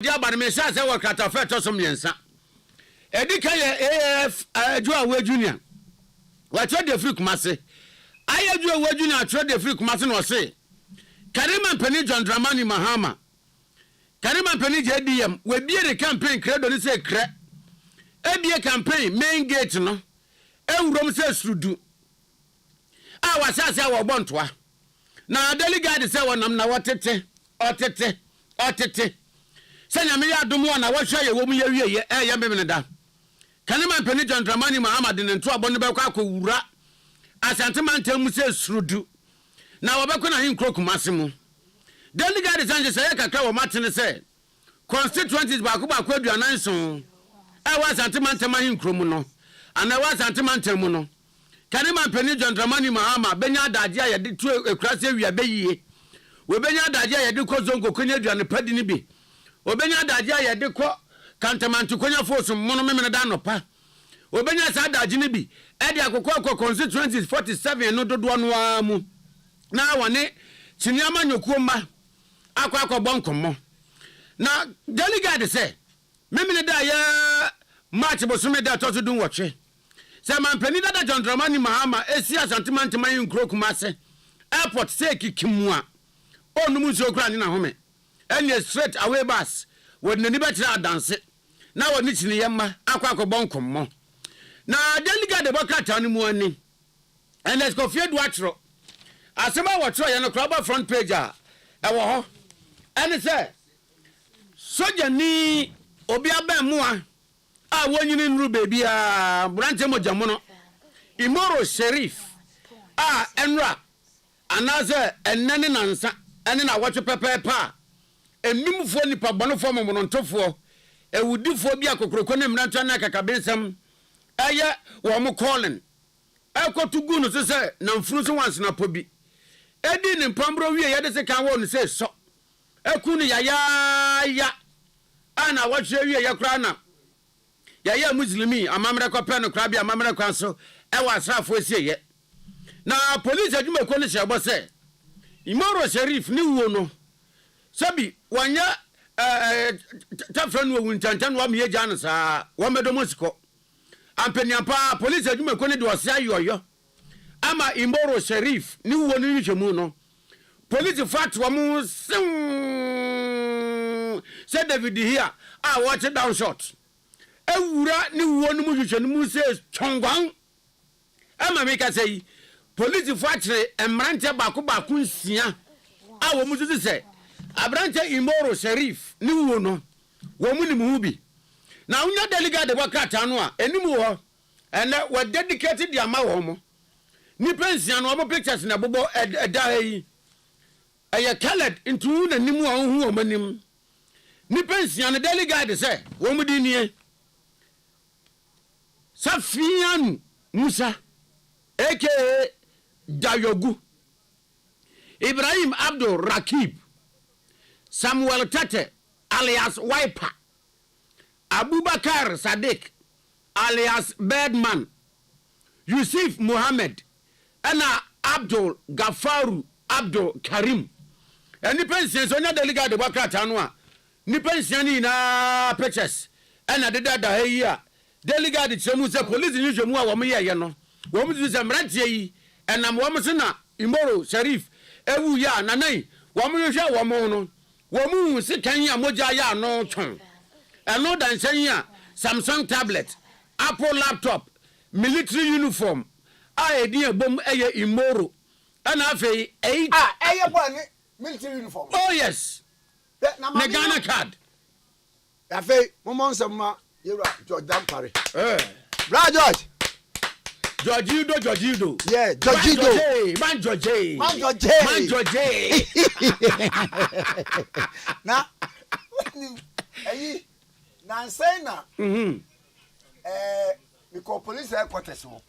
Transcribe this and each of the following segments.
dia ba me sha se wo krata fe to so miensa edi ka ye AF Ajuawe Junior wa tro de free Kumase aye Ajuawe Junior tro de free Kumase no se Karima Mpani John Dramani Mahama Karima Mpani JDM we bie the campaign credo ni se kre ebie campaign main gate no ewurom se sudu a wa sha se wo bontoa na delegate se wonam na wotete otete senya me ya domo na wo hwa ye wo mu ye wie ye mbemene da Kanema Mpani John Dramani Mahama de nto abon be kwa akowura asante mantam mu se surudu na wobekọ na hinkro Kumase mu delegate sanje se kakra wo matene se constituencies ba ko aduanan so wa asante mantam hinkro mu no ana wa asante mantam mu no Kanema Mpani John Dramani Mahama benya adaje ya de tu ekurase wi abeyiye we benya adaje ya de ko zongo konya aduane padi ni bi obenya adaje ya de ko kantamantu konya force mono memene da nopa obenya sa adaje ni bi e de akokọ constituencies 47 no dodo no amu na wane chinyama nyokuoma akwa bonkomo na delegate say memene da ya march bosume da to dun wotwe say man Mpani da John Dramani Mahama esi asantemantam yinkro Kumase airport say kikimua onum nso kra ni na home ene straight away bus wodnani betira adanse na woni chini yemma akwa bonkomo na delegate de bokata no mu ani and let's go feed watro asema watro ye no club front page a ewo ho ene say soja ni obi aba mua a wonyini nru baby a branche mojamo no Imoro Sheriff a enra anaze enene nansa ene na watwe pepepa enimfo nipa bonofo momontofo ewudifo bi akokroko ne mranto na kakabensam aye wo mo calling akotugu no se na mfunu so wanse na pobi edi ne mpambro wie ye de se kan wo no se so akunu ya ana watwe wie ye kra na ya muslimi amamre ko pe no kra bia amamre kwa so e wa asrafo esie ye na police adwuma ko ne shebo se Imoro Sheriff ni wo no sabi wanya tafran wo wuntantan wa me gya no sa wo medomo siko ampeniampa police adwuma ko ne de ose ayoyo ama Imoro Sheriff ni wo no hwemu no police fat wo mu se David here a watch down shot ewura ni wo no mu hwehwenu mu se chongwan ama me ka sei police fatre emrante bako nsia a wo mu se abrante Imoro Sheriff ni wo no wo mu ni mu bi na unya delegate de wakata no a enimu ho ene we dedicated dia ma wo mo ni pensia no obo pictures na bobo eda yi eye colored into na nimu a hu o manim ni pensia no delegate say wo mu di nie Safian Musa aka Dayogu Ibrahim Abdul Rakib Samuel Tate alias Wiper Abubakar Sadiq alias Birdman Yusuf Muhammad ana Abdul Gafaru Abdul Karim eni pension so nya delegate de bakrata no a ni pension ni na purchase ana de da yi a delegate chemu se police ni chemu a wo me ye no wo mu se mrantie yi enam wo mu se na Imoro Sheriff ewu ya nanai wo mu hwe wo mu no wo mu se kan ya moja ya no twon eno dan san ya Samsung tablet Apple laptop military uniform a edi ebom eye Imoro ana afei 8 eye boni military uniform oh yes na Ghana card afei mo nsema yero George Dampare bra George yeah man George na ayi na say na because police headquarters wo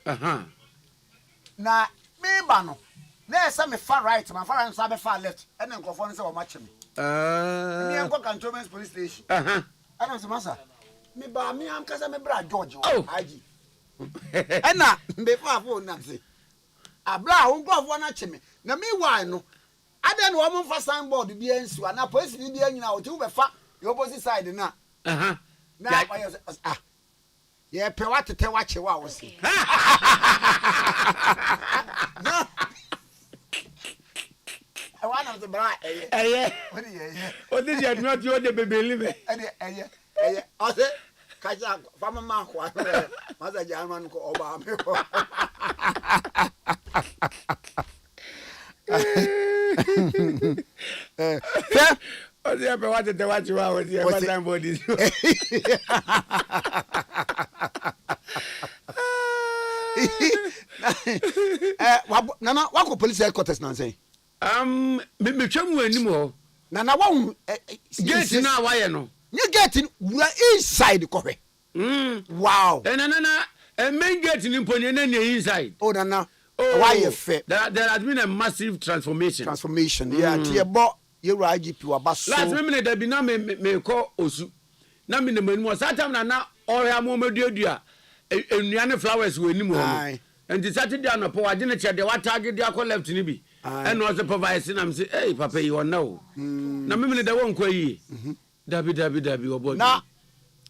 na me ba no na esa me far right ma far right so be far left and then nkofo no say o ma chem me enko cantonment police station ana so masa me ba me am kasa me bra George aji ena me fa fo na say abra wo nkofo na cheme na me why no ade no wo mo fa signboard bi ensu ana police bi anyina o ti wo be fa the opposite side na na yeah pe what te watch wa wo si I want of the bra what is your not your the baby live I say kaja fama man kwa maza jaman ko oba me ko oh yeah pe what te watch wa wo si what time body nana wako police headquarters na say me twam anim ho nana wa gate na wa ye no you get we inside kohwe wow main gate ni mponye na inside oh nana why you fair there has been a massive transformation yeah tie bo you IGP wa baso last minute there be na me ko osu na me na manu sa time na oya mo maduadua enuane flowers we ni mo and the Saturday na po agene che de watage de akọ left ni bi and was supervisor na me say hey papa you know na me de won kwa yi dabi obo na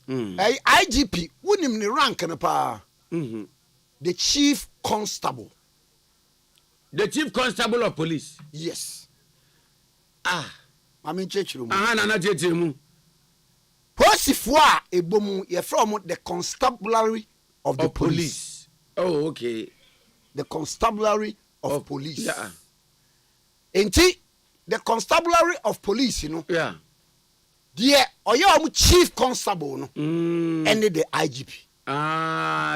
IGP wonim ni rank na pa the chief constable of police yes I mean chechiro mu na chechiro mu posifo a ebomu ye from the constabulary of the police. Oh, okay. The constabulary of police. Yeah. Enti the constabulary of police, you know. Yeah. Dear, oya chief constable no. And the IGP.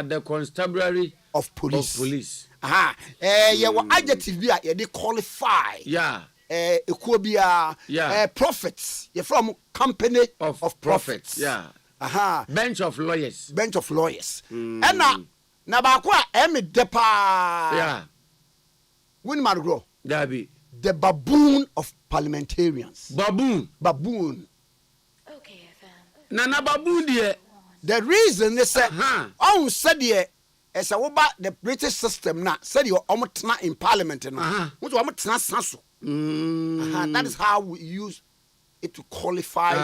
The constabulary of police. Yeah, wa adjective bi a ye dey qualify. Yeah. Ekobia prophets. You from company of prophets. Yeah. Bench of lawyers. And na ba ko a depa. Yeah. Win margro. Dabi. The baboon of parliamentarians. Baboon. Okay, FM. Nana baboon there. The reason they say on said here as a the British system na said you omotna in parliament na. What omotna saso. That is how we use it to qualify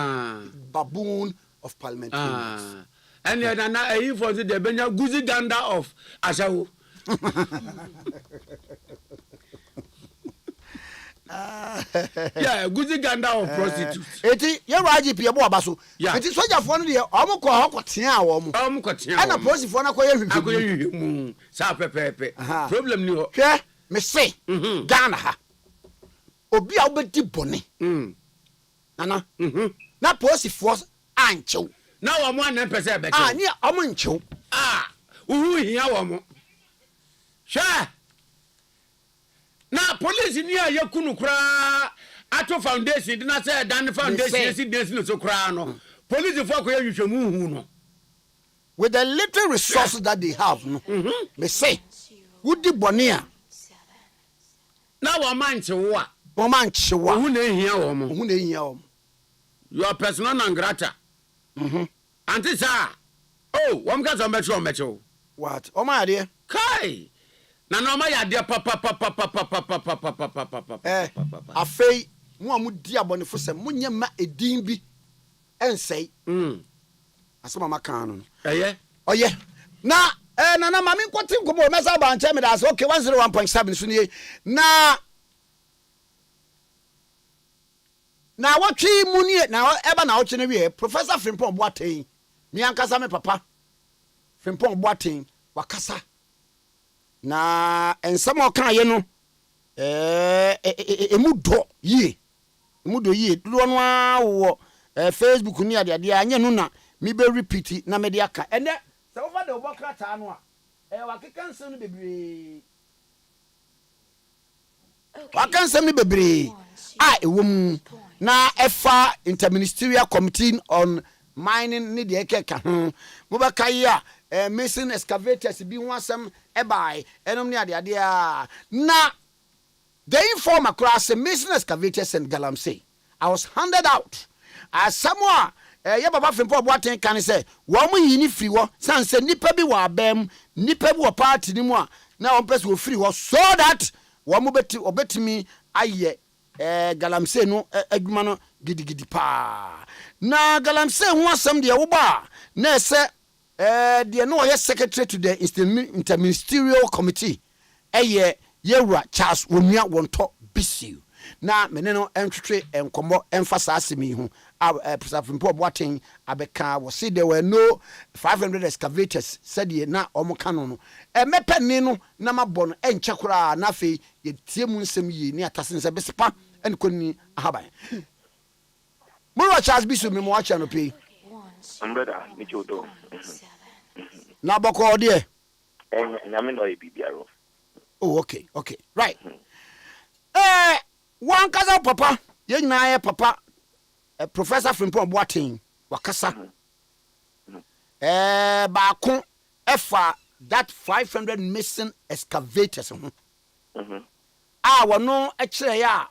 baboon of parliamentarians. And then I for the Benya Guzi Ganda of Ashawo. Yeah, Guzi Ganda of prostitutes. Eti ye IGP ebo abaso. Eti soja fo no de omo ko hokotea wo mo. Omo kotea. Ana police fo na ko ye hwehwe. Akoye sa pepepe. Problem ni ho. Hwe me say Ghana ha. Obi a obedi bone. Nana. Na police force anchew. Na wo mo anan pese be. Ni omo nchew. Uhu hia wo mo. Hwe. Na police ni a yakunu kra ato foundation na say dan foundation si dance no so kra no. Police for ko yehwehwemu hu no. With the little resources that they have no. Me say wudi bone a na wo manche wo a Ohu na ehia wo mo. Ohu na ehia wo. Your personal non grata. Anti sa. Oh, wam ka so mecho. What? O ma ade. Kai. Na no ma ya de papa. Afei, mo amudi abonefo se munye ma edin bi ensei. Asema maka no. Oye. Na na mami kwoti nkomo mesa ba nche me da so okay 101.7 so ni na watwi muni na eba na oche na wie Professor Frimpong Boateng mi ankasa me papa Frimpong Boateng wakasa na ensem okan ye no emudo ye do no awo Facebook ni ade anye no na mi be repeat na me de aka ene se over the obokrata no a wakeka nsem no bebre waka nsem no bebre ewom na efa interministerial committee on mining ni de ekeka mo ba kai a missing excavators bi ho asem ebai enom ni ade na the informer class missing excavators and galamsey I was handed out as someone ye baba Frimpong Boateng kan say wo mo yi ni free wo san say nipa bi wa abam nipa bi wo party ni mu a na wo pese wo free wo so that wo mo obetimi aye galamsey no adwuma no gidigidi pa na galamse ho asem de wo ba na ese de no ye secretary to the interministerial committee yewura Charles Onua wonto bisiu na mene no entwetwe enkomo emfasa asemi ho Professor Boateng abeka wo see there were no 500 excavators said ye na omoka no mepani no na mabɔ no enche kora na fe ye tie mu nsem yi ni atase nse bespa enkoni ahaban Muro Charles bisu me mo acha no pe brother me jodo na boko de nyame no e bibiaro. Oh, okay, right. One kaza papa, ye nyina ye papa, Professor Frimpong Boateng wakasa. Baako efa that 500 missing excavators. Wono e kire ya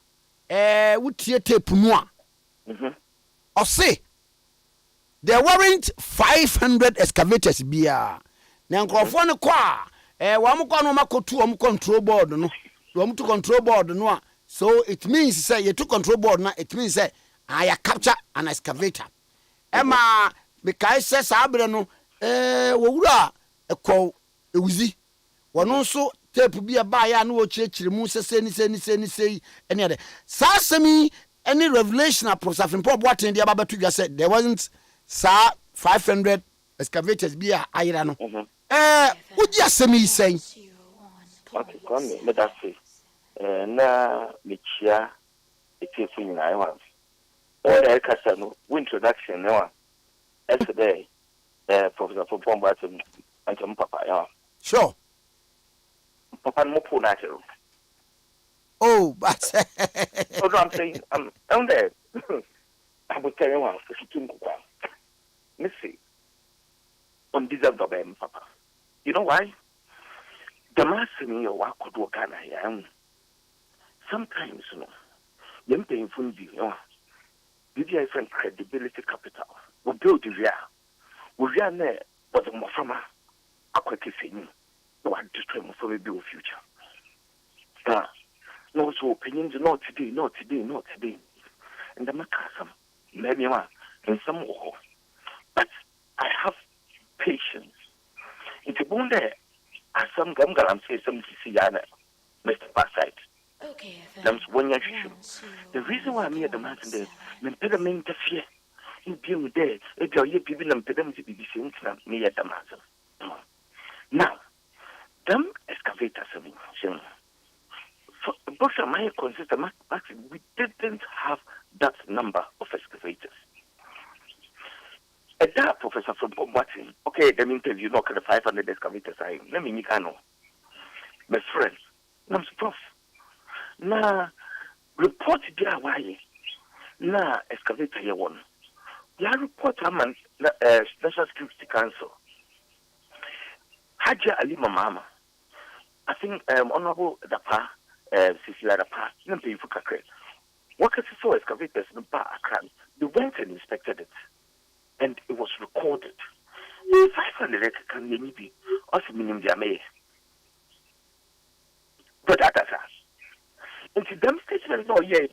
wutie tape mu a. Ose there weren't 500 excavators bia. Na nkrofo ne kwa wa mko no makotu om control board no om to control board no so it means say you to control board na it means say I capture an excavator ema because say sabre no wo wura ekọ ewuzi wono so tape bia ba ya na wo chirechire mu sese ni ene ade sasemi any revelation of Professor Frimpong Boateng dia baba to say there wasn't 500 excavators bia ayira no would you say me saying? Okay, come me that say. Na michia etifu nyina I want. The kasa no introduction no. Yesterday, Professor Frimpong Boateng and papa ya. Sure. Papa no po na chero. Oh, but So I'm saying I'm there. I will tell you one for shikin kwa. Missy. On deserve the papa. You know why? The massing your work could work on I sometimes, you know, young paying for you know, give you a friend credibility capital. We build the real. We are there, but the more from a quick thing. No, I destroy for a build future. No, so opinions, not today. And the macasm, many are, and some more. But I have patience. It's a bone there. As some gumgalam say some Siciliana, Mr. Bassite. Okay, That's one issue. The reason why I'm here the mountain there, the impediment of fear. In being there, if you're here, people impediment to be the same time, me at the mountain. Now, them excavators, I mean, for both of my consistent, we didn't have that number of excavators. That Professor Frimpong Boateng, okay, them interview not the 500 excavators. Let me know. My friend, I'm prof. Na report there why na excavator here one. Ya report man National Security Council. Haja Ali Mama. I think Honorable Dapa, Cecilia Dapa, not pay for kakre. What can so excavators in the Accra? They went and inspected it. And it was recorded. 500 can maybe also minimum damage. But that's into them statements, no, yet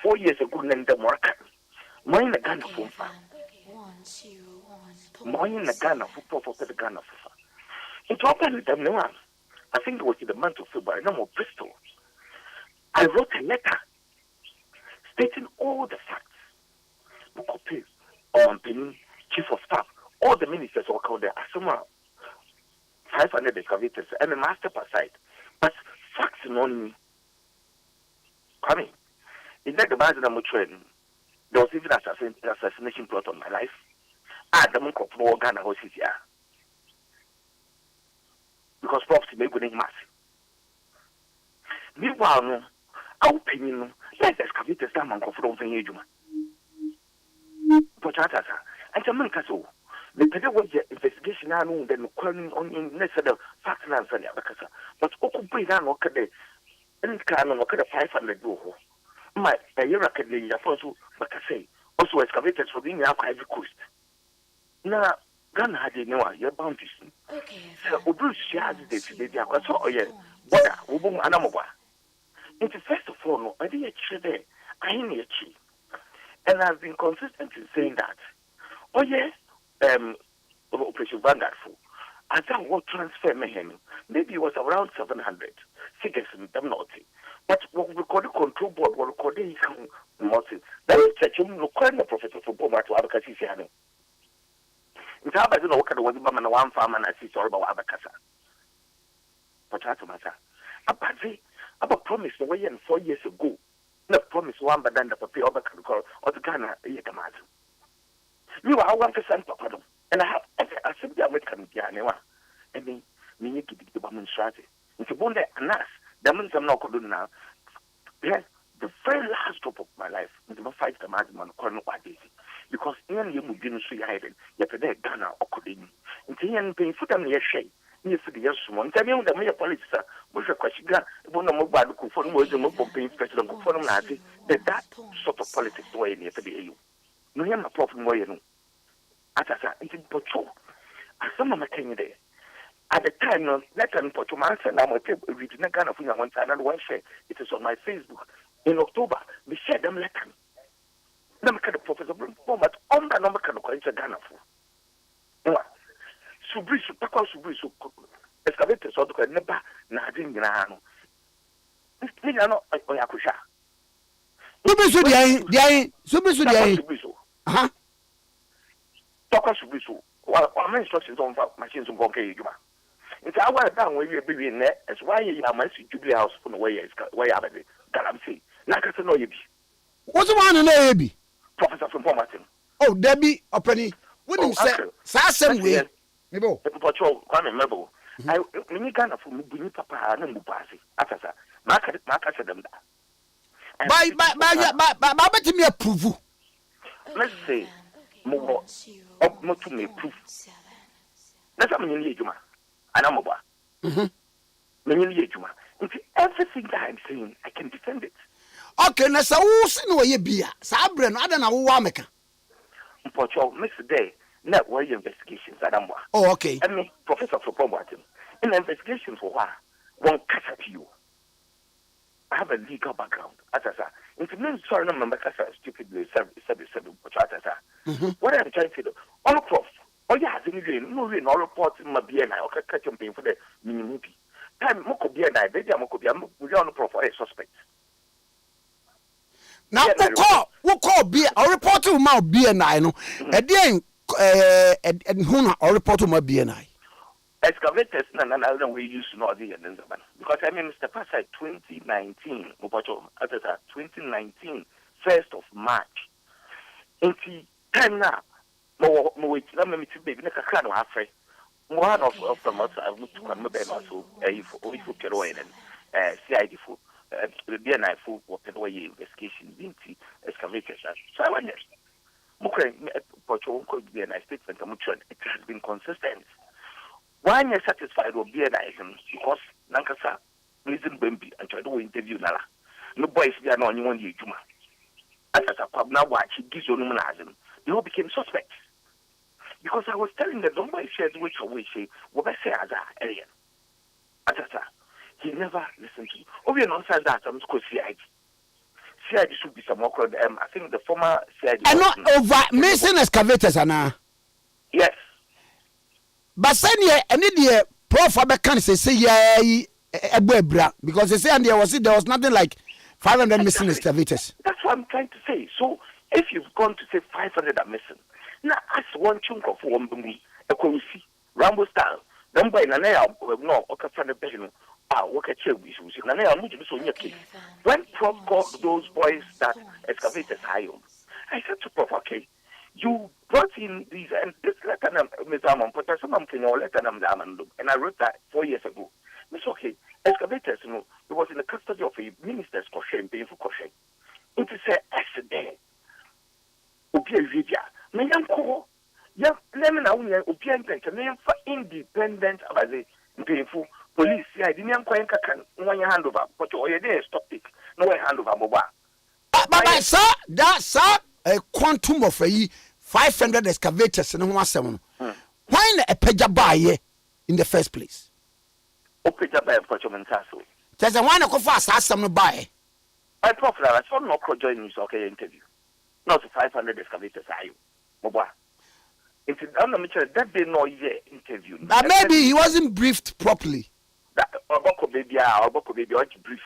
4 years ago, and the market. Mine a gun of football. Mine a gun of football for the gun of football. It opened with them, no one. I think it was in the month of February, no more Bristol. I wrote a letter stating all the facts. Book Chief of Staff, all the ministers were called there. Asuma 500 excavators and a master per side. But facts on me. Coming. In that the Bazina train, there was even an assassination plot on my life. The monk of Ghana was here. Because property may go in mass. Meanwhile, no, our opinion, let the excavators come and confront the age. And the man castle. The pedagogy investigation I know then calling on necessary facts and answer. But Oku down or Kade and can or 500 my year academy, also, but I say, also excavated for being out Ivory Coast. Now, Ghana had no your bounties. Okay. So, Bruce shares this, they are so, yeah, what a woman Anamoba. It's first of all, I didn't there. I ain't a chief. And I've been consistent in saying that. Oh yeah, Operation Vanguard for. I thought what transfer me maybe it was around 700 figures in them naughty. But what we call the control board, what we call the multi. That is checking no kind of professor for Boma to Abakasi. In fact, I don't know what kind of one farmer and I see all about Abakasa. But that's a matter. About promise the way and 4 years ago. No promise one, but then the paper or the Ghana. You are 1% papa, and I have a simple American Ghana. I mean, me need to be the woman strategy. If you want and us, the means I'm not going now. Yes, the very last drop of my life, with my fight the madman, Colonel Wadisi. Because in you move in Sri Island, yet a day Ghana or Kodin. In the end, paying for them near Shay. Near for the yes one. Tell me the mayor police, sir, was a question. One of my good for was a mobile paying president for them. That sort of politics way near the EU. No, you're not profit way. As I said, it's Pocho. As some of my candidate. At the time, let them put to my son. I'm reading a gun of one time and one share. It is on my Facebook. In October, we share them let them. Them kind of professor, but on the number can go Ghana for. Subrisu, Papa Subrisu, excavators or the never Nadine Grano. Milano, Oyakusha. Subrisu, huh? Papa Subrisu, while our instructions on machines of Bonke. It's our down where you're being there, as why you are my Jubilee House from the way I have it. Galamsey, Nakasa no Yabi. What's the one in Abi? Professor from Martin. Oh, Debbie, or Penny. Wouldn't say, Sassam way. Maybe. Patrol, Kwame Mebo. I mean, Ghana for Mubini Papa and Mubasi. Atasa, Market them. By to me approve. Let's say, more to me proof. That's how many Juma. And I'm over. Many Juma. Everything that I'm saying, I can defend it. Okay, na sa wusi no ye bia. Sa abre no ada na wo ameka. Patrol, Miss Day. No, where investigations at Amwa. Oh, okay. I mean, Professor for Martin. In investigations for what? One catch up you. I have a legal background. As I said, if you mean sorry, no member Casa stupidly 77, what I'm trying to do, all prof, oh yeah, no real all reports in my BNI or catch him paying for the minimum. Time Moko BNI, baby, Moko BNI, we are on prof or a suspect. Now, who call be a report to my BNI no, and who or report to my BNI. Excavators, and another way used to know the end because I mean, Mr. Passer 2019, as 2019, 1st of March. In the time now, more let me baby, like a kind of halfway. One of them also, I would to come back also, if we could and CID for the BNI for what the way investigation, Vinci, excavators. So I went yes. Patrol could be a nice statement. It has been consistent. Why are you satisfied with BNI because Nankasa reason Bambi and try to interview Nala. No boys be an only one Juma. As a pub now watch, he gives you nomination. They all became suspects. Because I was telling them, don't buy shares which or which say, what I say as a area. As he never listened to me. Oh, we are not saying that I'm going to CID. CID should be some more. I think the former CID. And not over missing excavators, Anna. Yes. But send ye any dear prof can say yeah because they say and there was nothing like 500 missing excavators. That's what I'm trying to say. So if you've gone to say 500 are missing, now ask one chunk of one bumi, a cozy, Rambo style. Don't buy no okay from the bedroom. Work at chair issues. When Prof called those boys that excavators high on, I said to Prof, okay, you brought in these and this letter, and I wrote that 4 years ago. It's okay. Excavators, it was in the custody of a minister's caution, painful caution. It is a accident. Yeah, let me know independent about the painful police. I didn't quite one hand over, but you're there, stop it. No way hand over mobile. But sir, that's a quantum of 500 excavators and 1 Why a peja buy in the first place? Peja buy for Chomantasso. There's a one of us ask some buy. I profit, I saw no join news okay interview. not 500 excavators are you moba it's I'm not sure that they know your interview but maybe he wasn't briefed properly that oboko baby or brief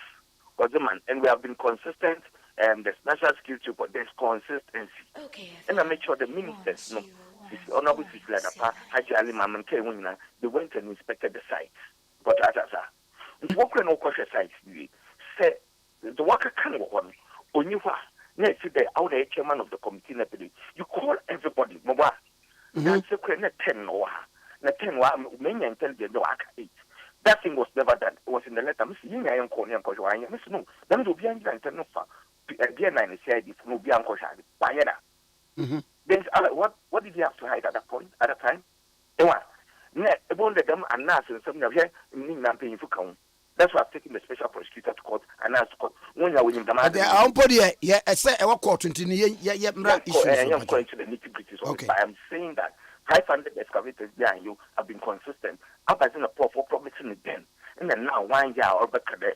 was the man and we have been consistent and there's national security report there's consistency Okay, and I make sure the ministers no honorable Sislada Haji Ali Maman Kewina they went and inspected the site but as it's working no question site say the worker can work on Onyuwa next day out the chairman of the committee you call everybody moba that's the question 10 or na 10 wa many intelligent no aka 8 that thing was never done it was in the letter miss yin ya yanko ni yanko wa miss no them do be an no fa dia 9 CID no be anko shade why na then what did he have to hide at that point at that time ewa ne ebon them anas some na here ni na pay for count that's why I've taken the special prosecutor to court and asked court when you win the matter I'm put here yeah say e court continue yeah issues I'm going to the nitty-gritties of it but I'm saying that 500 excavators behind you have been consistent. I've been a poor for promising it then. And then now 1 year or back at the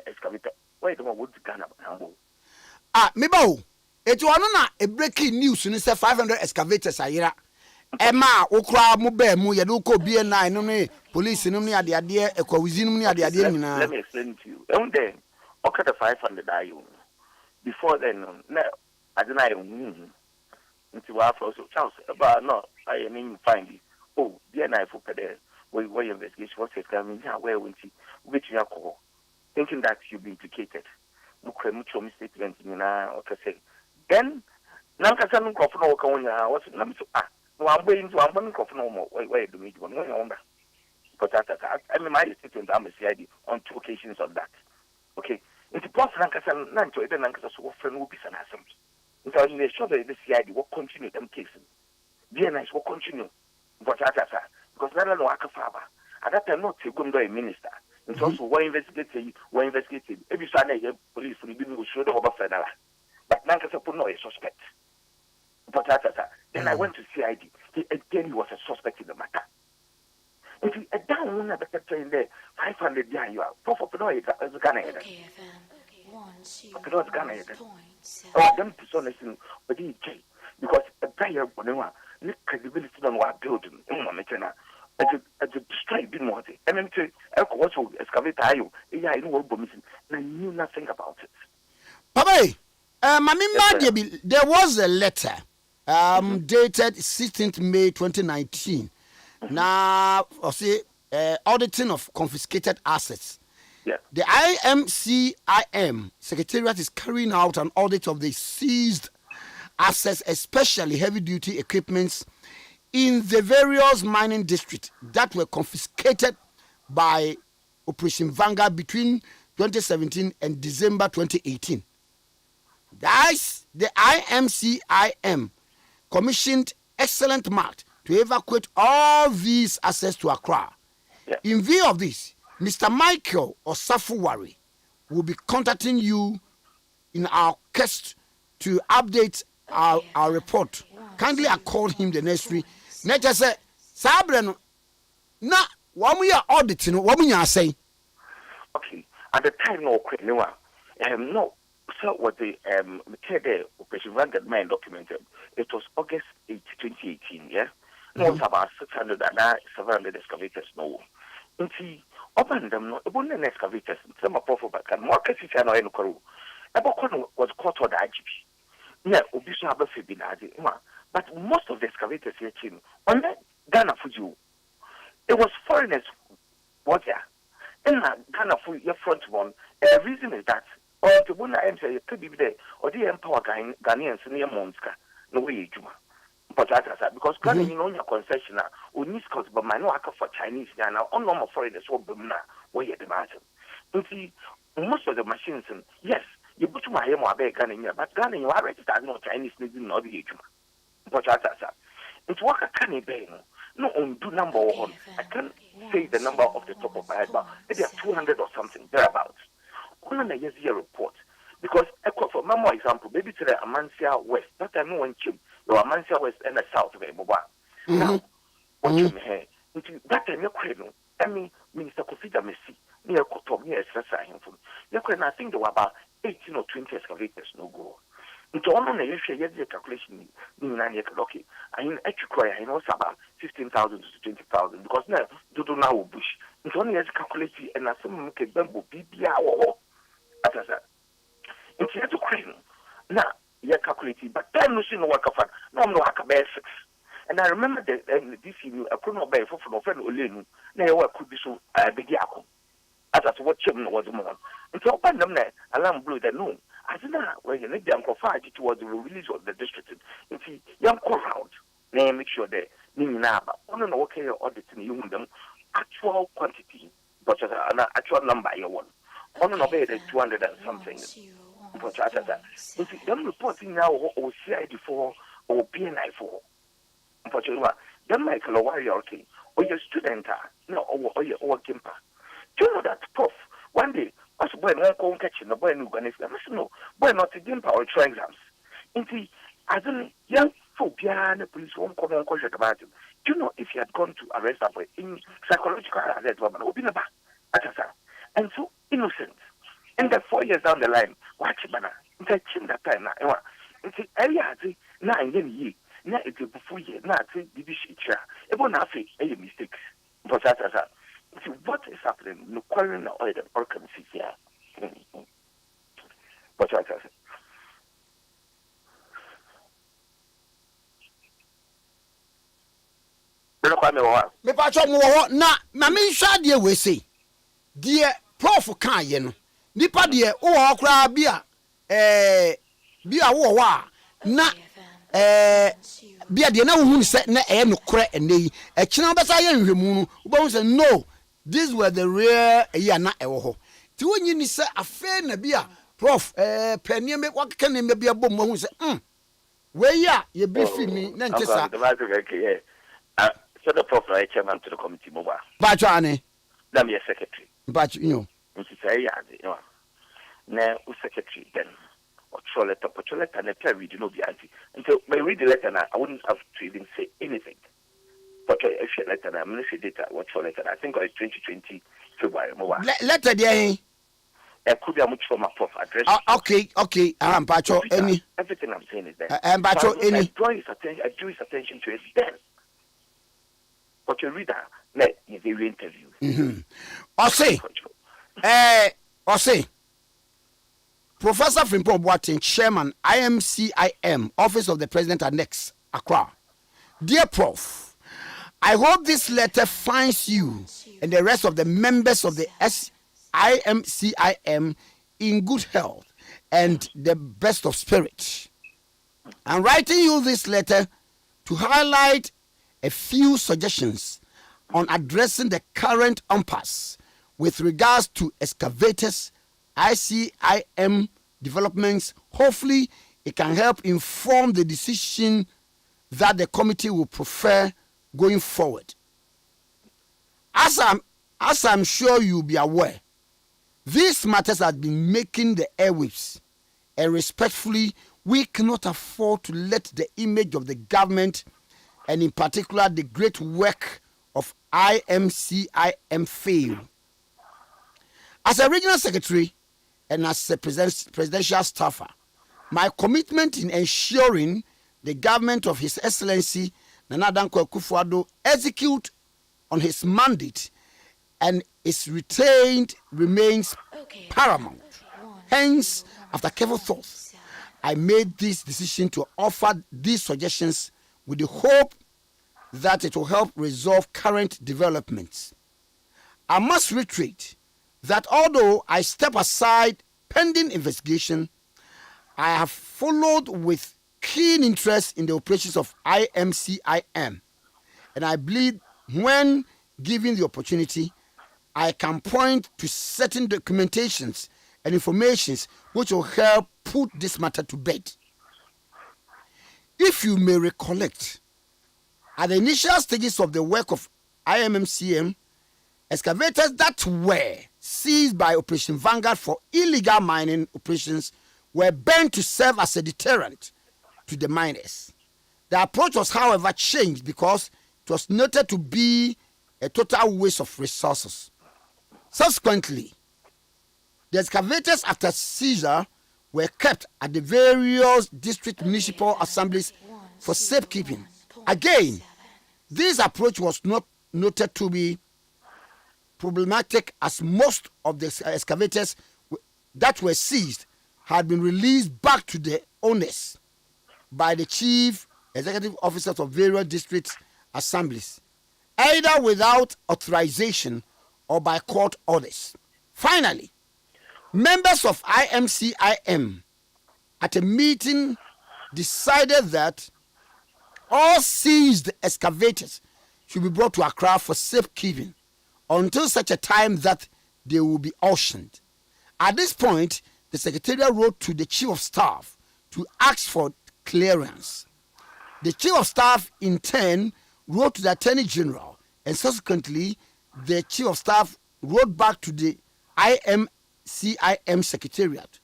excavator. Wait a moment, Ghana. Mebo, it was a breaking news in 500 excavators. Emma, Okra, Mube, Muyaduko, BNI, no police, no near the idea, a cozinum near the idea. Let me explain to you. And then, okay, the 500 are you. Before then, no, I don't know. Into our flow so chance about no I mean find it oh the and I for there where investigation was coming here where we see which you call thinking that you'll be implicated mucho statement okay say then now ka san ko no ka wonya was na so no I'm waiting to I'm going to no where do me one on but I mean my statement I'm a CID on 2 occasions of that okay it's possible ka san nan to then ka so friend will be san assembly. So you sure that the CID will continue them cases. DNS will continue. But because none of the work of Faber. At that time, not to go to a minister. It's also one investigated. Every Sunday, police will be should over federal. But Nanka put no a suspect. But then I went to CID. Again, he was a suspect in the matter. If you down one of the in there, 500 behind you are. For no, it's Ghana. Oh, them to some listen, but he because a prayer for them, credibility on what building, as a strike didn't want it. And then to also excavate you, I know what missing, and I knew nothing about it. Papa, there was a letter dated 16th May 2019. Now, I say auditing of confiscated assets. Yeah. The IMCIM Secretariat is carrying out an audit of the seized assets, especially heavy-duty equipments in the various mining districts that were confiscated by Operation Vanguard between 2017 and December 2018. Thus, the IMCIM commissioned excellent mark to evacuate all these assets to Accra. Yeah. In view of this, Mr. Michael Osafuwari will be contacting you in our quest to update our report. Kindly accord him the necessary. Nature say, Sabreno, na we are auditing, what we are saying. Okay, at the time, no, so what the Operation Vanguard man documented, it was August 8, 2018, yeah? No, it's about 600 and 700 excavators, no. And see, open them, no, it wasn't excavators, some are profile back, and more cases are not in Koru. Abakon was caught on the IGP. Yeah, Obisu Abafi Binadi, but most of the excavators here, on that Ghana Fuji, it was foreigners, what there? And Ghana Fuji, your front one, and the reason is that, or the one I am saying, it could be there, or the empower Ghanaians near Monska, no way, Juma. But that's because Ghana, you know, your concession, or Niscos, but my no for Chinese, now, on normal foreigners, what Bumna, where you imagine. You see, most of the machines, yes, you put my home or Ghana, but Ghana, you are registered, no Chinese, not the Juma. But that's it's what I can't bear. No, on do number one. I can't say the number off the top of my head, but maybe 200 or something, thereabouts. On a year report. Because, for my more example, maybe to the Amancia West, that I know when Chim, the Amancia West and the South of Eboba. Now, what you may that time, I mean, Minister Kofida Messi, near Kotom, near Sasa, I think there were about 18 or 20 excavators no go. Into on a year calculation in 9 years. Okay, I mean, actually, I know about 15,000 to 20,000 because now do now bush. Into only as calculation and as some make a bamboo BBA or as I said. Into you to cream. Now, you're calculating, but then you see no work of fun. No, no, I can bear 6. And I remember that this year, I could not bear for no friend or Lenu. Now, could be so big yako. As I watch him was more. And so, open them there, alarm blew the noon. I said, when you need the uncle fight towards the release of the district. And see, young crowd, now make sure that Ninaba, on an okay auditing you them actual quantity, but an actual number you want. On an obey the 200 and something. But as I said, if them reporting now or CID 4 or PNI 4. Unfortunately, then Michael warrior okay, or your student, no, or your Kimpa. Do you know that, Prof? One day, I was born one catching the boy who got his no, boy not to Gimpa or try exams. Indeed, as a young phobia, the police won't come on question about him. Do you know if he had gone to arrest her in psychological arrest, woman would be in and so innocent. And then 4 years down the line, watch it, man. It's a chin that time now. It's a area, 9 years. Now it's a before year, now it's a division. It won't have any mistakes. But that's what is happening? No quarrying the oil or consists here. But that's me pa cho mo na ma me hwa de we sei de prof kan ye no nipa de wo kra bia bia wo wa na bia de na wo hu se na no kra enei e kina be sa ye nhwemu no wo bo say no, these were the rare ya na e wo ho ti wonyi ni se afa na bia prof panie me wakeka ne me bia bom hu se we ya ye brief me na ntesa so the prof is chairman to the committee mobile. Bacho ane. Let me a secretary. Bacho, you know. Say, yeah, now, secretary then, or letter, and a pair read, you know, the auntie. Until I read the letter now, I wouldn't have to even say anything. But if you letter, I'm going to say data, what's your letter? I think it's 2020 February mobile. Letter there. It could be a much from a prof address. Okay. Bacho, any. Everything I'm saying is there. Bacho, any. I draw his attention to it then. But your reader, let me interview. Or say, Professor Frimpong Boateng, Chairman, IMCIM, Office of the President Annex, Accra. Dear Prof, I hope this letter finds you and the rest of the members of the IMCIM in good health and the best of spirit. I'm writing you this letter to highlight a few suggestions on addressing the current impasse with regards to excavators, ICIM developments. Hopefully, it can help inform the decision that the committee will prefer going forward. As I'm sure you'll be aware, these matters have been making the airwaves, and respectfully, we cannot afford to let the image of the government, and in particular the great work of IMCIM, fail. As a regional secretary and as a presidential staffer, my commitment in ensuring the government of His Excellency Nana Dankwa Akufo-Addo execute on his mandate and is retained remains paramount. Hence, after careful thought, I made this decision to offer these suggestions with the hope that it will help resolve current developments. I must reiterate that although I step aside pending investigation, I have followed with keen interest in the operations of IMCIM, and I believe when given the opportunity, I can point to certain documentations and informations which will help put this matter to bed. If you may recollect, at the initial stages of the work of IMCM, excavators that were seized by Operation Vanguard for illegal mining operations were banned to serve as a deterrent to the miners. The approach was, however, changed because it was noted to be a total waste of resources. Subsequently, the excavators after seizure were kept at the various district municipal assemblies for safekeeping. Again, this approach was not noted to be problematic, as most of the excavators that were seized had been released back to the owners by the chief executive officers of various district assemblies, either without authorization or by court orders. Finally, members of IMCIM at a meeting decided that all seized excavators should be brought to Accra for safekeeping until such a time that they will be auctioned. At this point, the Secretariat wrote to the Chief of Staff to ask for clearance. The Chief of Staff in turn wrote to the Attorney General, and subsequently the Chief of Staff wrote back to the IMCIM Secretariat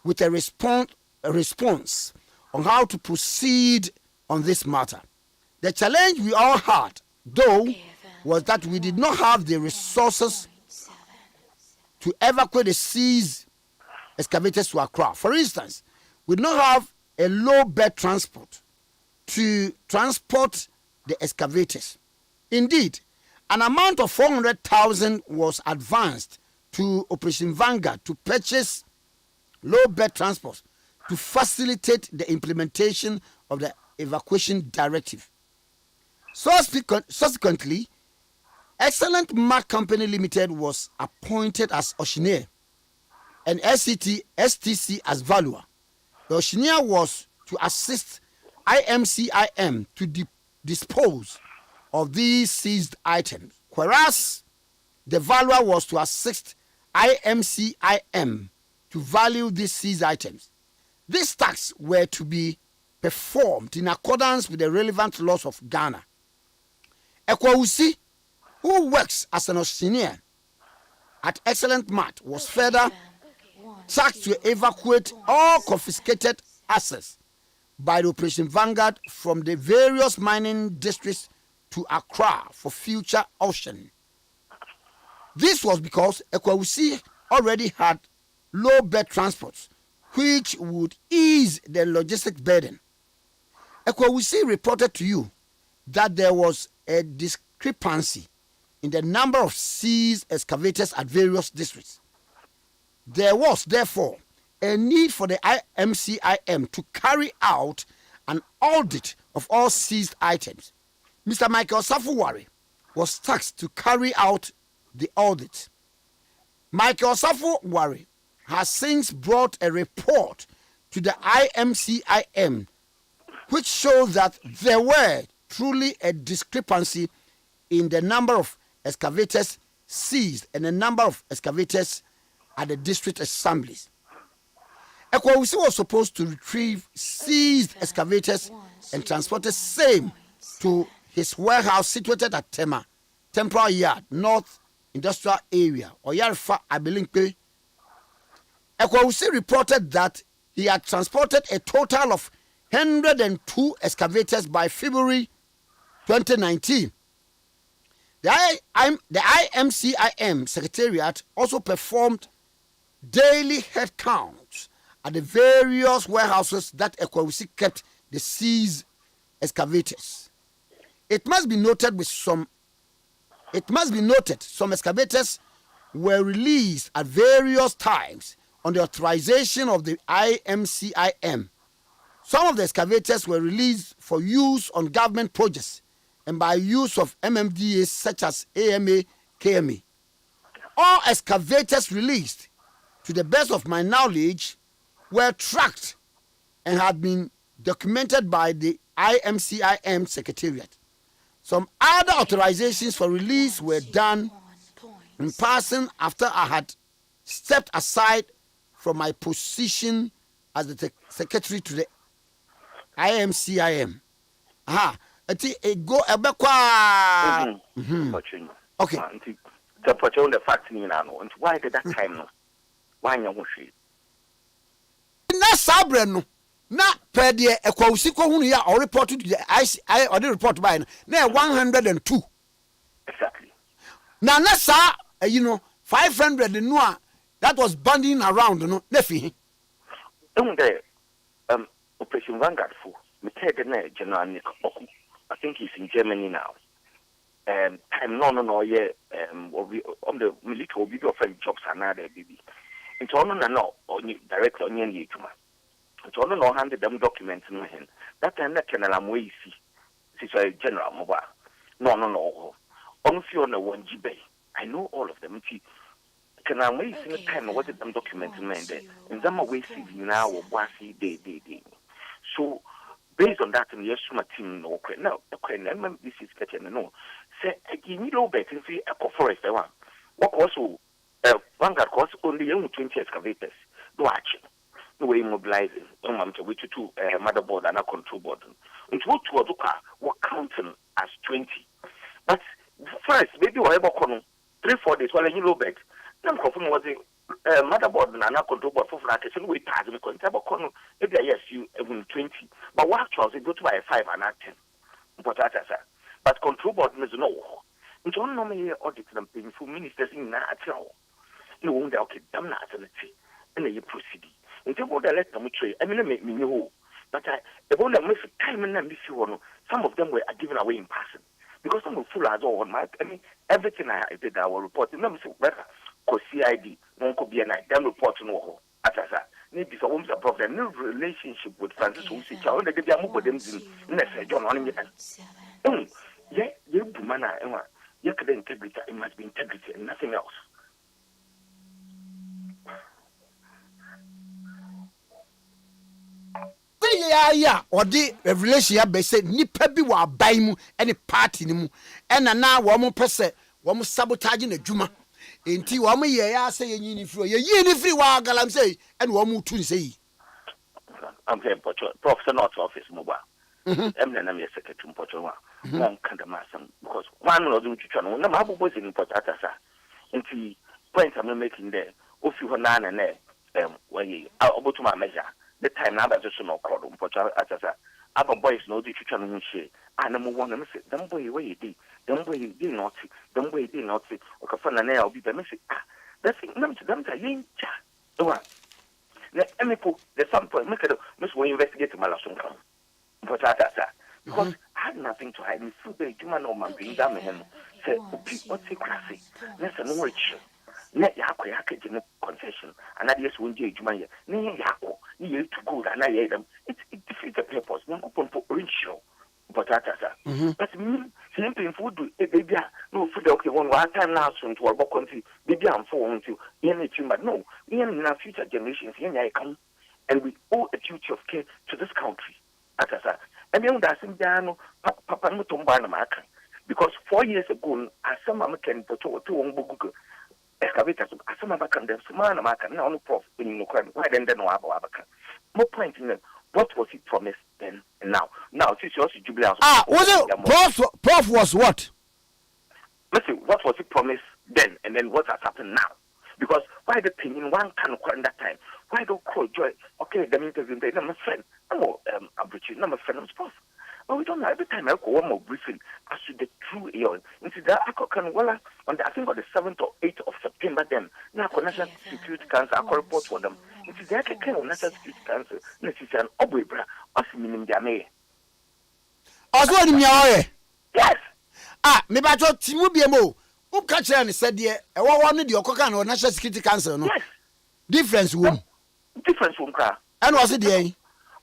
with a response on how to proceed on this matter. The challenge we all had, though, was that we did not have the resources to evacuate the seized excavators to Accra. For instance, we did not have a low bed transport to transport the excavators. Indeed, an amount of 400,000 was advanced to Operation Vanguard to purchase low bed transports to facilitate the implementation of the evacuation directive. Subsequently, Excellent Mark Company Limited was appointed as auctioneer and STC as valuer. The auctioneer was to assist IMCIM to dispose of these seized items, whereas the valuer was to assist IMCIM to value these seized items. These tasks were to be performed in accordance with the relevant laws of Ghana. Ekwausi, who works as an auctioneer at Excellent Mart, was further tasked to evacuate all confiscated assets by the Operation Vanguard from the various mining districts to Accra for future auction. This was because Ekwausi already had low bed transports, which would ease the logistic burden. Ekwausi reported to you that there was a discrepancy in the number of seized excavators at various districts. There was, therefore, a need for the IMCIM to carry out an audit of all seized items. Mr. Michael Safuwari was tasked to carry out the audit. Michael Safuwari has since brought a report to the IMCIM which shows that there were truly a discrepancy in the number of excavators seized and the number of excavators at the district assemblies. Ekwausi was supposed to retrieve seized excavators and transport the same to his warehouse situated at Temporal Yard, North Industrial Area, or Yarfa Abilinkwe. Ekwausi reported that he had transported a total of 102 excavators by February 2019. The IMCIM Secretariat also performed daily head counts at the various warehouses that Ekwausi kept the seized excavators. It must be noted some excavators were released at various times on the authorization of the IMCIM. Some of the excavators were released for use on government projects and by use of MMDAs such as AMA, KMA. All excavators released, to the best of my knowledge, were tracked and had been documented by the IMCIM Secretariat. Some other authorizations for release were done in person after I had stepped aside from my position as the secretary to the IMCIM. Go okay. The facts why did that time no? Why you Na sabre no. Na per de Ekwausi ko hunu ya or report to the I or the report by na 102. Exactly. Na sa 500 no that was banding around no na fi. Operation Vanguard for me General Nick Oku. I think he's in Germany now. Time no yeah on the military video friend jobs another baby. It's on no on direct on any tuma. It's on no handed them documents in my hand. That time that can I'm way see. This is a general mobile. No. On Fiona 1 GB. I know all of them. Can I wait in the time what them documents in my hand? And some are wasting now or wassy day. So based on that, yes, my team no now. This is getting no. Say you need no better see a forest. What also Vanguard costs only 20 excavators. No action. No way mobilizing. Which to motherboard and a control board. And what to were counting as 20. But first, maybe whatever 3-4 days while a yellow bed. Then confirm was a motherboard and a control board for like a way pass and control corner. Maybe yes, you even 20. But what was it go to buy 5 and not 10? But control board is no. We don't normally audit them paying for ministers in natural. No wonder okay, damn nationality. And you proceed. And they would let them trade. I mean, make me know. But I won't miss time and miss you. Some of them were given away in person. Because some of full as all on my, I mean, everything I did, I will report. And let me say, better, because CID, one could be a night, then report to know. As I said, maybe some woman's a problem, no relationship with Francis who say, I want to get them with them in the John on me. Yeah, you man, you could integrity, it must be integrity and nothing else. Yeah, or the revelation be said, Nipa be wa buy mu any party ni mu, and now one person, one sabotaging a juma. Inti one year say ye free wa galam say, and one more to say. I'm here, Professor North Office mobile. I'm the name of Secretary Portugal. One kind of master, because one of them to channel, no matter what's in Portata. Inti point I'm making there, if you were none and there, when you are about to my measure. The time now that's no call as other boys know the channel share. I number one, and say, don't boy, where you did, don't boy, you did not see, don't boy, did not see, or Kafana Nail be the message. That's it, none to them, I ain't the one. Let me put the some point, make it, Miss Will investigate my last income. Because I had nothing to hide, so they do man or man being damn him. Say, what's a classy? That's an rich. Net Yako Yaka concession, and I just won't judge my Yako, you to go and I ate them. It defeats the purpose, no open for rich show. But that's me, simply food, baby, no food, okay, one time last one to our book country, baby, I'm falling to anything, but no, we are in our future generations, here I come, and we owe a duty of care to this country. I mean, that's in Dano, Papa Mutumbana Maka, because 4 years ago, as some American put to Google. Excavators, some of them, some American, no prof, in no crime, why then no Abacan. More point in what was he promised then and now? Now, since you're jubilant. Was it prof was what? Listen, what was he promised then and then what has happened now? Because why the thing in one kind of in that time? Why don't call joy? Okay, the interview, I'm a friend. I'm a friend of prof. But we don't know. Every time I go one more briefing as to the true aeon. Into that, I can well on the, I think on the 7th or 8th of September. Then now, National Security Council, I can report for them. Into that, I can National Security Council. This is an obwebra. Us meaning Jamaica. Also, in your yes. Maybe I thought Timu BMO. Who catch and said, yeah, I wanted your Kokan or National Security Council. No, yes. Difference room. Difference room car. And was it the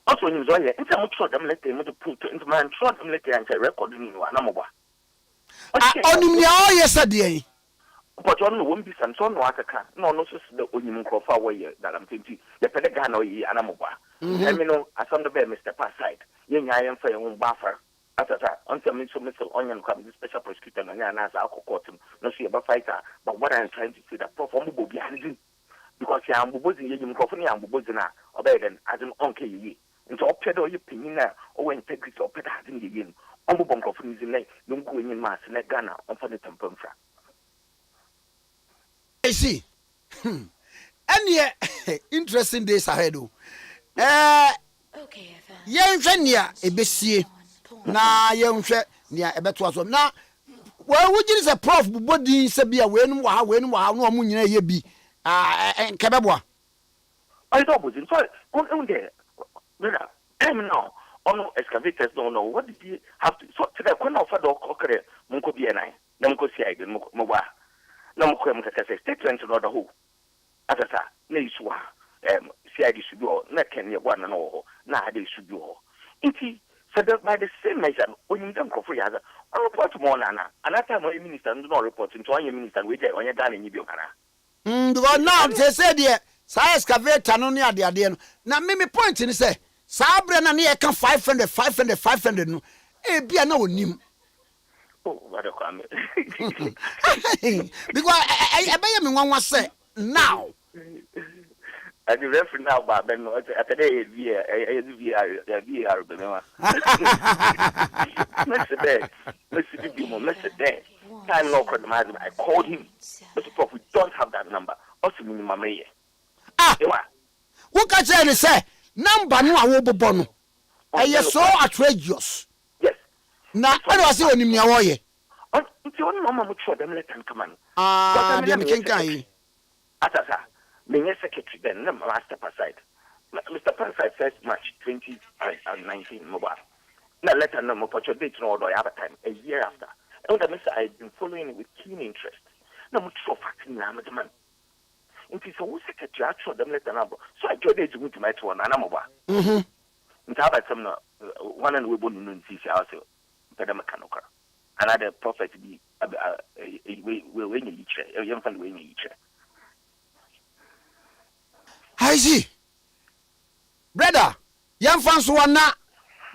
also, in Zoya, it's a much short them let them put into my short them let them recording you an amaba. Only yesterday. But on won't be some son water car. No, the Union Crawford way that I'm thinking. The Pedagano ye an amaba. I mean, as on the bed, Mr. Passide. Young I am for your own buffer. After that, until Mr. Onion come the special prosecutor and I ask alcohol court him, no see about fighter. But what I'm trying to say that perform will be behind because I am buzzing you, Coffee and Buzina, or better as an uncle ye. Into a pedo you pin or integrity or pet in the inn. On the bunk of his leg, don't go in mass in a Ghana on for the temper. I see. And yet, interesting days ahead. Okay, young Fenia, a bessie. Na young Fat near a better one. Now, well, would you say prof body Sabia when no munya ye be and Cababwa? I thought was in fact on there. Now, on excavators don't know what did he have to so to the corner of a dog cocker, Munko be and I, Namco Siag, Moba, Namco statement to the who. As I say, Niswa, Siag should do, not can you one and all, now they should do all. Indeed, said that by the same measure, when you don't go for other, I report to Monana, another time my minister do not report into your minister with on your darling Ibiokana. Because now they said, yeah, Sa excavator no near the idea. Now, me point in say, Sabra na near can 500 no. Bia na onim. Oh, what a comment. Because I buy me one was say now. I do reference now, but then at the day, Time no compromise. I called him. Mr. Prof, we don't have that number. Also, minimum mayor. What can I say? Number no, I will be born. I so outrageous. Yes. Now, I don't see when you are here. Until one moment, sure them let them come on. Dem Kinkai. Atasa, the secretary then, master aside. Mr. Panside says March 2019 mobile. Now let her know more date no other other time, a year after. And the Mr. I've been following it with keen interest. No much so fact in the man. It is a secretary, I showed them let the number. So I told you to my one and I'm over. And how about some one and we wouldn't see ourselves, Pedro Mechanical. Another prophet be winning each a young fan winning each. I see. Brother, young fans one na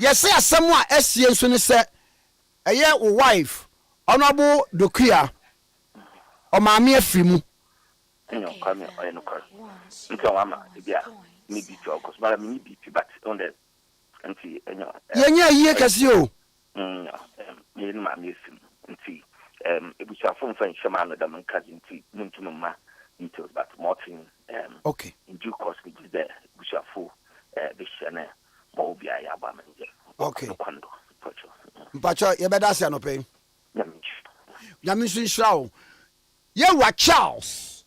yes say someone SCN so ne say a year wife honorable Dokuya o maami afimu No come or no call. Nka mama bia me bi to cause mara me bi but on the anti enyo. Yenya yie kase o. Me no maami afimu anti ebucha fon fan shama no da man cousin ti nuntum ma details but Martin okay in due course we is there ebucha fo bishane mo bia ya ba manje. Okay. Kwando. Mpacho ye beda sia no pay. Yami so nshrawo. Ye wa Charles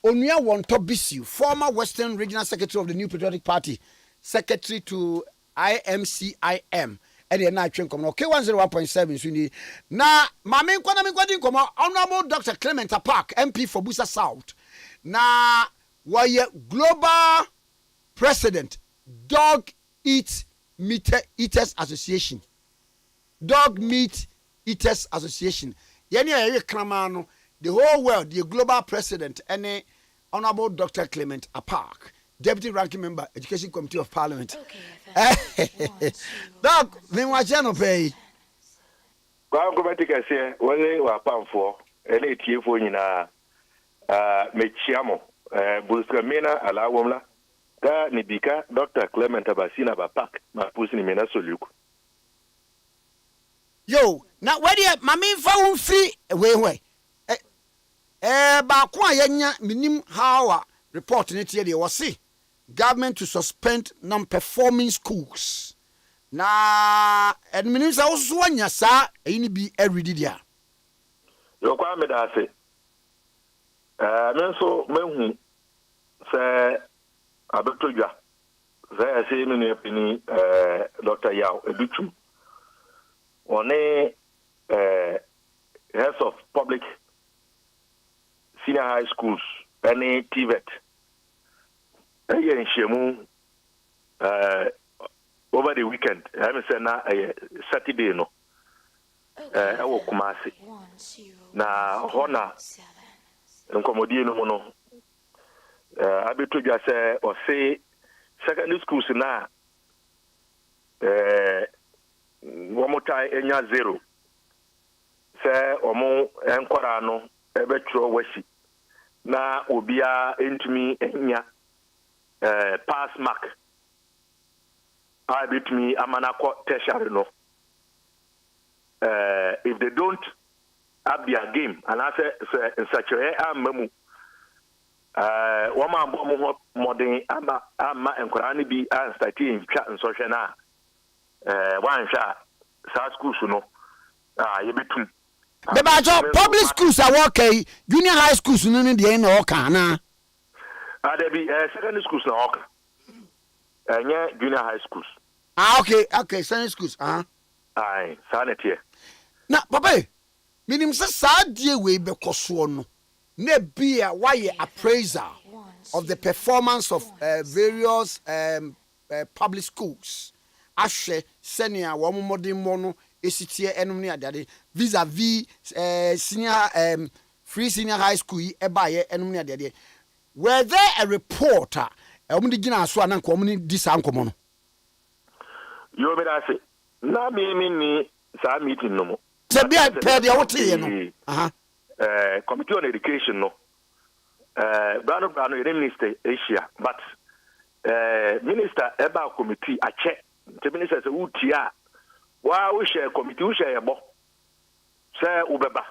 Onua Wonto Bisiu, former Western Regional Secretary of the New Patriotic Party, Secretary to IMCIM. And na atwen komo okay 101.7 so ni na mame nkwana me kwadi komo Honorable Dr. Clement Park MP for Busa South na why global president Dog Eat Meat Eaters Association. Dog Meat Eaters Association. Yani kramano the whole world, the global president and Honorable Dr. Clement Park, Deputy Ranking Member, Education Committee of Parliament. Dog, then what channel pay? Kwame Nkrumah Tikese wale wa pamfo ele tiefo nyina mechiamo buskamena alawomla ka nibika Dr. Clement Abasina ba park ma pusi ni mena soluku. Yo, na where mami fa free we ba kwa yenya minim how report ne tie de was see government to suspend non-performing schools. Na administration also wanya sa eni bi everyday dia. Yo kwa me da se. Menso mehu se abetodwa. Ze se me ne pini Dr. Yao Educhu. One heads of public senior high schools any TVET. Shemu over the weekend. I'm saying na Saturday no. I will Kumasi. Na hona nkomodie no no. Abeto just say or say secondary schools na one more time enya zero. Say omo enkwara no ebetro wasi. Na obia entumi enya pass mark. I bet me amanako tertiary no. If they don't have their game, and I say in such a way, I'm memu. One man modern ama and Korani be and starting chat and social now. One shot, South schools, you know. You between. The public schools are okay, junior high schools, no, the end or kana. There be secondary schools na oka. Junior high schools. Okay, secondary schools. Aye, sanity. Na papa, minim say sadie we be koso no. Na bia why appraiser of the performance of various public schools. Ahwe senior wo modern mono esitie enum ne adade vis-a-vis senior free senior high school ebaye enum ne adade. Were there a reporter omni gina so anan ko omni di sa nkomo no? You me that say na me ni sa meeting no mo. Se bia pe de wote ye no. Committee on Education no. Brano minister Asia, but minister eba committee ache. The minister say utia. Wa we share committee we share bo. Say ubeba.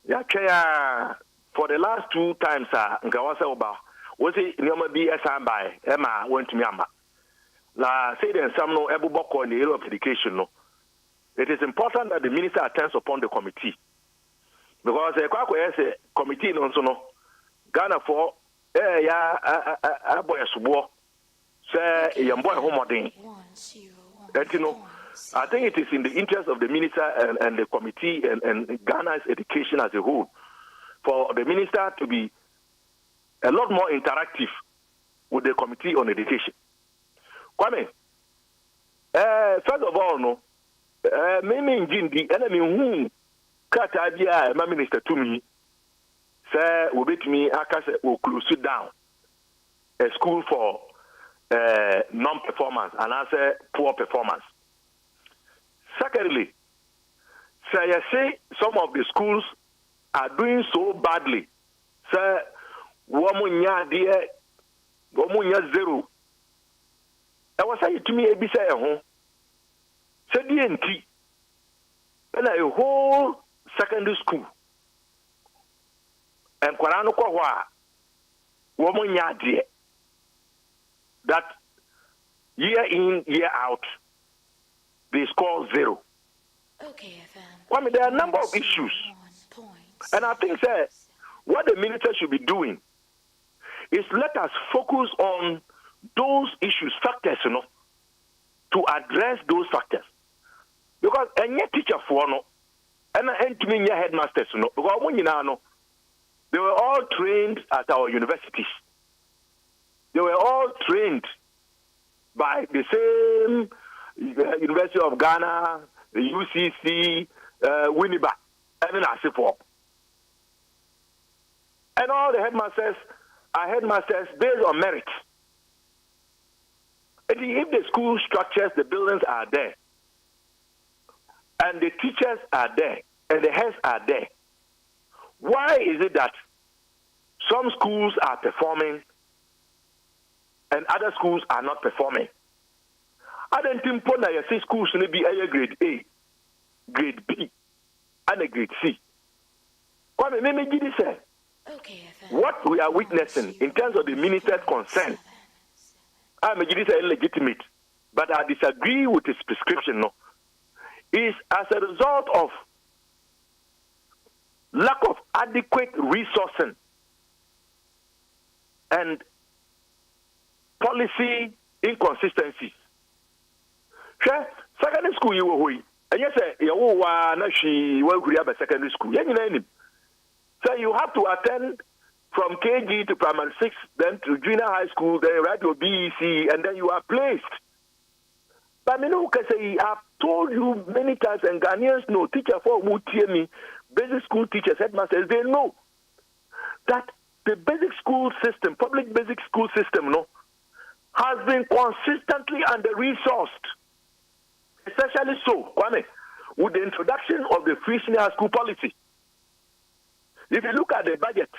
Ya chair for the last 2 times nka wa say uba. We say nyoma bi esambai ema went to me amba. La say then some no ebuboko in the area of education no. It is important that the minister attends upon the committee. Because the committee no Ghana for boy subo say young boy homodin. That I think it is in the interest of the minister and the committee and Ghana's education as a whole for the minister to be a lot more interactive with the committee on education. Kwame, first of all, no, me the enemy who Ade Akye Abia, my minister to me, say we bet me will close it down a school for non-performance and I say poor performance. Secondly, say some of the schools are doing so badly. Say womunya zero. I was saying to me, say say DNT and a whole secondary school and Kwarano Kwa womunya dear that year in, year out they score 0. Okay, I mean, there are a number of issues. And I think that what the minister should be doing is let us focus on those issues, factors, to address those factors. Because any teacher for no, and any headmasters, because they were all trained at our universities. They were all trained by the same University of Ghana, the UCC, Winneba, and Asipop. And all the headmasters are headmasters based on merit. And if the school structures, the buildings are there, and the teachers are there, and the heads are there, why is it that some schools are performing and other schools are not performing? I don't think that you see schools should be a grade A, grade B, and a grade C. What we are witnessing in terms of the minister's concern, I'm legitimate, but I disagree with his prescription. No, is as a result of lack of adequate resourcing and policy inconsistencies. Secondary school you were and yes, secondary school. So you have to attend from KG to primary 6, then to junior high school, then write your BEC, and then you are placed. But I've told you many times, and Ghanaians know, teacher for who hear me, basic school teachers, headmasters, they know that the basic school system, public basic school system, has been consistently under-resourced. Especially so, Kwame, with the introduction of the free senior high school policy. If you look at the budget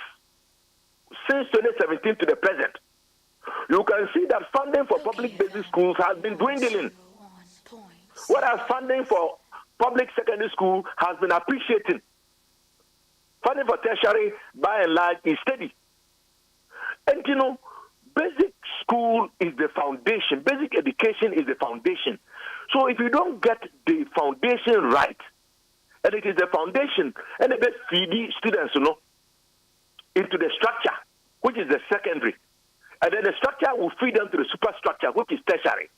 since 2017 to the present, you can see that funding for public basic schools has been dwindling, whereas funding for public secondary school has been appreciating. Funding for tertiary, by and large, is steady. And basic school is the foundation. Basic education is the foundation. So if you don't get the foundation right, and it is the foundation, and the best feed students, into the structure, which is the secondary. And then the structure will feed them to the superstructure, which is tertiary.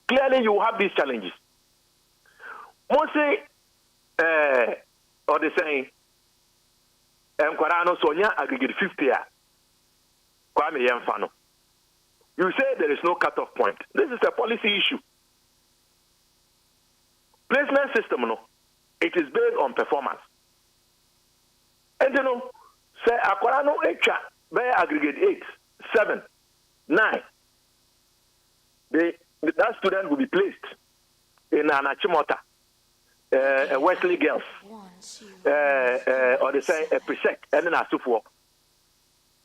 Clearly, you have these challenges. Mostly, or the saying, Kwarano Sonia aggregate 50. Kwame Nkrumah. You say there is no cutoff point. This is a policy issue. Placement system, no, it is based on performance. And you know, say Akwarano Echa, by aggregate 8, 7, 9. That student will be placed in an Achimota, a Wesley Girls, or they say a Presec, and then a Suffolk.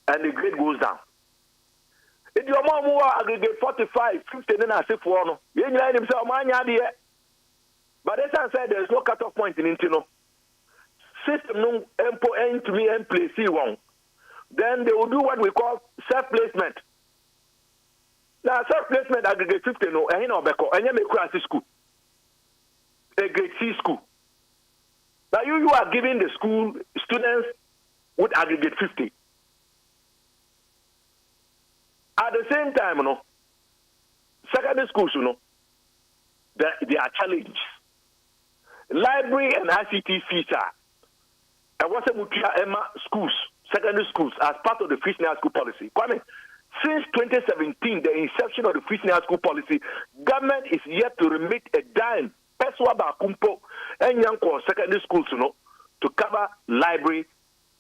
And the grade goes down. If your mom will aggregate 45, 50, then I say for no. You ain't letting himself, man, but as I said, there is no cutoff point in Intino. System no empo to me and place C1. Then they will do what we call self-placement. Now, self-placement aggregate 50, no, and you know, and you make class school. A grade C school. Now, you are giving the school students with aggregate 50. At the same time, you know, secondary schools, you know, they are challenges. Library and ICT fees are. And what's the Emma schools, secondary schools, as part of the free senior school policy? Kwame, since 2017, the inception of the free senior school policy, government is yet to remit a dime, peswa bakumpo, and young secondary schools, you know, to cover library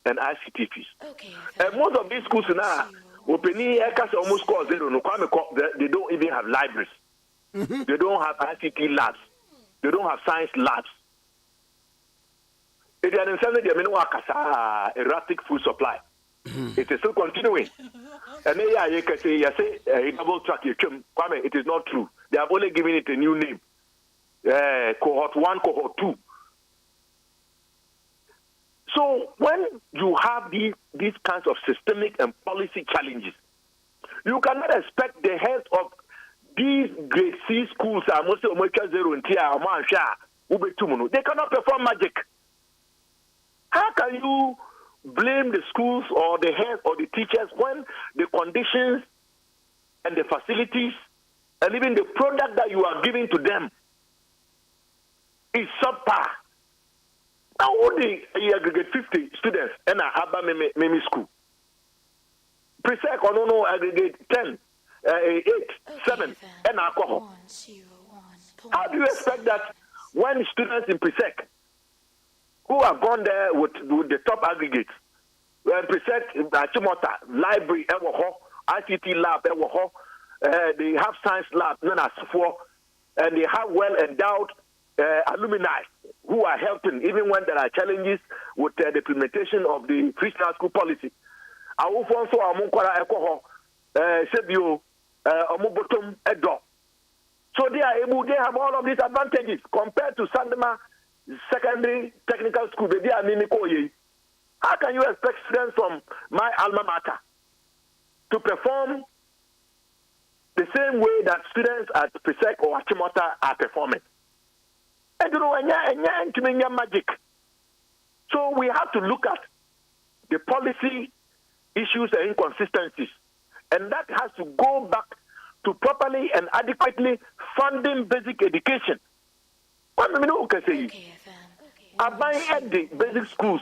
and ICT fees. Okay, and most of these schools now, opening almost score zero. No, they don't even have libraries. They don't have ICT labs. They don't have science labs. It is erratic food supply. It is still continuing. And then you can say, a double track. Kwame, it is not true. They have only given it a new name. Cohort 1, cohort 2. So when you have these kinds of systemic and policy challenges, you cannot expect the heads of these grade C schools, they cannot perform magic. How can you blame the schools or the heads or the teachers when the conditions and the facilities and even the product that you are giving to them is subpar? Now, only aggregate 50 students in a school. Presec or no aggregate 10, 8, 7, and alcohol. How do you expect that when students in Presec who have gone there with the top aggregates, Presec, Chimota, library, ICT lab, they have science lab, and they have well endowed alumni who are helping even when there are challenges with the implementation of the free school policy. I will also so they are able, they have all of these advantages compared to Sandema Secondary Technical School. They are Mimikoye. How can you expect students from my alma mater to perform the same way that students at Presec or Achimota are performing? And you know, magic. So we have to look at the policy issues and inconsistencies, and that has to go back to properly and adequately funding basic education. What can say? Buying the basic schools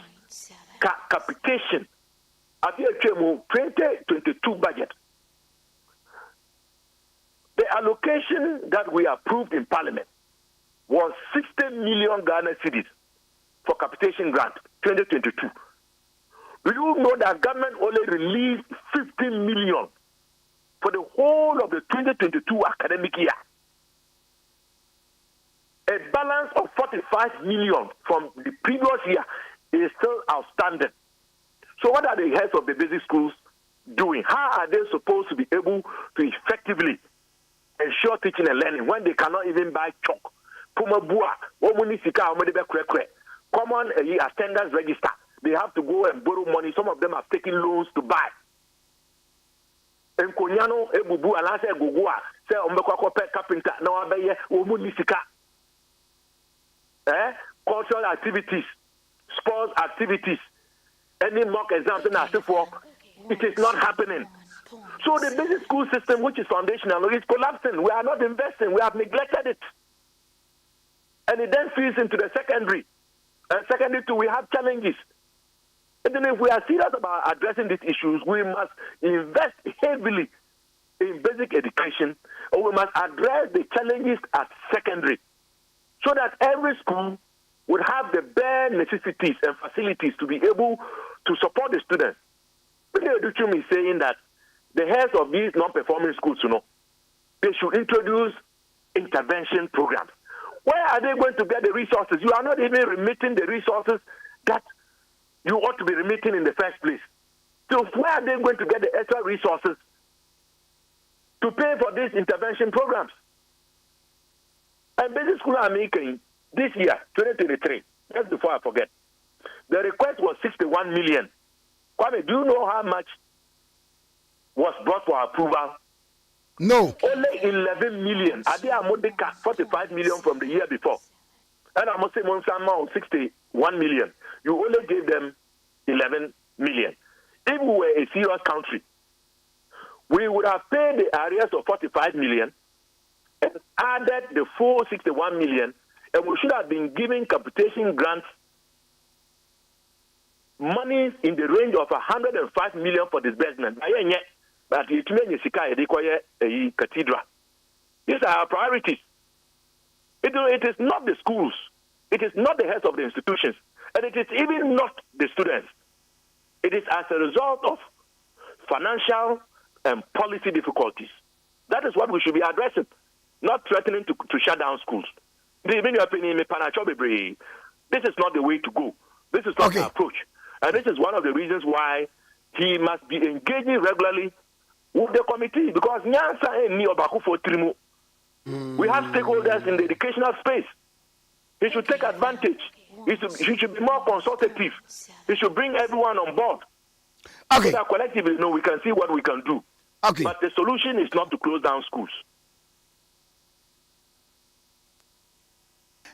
capitation at the 2022 budget. The allocation that we approved in Parliament was 60 million Ghana cedis for capitation grant 2022. Do you know that government only released 15 million for the whole of the 2022 academic year? A balance of 45 million from the previous year is still outstanding. So what are the heads of the basic schools doing? How are they supposed to be able to effectively ensure teaching and learning when they cannot even buy chalk? Common attendance register. They have to go and borrow money. Some of them have taken loans to buy. Enkonyano ebubu alase gugua say ombekwa carpenter na wabeye omunisika. Cultural activities, sports activities, any mock exams na for It is not happening. So the basic school system, which is foundational, is collapsing. We are not investing. We have neglected it. And it then feeds into the secondary. And secondary too, we have challenges. And then if we are serious about addressing these issues, we must invest heavily in basic education, or we must address the challenges at secondary, so that every school would have the bare necessities and facilities to be able to support the students. Mr. Educhum is saying that the heads of these non-performing schools, they should introduce intervention programs. Where are they going to get the resources? You are not even remitting the resources that you ought to be remitting in the first place. So where are they going to get the extra resources to pay for these intervention programs? And basic school are making this year, 2023, just before I forget, the request was 61 million. Kwame, do you know how much was brought for approval? No. Only 11 million. Ade Akye Abia 45 million from the year before. And I must say, Monsama 61 million. You only gave them 11 million. If we were a serious country, we would have paid the arrears of 45 million and added the full 61 million, and we should have been giving capitation grants money in the range of 105 million for disbursement. But it means a cathedral. These are our priorities. It is not the schools. It is not the heads of the institutions. And it is even not the students. It is as a result of financial and policy difficulties. That is what we should be addressing, not threatening to shut down schools. This is not the way to go. This is not the approach. And this is one of the reasons why he must be engaging regularly with the committee, because we have stakeholders in the educational space. He should take advantage. He should be more consultative. He should bring everyone on board. Okay. So that collectively, we can see what we can do. Okay. But the solution is not to close down schools.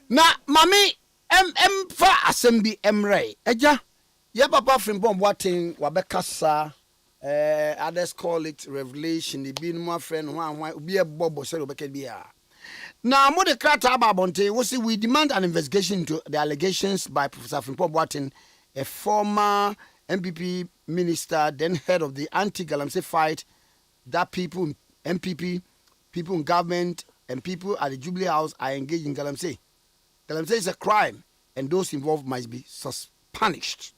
Na mami fa assembly emre eja ye papa from bomb watin wabekasa others call it revelation the be no friend one be a bobo say obeke bia na mo de krata ababonte we say we demand an investigation into the allegations by Professor Frimpong Boateng, a former MPP minister, then head of the anti-Galamsey fight, that people, MPP, people in government, and people at the Jubilee House are engaged in Galamsey. Galamsey is a crime, and those involved must be punished.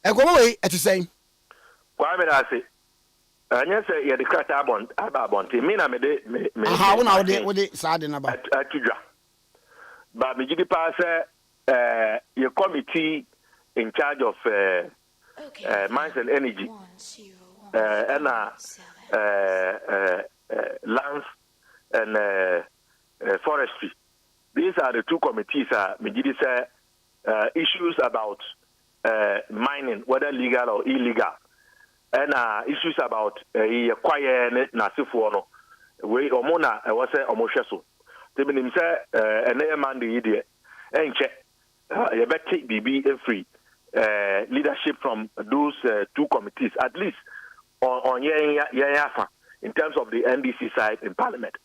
And go away, at the same. Kwame Nkrumah, yes, you the crack about me na me how now they sad about atudwa. But me gidi pass your committee in charge of mines and energy and lands and forestry. These are the two committees. Me gidi say issues about mining, whether legal or illegal. And issues about quiet nasifo no we omona was say omohweso te binim say ene man de yide enche you better be free leadership from those two committees, at least on in terms of the NDC side in parliament.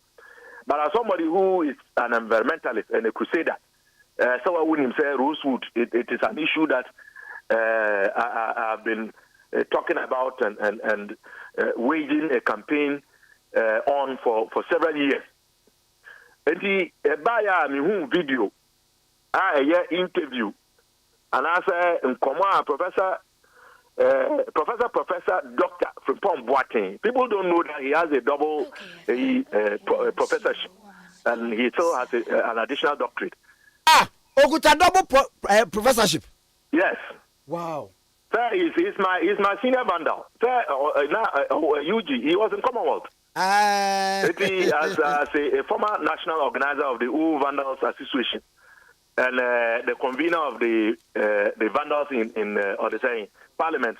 But as somebody who is an environmentalist and a crusader, so I wouldn't say Rosewood, it is an issue that I've been talking about and waging a campaign on for several years. And the buyer video, interview, and I say, Professor Doctor Frimpong Boateng. People don't know that he has a double professorship, and he still has an additional doctorate. Okuta double professorship. Yes. Wow. Sir, he's my senior vandal. Sir, UG, he was in Commonwealth. He as a former national organizer of the U Vandals Association and the convener of the vandals in Parliament.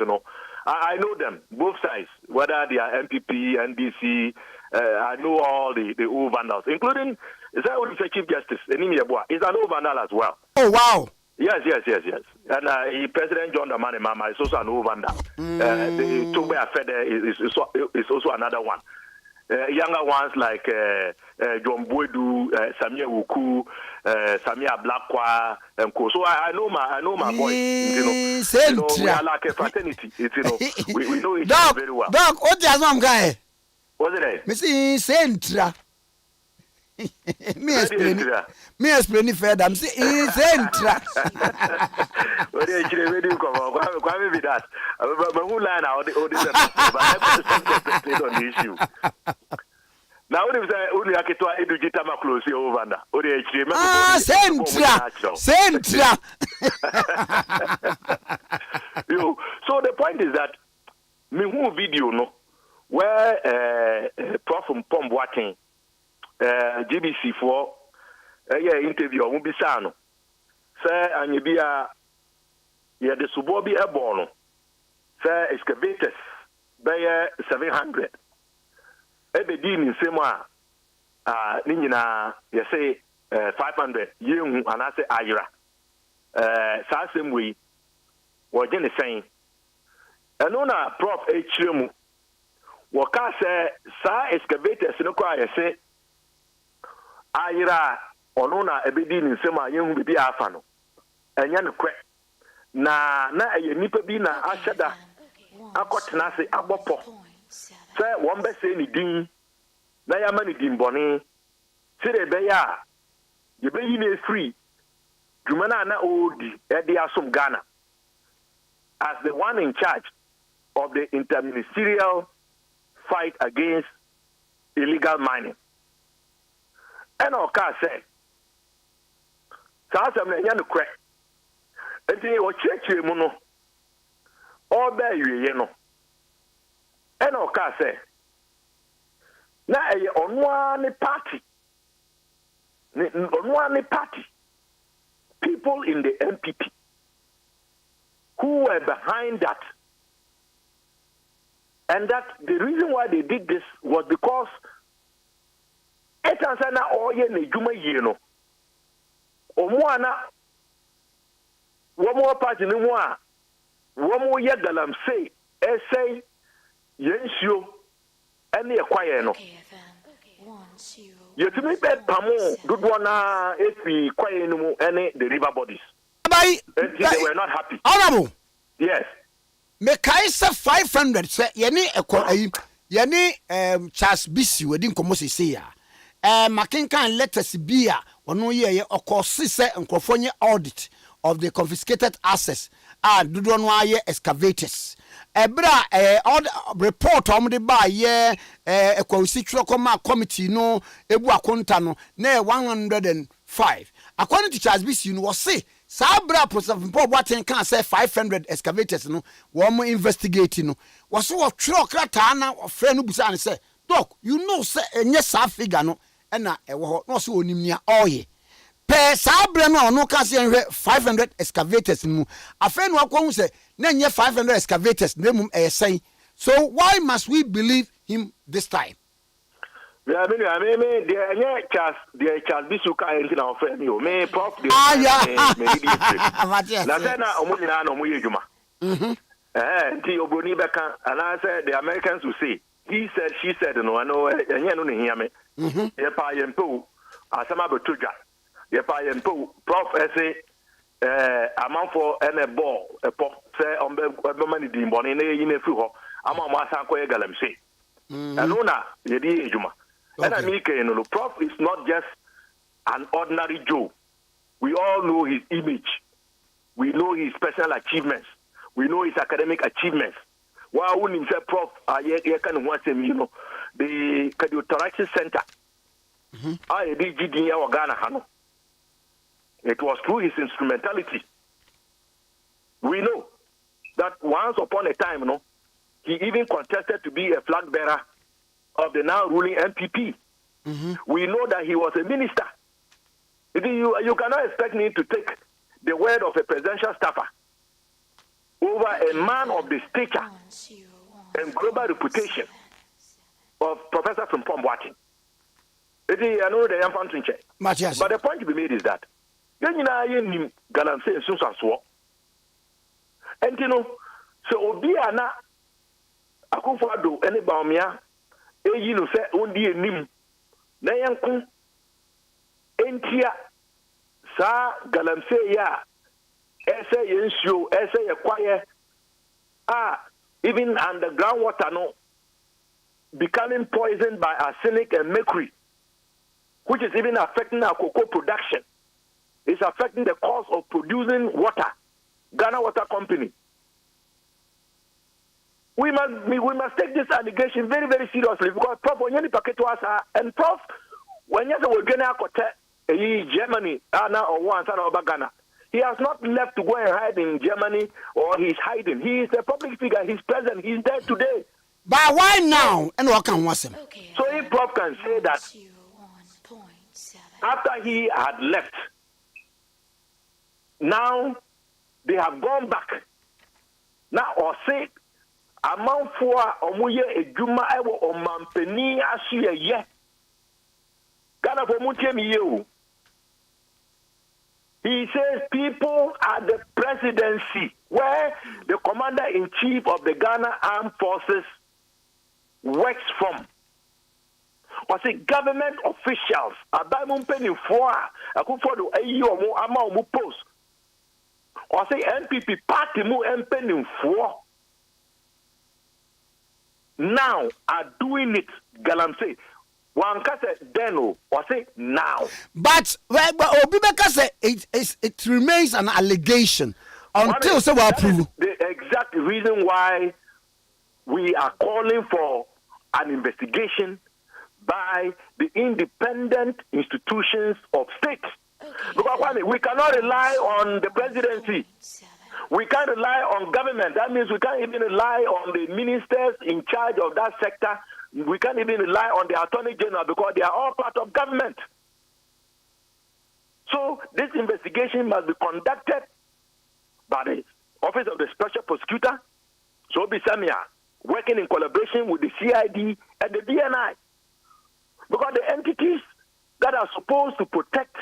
I know them, both sides, whether they are MPP, NDC. I know all the U vandals, including the Chief Justice, Enimi Yeboah. He's an U vandal as well. Oh wow. Yes. And President John Dramani Mahama is also an Ovanda. The Tobe Afede is also another one. Younger ones like John Boydu, Samia Wuku, Samia Blakwa, and Co. So I know my boys. You know, we are like a fraternity. We know each other very well. Doc, what does one guy? What's it? Missy Centra. Me explain further. I'm saying Centra. What do you come on? Kwame be that. But who line out the audience? But I on the issue. Now, what if I only have to educate my close over now? What do you Centra. So the point is that me who video no where Prof Pom Boateng GBC for interview on Bisano. Say, and you be a the suburbi airborne. Say, excavators by 700. Every dean in Sema, Nina, you say 500, young, and I say Ira. Sassim we were just saying. And on a Prof H. Waka say, Sa excavators, no cry, say. Ayira onona ebedi ni nsema yehun bibi afano enya ne kwe na nipa bi na ahyeda akotena se abopo se won be se ni din na ya ma ni din boni sire be ya ye be yi na free dwumana na odi e de asom Ghana as the one in charge of the interministerial fight against illegal mining. And our car said, Sassam and crack. And they were church mono. All bear you know. And our car said, now on one party, people in the MPP who were behind that. And that the reason why they did this was because etansa na oye na ejuma yie no omuana womo party ni mu a womo ye galamsey essay yensuo ene ekwaye no yetumi be pamo dodo na efi kwaye no mu ene the river bodies they were not happy. Honorable, yes, me kai se 500 se yeni yeni Charles Bisi wedi nkomo sese ya Makinkan letters be ono ye okosi se nkrofonye audit of the confiscated assets and do no aye excavators ebra all report the ba ye ekwasi twokoma committee no ebu akonta no na 105 according to Charles Bisi no was say sabra process for what can say 500 excavators no wo mo investigate no was so twro krata na ofre no busa ne say doc you know say enye sa figure no na ewo no so onimnia oye pe sabra no no ka say 500 excavators mu afa no akwo say na enye 500 excavators na mum say so why must we believe him this time? I mean, the Charles Bisuka and our friend, you may Prof. The Lazana Omuna no Muyuma. Oboni Beka, and I said the Americans will say, he said, she said, no, I know, and you don't hear me. Yepa Yempo, Asama Batuja, Yepa Yempo, Prof. Essay, amount for a ball, a pop, say, on the money, Dimbon, in a fuho, among Masako Galamse. Alona, Yedi Juma. And I mean, Prof is not just an ordinary Joe. We all know his image. We know his personal achievements. We know his academic achievements. While when himself Prof, the Cardiothoracic Center, it was through his instrumentality. We know that once upon a time, he even contested to be a flag bearer of the now ruling MPP. We know that he was a minister. You cannot expect me to take the word of a presidential staffer over a man of the stature and global reputation of Professor Frimpong Boateng. I know the infantry check. But the point to be made is that Yenina nim galamsey nsunsaso. Enti no se obi ana Akufo-Addo ene Bawumia eyi no se ondi enim na yenko entia sa galamsey ya ese yensuo ese yekwaye even underground water no becoming poisoned by arsenic and mercury, which is even affecting our cocoa production. It's affecting the cost of producing water. Ghana Water Company. We must take this allegation very, very seriously because Prof. Onyeni Paketwasa and Prof. When you say Germany, or one son of Ghana, he has not left to go and hide in Germany or he's hiding. He is a public figure. He's present. He's there today. But why now? And what can was him? So if Prof can say that after he had left, now they have gone back. Now or say amount for omuye ejuma ewo omampeni asuye ye. Ghana for mutemi you. He says people at the presidency where the commander-in-chief of the Ghana Armed Forces works from. Or say government officials, Abamum Penny for Akufo-Addo Ayo Ama post. Or say NPP party mu penny for. Now are doing it, Galamsey. One can say then or say now. But Obibeka say it remains an allegation until so well proven. The exact reason why we are calling for an investigation by the independent institutions of state. Because we cannot rely on the presidency. We can't rely on government. That means we can't even rely on the ministers in charge of that sector. We can't even rely on the Attorney General because they are all part of government. So this investigation must be conducted by the Office of the Special Prosecutor, so Samia, working in collaboration with the CID and the DNI. Because the entities that are supposed to protect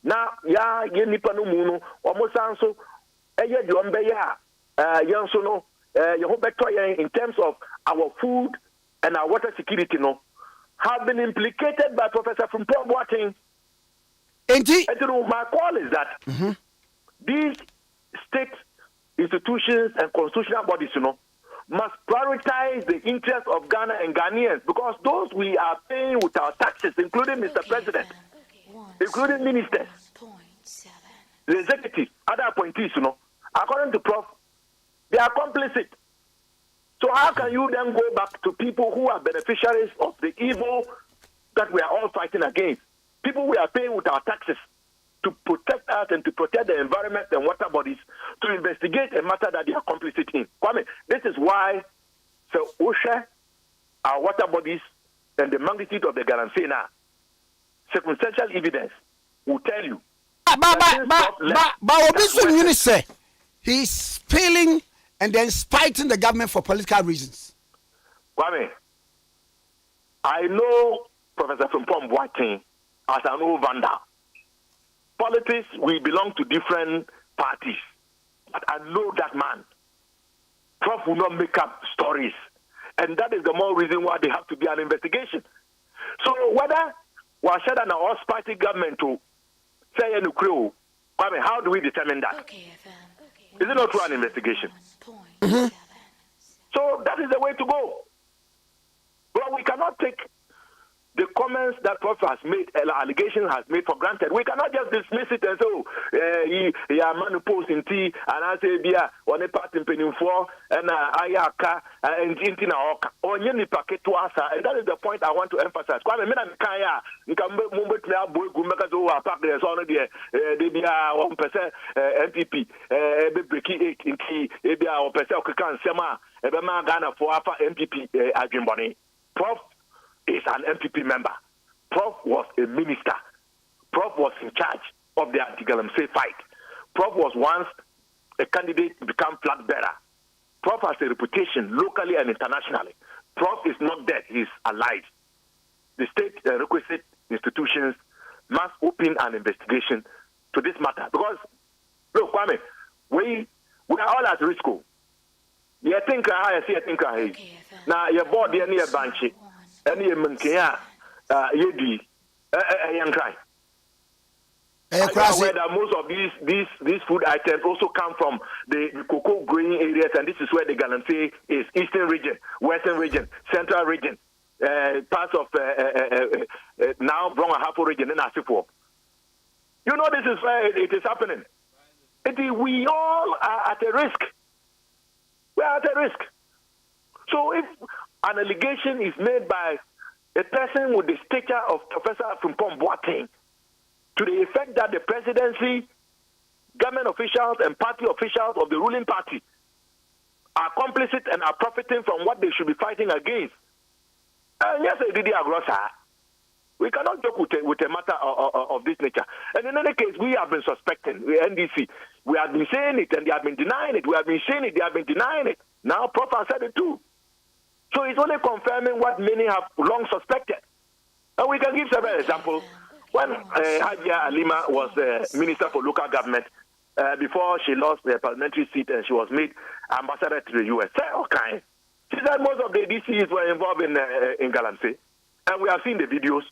na ya ye nipa no mu no omo sanso eye de ombe ya yenso no ye ho beto yen in terms of our food and our water security no have been implicated by Professor Frimpong Boateng. My call is that these state institutions and constitutional bodies, must prioritize the interests of Ghana and Ghanaians because those we are paying with our taxes, including Mr. President, including ministers, the executive, other appointees, according to Prof, they are complicit. So how can you then go back to people who are beneficiaries of the evil that we are all fighting against? People we are paying with our taxes to protect us and to protect the environment and water bodies, to investigate a matter that they are complicit in. Kwame, this is why OSHA, our water bodies, and the magnitude of the Galamsey now, circumstantial evidence will tell you. But Obi say he's spilling and then spiting the government for political reasons. Kwame, I know Professor Frimpong Boateng as an old vandal. Politics, we belong to different parties. But I know that man. Prof will not make up stories. And that is the more reason why there have to be an investigation. So whether Washada or party government to say any crew, how do we determine that? Is it not through an investigation? So that is the way to go. Well, we cannot take the comments that Prof has made, allegation has made for granted. We cannot just dismiss it and say, he are manipulating in tea, and I say, Bia, on a part in penny for, and Ayaka, and Jintina Oka, or Yeni Paketwasa, and that is the point I want to emphasize. Kwame Kaya, you can move it now, boy, Gumakazo, Park, there's already they be 1% MPP, Breki 8 in key, Ebia or Pesel Kakan Sema, Ebema Ghana for Alpha MPP, Ajimboni. Prof is an MPP member. Prof was a minister. Prof was in charge of the anti-Galamsey fight. Prof was once a candidate to become flag bearer. Prof has a reputation locally and internationally. Prof is not dead, he's alive. The state requisite institutions must open an investigation to this matter. Because, look, Kwame, we are all at risk. You think I see a think I now your body any a banshee, any a monkey, you young cry. Aware that most of these food items also come from the cocoa growing areas, and this is where the guarantee is eastern region, western region, central region, parts of now Bronga Hapo region and Asifo. You know this is where it is happening. We all are at a risk. We are at a risk. So if an allegation is made by a person with the stature of Professor Frimpong Boateng, to the effect that the presidency, government officials, and party officials of the ruling party are complicit and are profiting from what they should be fighting against. And yes, we cannot joke with a matter of this nature. And in any case, we have been suspecting, the NDC, we have been saying it and they have been denying it. We have been saying it, they have been denying it. Now, Prof has said it too. So it's only confirming what many have long suspected. And we can give several examples. When Ade Alima was Minister for Local Government, before she lost the parliamentary seat and she was made ambassador to the U.S., okay. She said most of the DCs were involved in Galamsey. And we have seen the videos.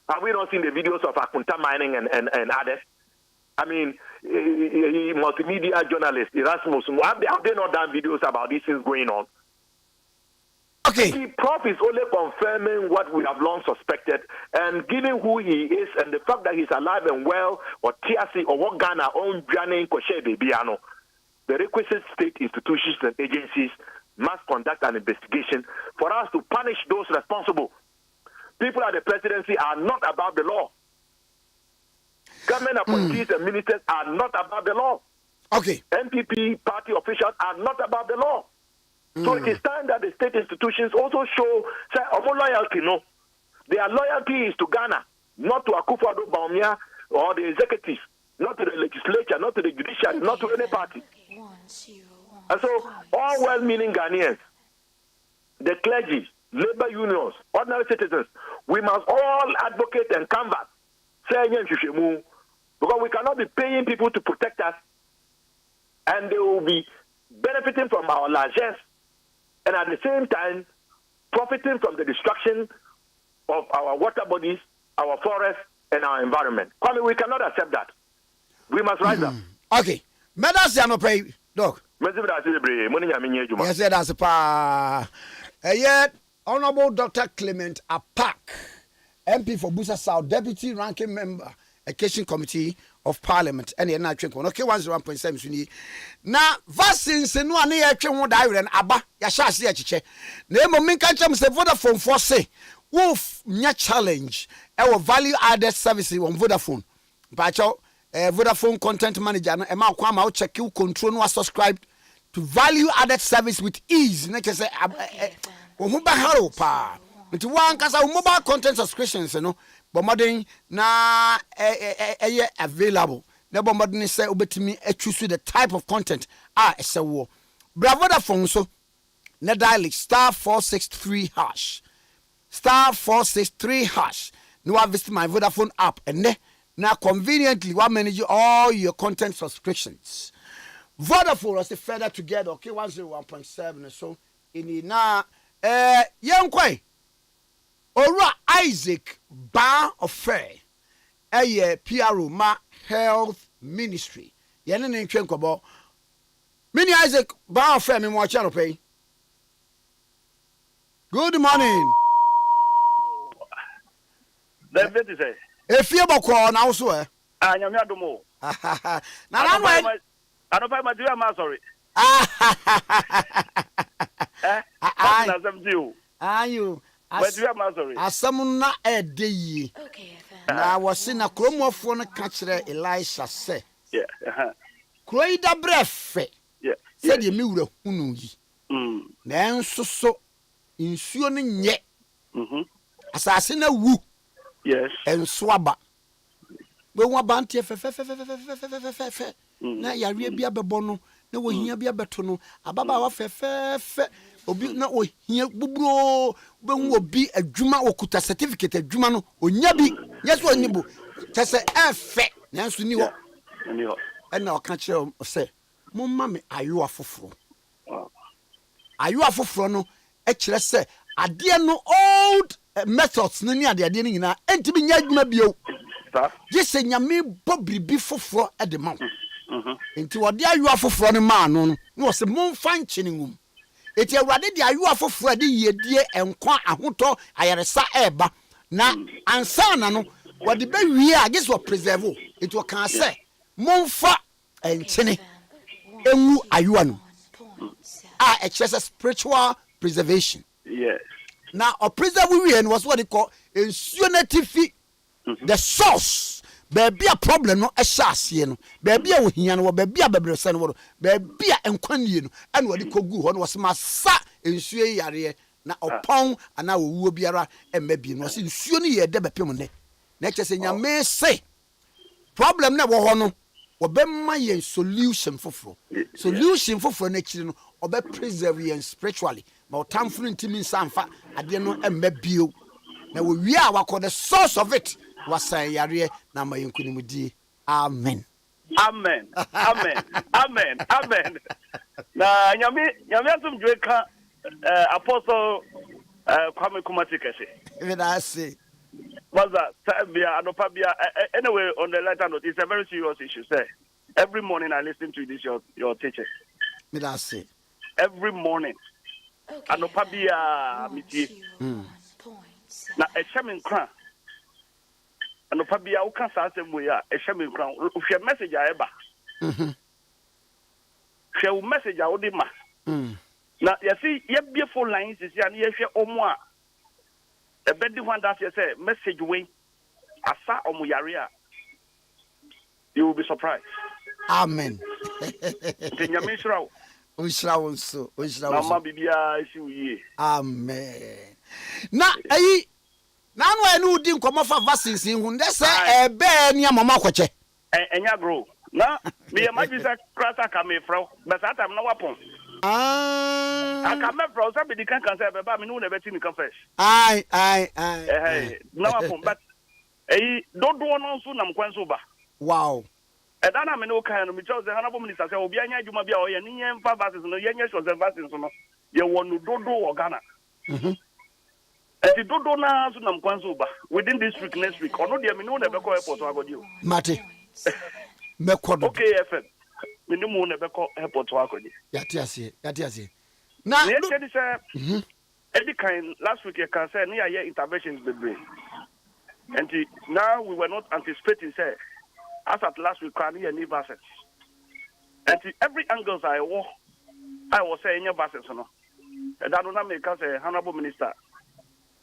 Have we not seen the videos of Akunta mining and others? I mean, multimedia journalist, Erasmus, have they not done videos about these things going on? Okay. The Prof is only confirming what we have long suspected, and given who he is and the fact that he's alive and well, or TRC, or what Ghana own Biane Koshe Bebiano, the requisite state institutions and agencies must conduct an investigation for us to punish those responsible. People at the presidency are not above the law. Government appointees and ministers are not above the law. Okay. NPP party officials are not above the law. So it is time that the state institutions also show loyalty. No, their loyalty is to Ghana, not to Akufo-Addo Bawumia or the executive, not to the legislature, not to the judiciary, not to any party. And so, all well-meaning Ghanaians, the clergy, labor unions, ordinary citizens, we must all advocate and canvass. Because we cannot be paying people to protect us, and they will be benefiting from our largesse, and at the same time, profiting from the destruction of our water bodies, our forests, and our environment. I mean, we cannot accept that. We must rise up. Okay. Medas ya no pay, dog. Yes, that's a pa. Yet, Honorable Dr. Clement Apak, MP for Busa South, Deputy Ranking Member, Education Committee of Parliament, and the Night okay, 101.7. Now, vaccines and one year train and Abba, Yashasi Achiche. Name of Minkacham say Vodafone for say, Wolf, nya challenge, our value added services on Vodafone. Bacho, Vodafone content manager, and Emma Kwame, check you control no subscribe to value added service with ease. Next say, pa. Into one cause our mobile content subscriptions, you know, but modern na available. Never modern say obetimi choose the type of content. It's a war. Bravo da phone so na dial *463#. *463#. No, I visit my Vodafone app and now conveniently we manage all your content subscriptions. Vodafone was further together, okay, 101.7 so in na young quay. Ora Isaac Ba Ofe PRO ma Health Ministry. Yene ne ntwe nkobo. Mini Isaac Ba Ofe me mo channel pay. Good morning. That is say. Efie boko na wo so e. Nyame adomo. Na na no. I don't find my dear man sorry. Na some you. Ayu. Asam na ede yi. Okay, na wose na kromofo no ka kire Elisha se. Yeah. Kroida brefe. Yeah. Se de mi wura hunu yi. Na enso so nsuo no nye. Asase na wu. Yes. Enso aba. We wa bantie fe. Na yare bia bebo no, na wo hia bia beto no, ababa wa fe. obi na ohia bubro be hu obi adwuma okuta certificate adwuma no onya bi yeso onibo tese efe nanso ni ho na oka kire se momma me ayo afoforo no e kire se ade no old methods no ni ade ni nyina entimi nya adwuma bio yese nyame bobribi foforo e de ma enti wode ayo afoforo no ma no no se momfa nkyene ngum eti awurade de ayo afoforo de yedie enkwa ahoto ayaresa eba na ansana no wode be wie a gese preserve eti o kan se momfa enkyene enwu ayo no a excess spiritual preservation. Yes. Now a preserve we was what they call insunity the source. Baby a problem no a shas no baby a wohian no baby a bebresen no baby a enkwani no and what they call good was massa insue yare na opon ana wo biara emmabi no se nsuo no ye de bepem ne na kyese nyame say problem na wo ho no obemma ye solution foforo na kiri no obe preserve ye spiritually ma otamfuru ntimi nsamfa ade no emmabio na wo wi a wakọ the source of it wasan yare na ma yenkunimudi amen na nyame atum dweka apostle Kwame Nkrumah Tikese even I say anyway, on the later note, it's a very serious issue. Sir, every morning I listen to this your teaching. Every morning, Anopabia miti. Na eshamin kran. Anopabia ukan sa asemuya eshamin kran. Ufye message a eba. Ufye message a odima. Na yasi ye beautiful lines is ya ni ye omwa. A bedi one that you say message way asa omuyarea. You will be surprised. Amen. Nyamishrao. Unshrao so. Mama bibia isi ye. Amen. Na na no enu di nkomo fa vaccines hu de se ebe ni amama kwache. Enya grow. Na me imagine krata ka me fro. But that time na wapon. I can make from somebody can say, but me no never see me confess. Aye. No, but don't do one soon. I'm quite sober. Wow. And then I'm no kind of because the honorable minister said, "Obi anya juma bia oye ni yen fa verses no yen shows the verses no. You want to do Ghana." And the do na so I'm quite sober within this week next week. Or no, dear me no never call airport so I got you. Mate. Okay, FM. Me no mo never call airport so I got you. Yati. Now, any kind last week you can say near year interventions be brave. And now we were not anticipating say as at last week can hear new verses. And every angles I was saying your verses no. And that don't make us a honorable minister,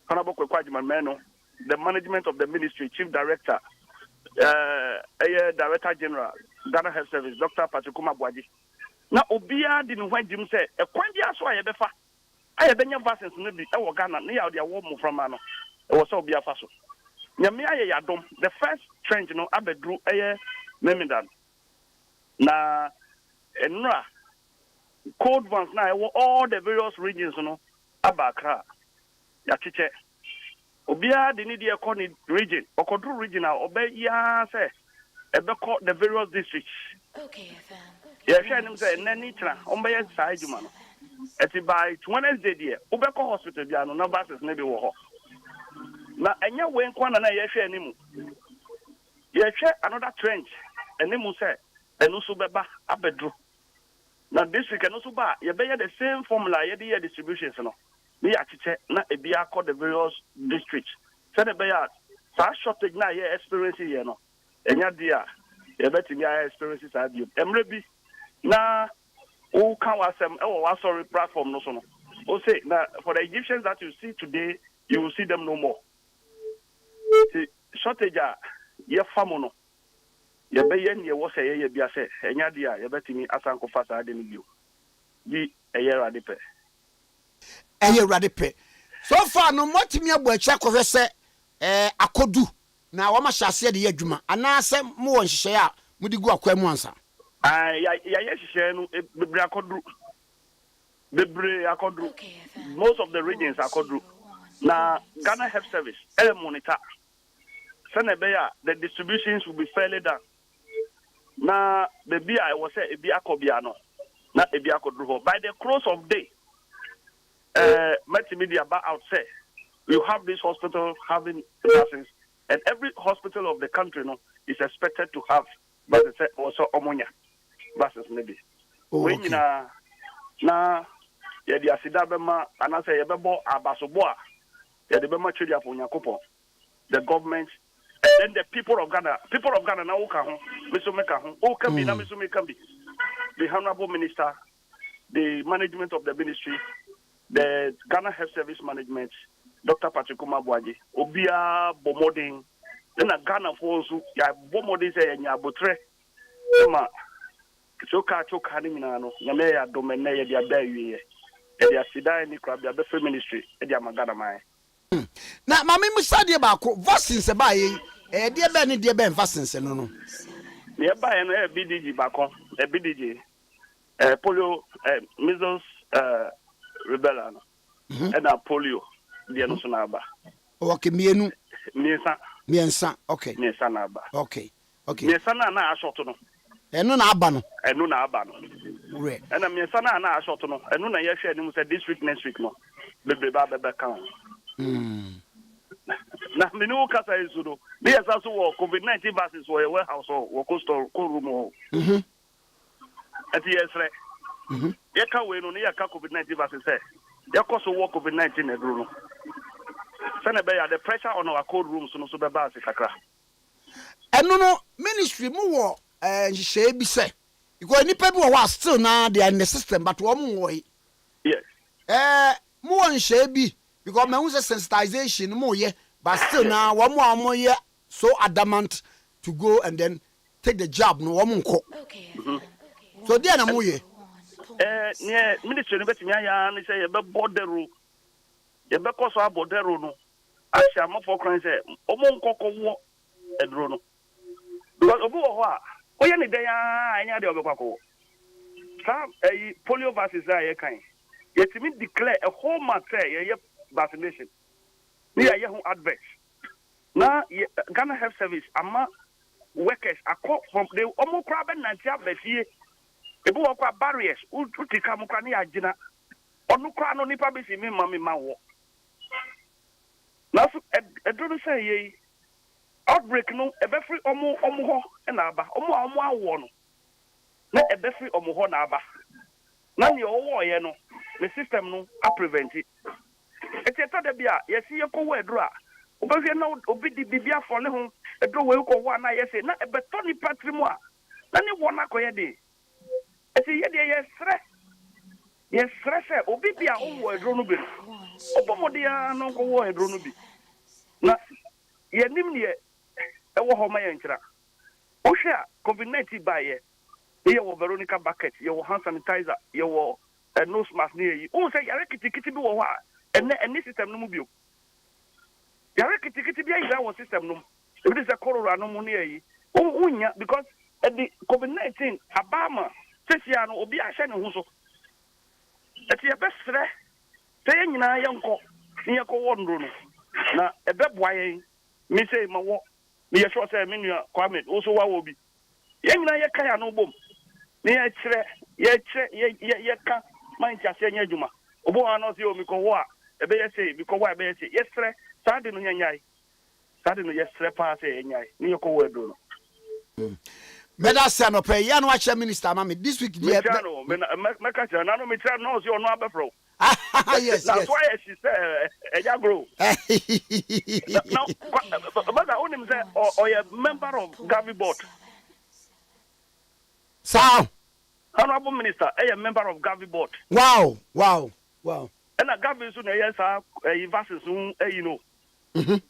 honorable Kwame Meno, the management of the ministry, chief director, director general, Ghana Health Service, Dr. Patrick Bwaji. Na obia di no hwan jim say e kwan dia so aye befa aye benya vaccines no bi e wo Ghana na ya de wo mu from ano e wo so obia fa so nyame aye yadom the first trench no abedru aye Memidan na enra cold ones na all the various regions no abakra ya chiche obia di ni de e ni region okodru region a obe ya say e be call the various districts. Okay, FM. Yeah, him say nani tra ombe ya sai juma no eti by Wednesday there ubeko hospital bia no numbers na bi wo ho na enya we nkwa na ye hwe animu ye hwe another trench animu say enu so beba abedro na this week enu so ba ye be the same formula ye the distributions no me ya chiche na ebia call the various districts say the be ya sa shortage na ye experience here no enya dia ye betimi ya experiences abio emre bi na who can wasem sorry platform no so no o say na for the Egyptians that you see today you will see them no more. See shortage ye famo no ye be ye ne wo say ye bia say enya dia ye betimi asanko fasa de no bio bi eye radipe so far no motimi abo acha ko say akodu na wo ma hyase de ye adwuma ana se mo won hihye a mudi gu akwa mu ansa ya share no bebra kodru bebre akodru most of the regions akodru na Ghana Health Service monitor the distributions will be fairly done na baby I was say ebi akobia no na ebi akodru by the close of day multimedia about out say you have this hospital having buses and every hospital of the country no is expected to have buses also omonya buses maybe when na ye di asida bema anase ye bebo abasobo a ye de bema twedi aponyakopo the government and then the people of Ghana na woka ho meso meka ho o can be na meso meka be the honorable minister, the management of the ministry, the Ghana Health Service management, Dr. Patrick Kumabwaji obia bomodin na Ghana for so ya bomodin say nya botre ma choka ni minano nyame ya domene ya dia bawie ya dia sida ni kwa bia be ministry ya dia magana mai na mama mu sade ba ko vaccine ba ye dia be ni dia be vaccine no ne ba ye no BDG ba ko BDG polio measles rubella no and polio dia no so na ba okay miensa okay miensa na ba okay miensa na ashoto no enu na aba no we and am yesana na ashoto no enu na ye hwe anim say this week next week no bebe ba bebe kan na minu kasa isu do be yesa so wo COVID-19 vaccines wo warehouse wo ko store ko room ho ati yesre ye ka we no ne ya ka COVID-19 vaccines say ye ko so wo COVID-19 na duro no sana be ya the pressure on our cold rooms no so be ba kakra enu no ministry mu wo she bi say because nipa bi wo still now they are in the system but wo mo yes mo won she bi because me who say sensitization mo ye but still now wo mo ye so adamant to go and then take the job no wo mo nko so there na mo ye yeah ministry no betimi aya ni say ye be borderu ye be ko so borderu no asia mo for kran say o mo nkoko wo edro no because obu wo ho a oye ni dey anya de obekwako some polio vaccines are kan yetimi declare a whole matter ye vaccination we are here advert na Ghana Health Service ama workers akọ from the omokra be nantia befie ebu okwa barriers utika mokra na agina onukra no nipa be si mi mami ma wo na so edro say ye outbreak no ebefri omo ho na aba omo awo no na ebefri omo ho na aba na ni owo ye no the system no a prevent it eteta de bia yesi yeko wo edro a obehwe na obi di bibia fo ne ho edro we ko wo na yesi na ebeto ni patrimu a na ni wo na koye de eti ye de yesre se obi bia wo edro no bi obomode ya no ko wo edro no bi na ye nim ne ewo ho ma ye nkira o hwe a COVID-19 ba ye wo Veronica bucket ye wo hand sanitizer ye wo nose mask ne yi o say yare kitikiti bi wo ho a ene system no mu bio yare kitikiti bi ayi wo system no if this a corona no mu ne yi unya because the COVID-19 abama sesia no obi ahye ne ho so eti ye besre te nyina ye nko ye ko wo ndro no na ebeboa ye mi say ma wo me ye sure say me nua Kwame also wa wo bi ye nyina ye ka ya no bom me ye kire ye ka man tia se nya adwuma obo ano se o mi ko wo a ebe ye say bi ko wo ebe ye say ye sre sade no nyanyai sade no ye sre pa say nyai ni ye ko wo edo no Meda say no pay ya no acha minister ma me this week me no me ka tell na no me tell no se o no abefro yes that's why she said eja grow now but I only say or a member of Gavi board sir honorable minister a member of Gavi board wow and a Gavi so na yes vaccines you know and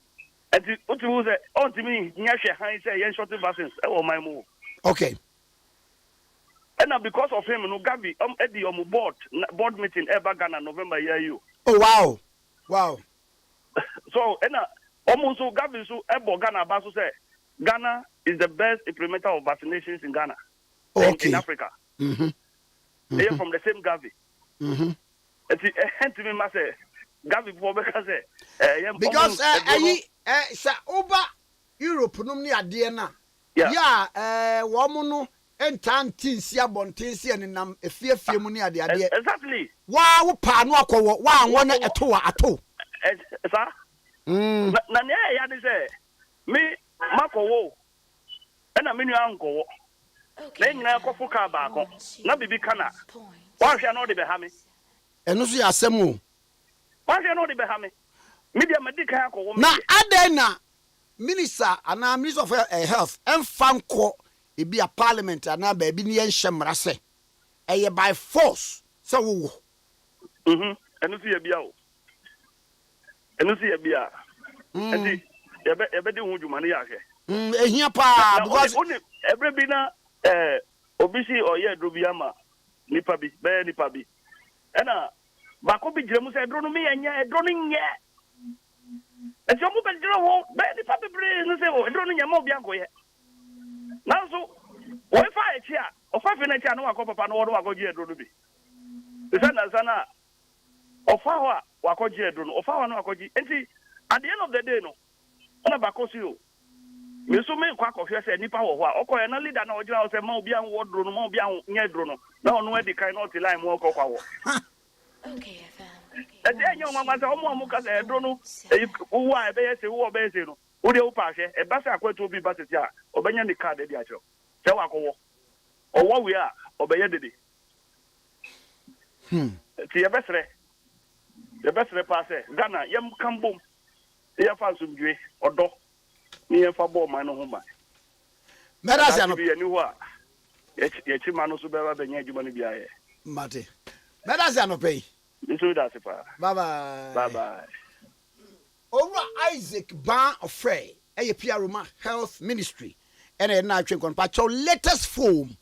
what you say on to me nya hwe han say yen short vaccines e wo my move okay and because of him no Gavi edi board meeting ever Ghana November year you oh wow so and almost Gavi so ebo Ghana ba so say Ghana is the best implementer of vaccinations in Ghana in Africa they are from the same Gavi eti me ma say gabi for be ka say because sa over Europe num ni ade na ya wo mo no entantinsi abontinsi enam efiefie mu ni ade exactly wa wo pa no akowo wa anwo na ato sa na ne ya de say me makowo na me nua ankowo na nyina akofo ka baako na bibi kana wa hwe na o de be ha me eno so ya asem o wa hwe na o de be ha me media medical akowo na aden na minister ana minister of health enfanko ebi a parliament ana ba bi ne yenhye se eye by force so wo eno so ya bia o eno so ya bia enti ebe de hu djuma ne ya hwe ehia pa because every bi na obisi oye drobia ma nipa bi ena ba ko bi jire mu se dro no me nya dro no nye enti omo be jire ho be nipa bi bre no se o dro no nya ma obi akoye nanso o fa echi a o fa fe na echi a no akọ papa no wo akọ ji dro no bi sana o fa ho a wakọ ji dro no o fa ho no akọ ji enti at the end of the day no ona ba ko si o me so me kwa akọhwe se nipa wo ho a okoye na leader na ogira o se ma obi an wo dro no ma obi an nya dro no na ono e di kan na o ti line mu okọ kwa wo Okay, FM. ede enyo mama se omo ka se dro no wo a ebe yese wo be yese no wo de wo pa hwe e ba se akwato obi ba tete a obenya ni card de akyo se wa akọwo owo we a obeye dede ti ye besre pa se Ghana yem kambom ye fa sumdwe odo ni ye fa bo man no homa medasi ano bi ani ho a ye chi man no so be ba benya adwuma no bia ye mate medasi ano pay nso da se pa bye bye Owura Isaac Ban Ofre eye Roma Health Ministry ene na atwen kon pa cho latest foam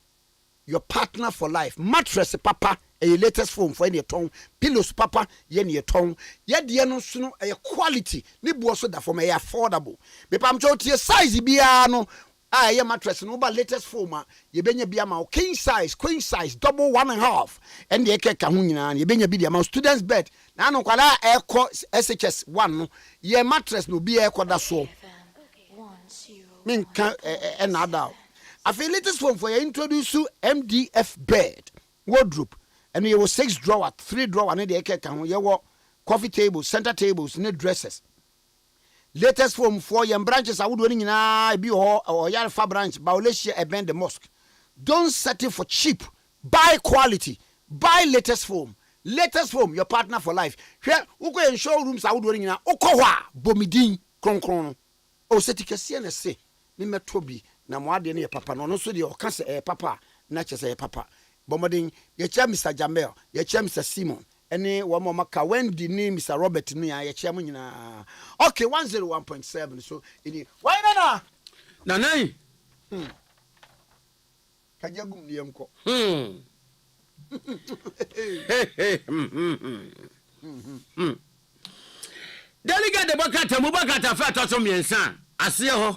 your partner for life mattress papa a latest foam for any ton pillows papa ye ne ton ye de no so no quality ni bo so da for me affordable be pam cho tie size bia no a ye mattress no ba latest foam a ye benya bia ma king size queen size double 1.5 and ye keka ho nyina ye benya bia ma students bed na no kwala SHS 1 no ye mattress no bia da so minka enada I feel latest foam for you introduce you MDF bed wardrobe and you was 6 drawer 3 drawer and the can you coffee tables center tables and dresses latest foam for your branches I would winning be or Yalfa branch Baulesia and the mosque don't settle for cheap buy quality buy latest foam your partner for life here who go in showrooms I would winning okowa bomidin kronkron o setikese na se ni metobi na moade ne papa no so de o ka se papa na chese papa bomodin ye chia Mr Jamel ye chia Mr Simon ene wo mo maka Wendy ni Mr Robert no ya ye chia mo nyina okay 101.7 so ini why na nanai kajagum ni yemko Delegate de Bakata Mubakata Fatoso Miensan Asie ho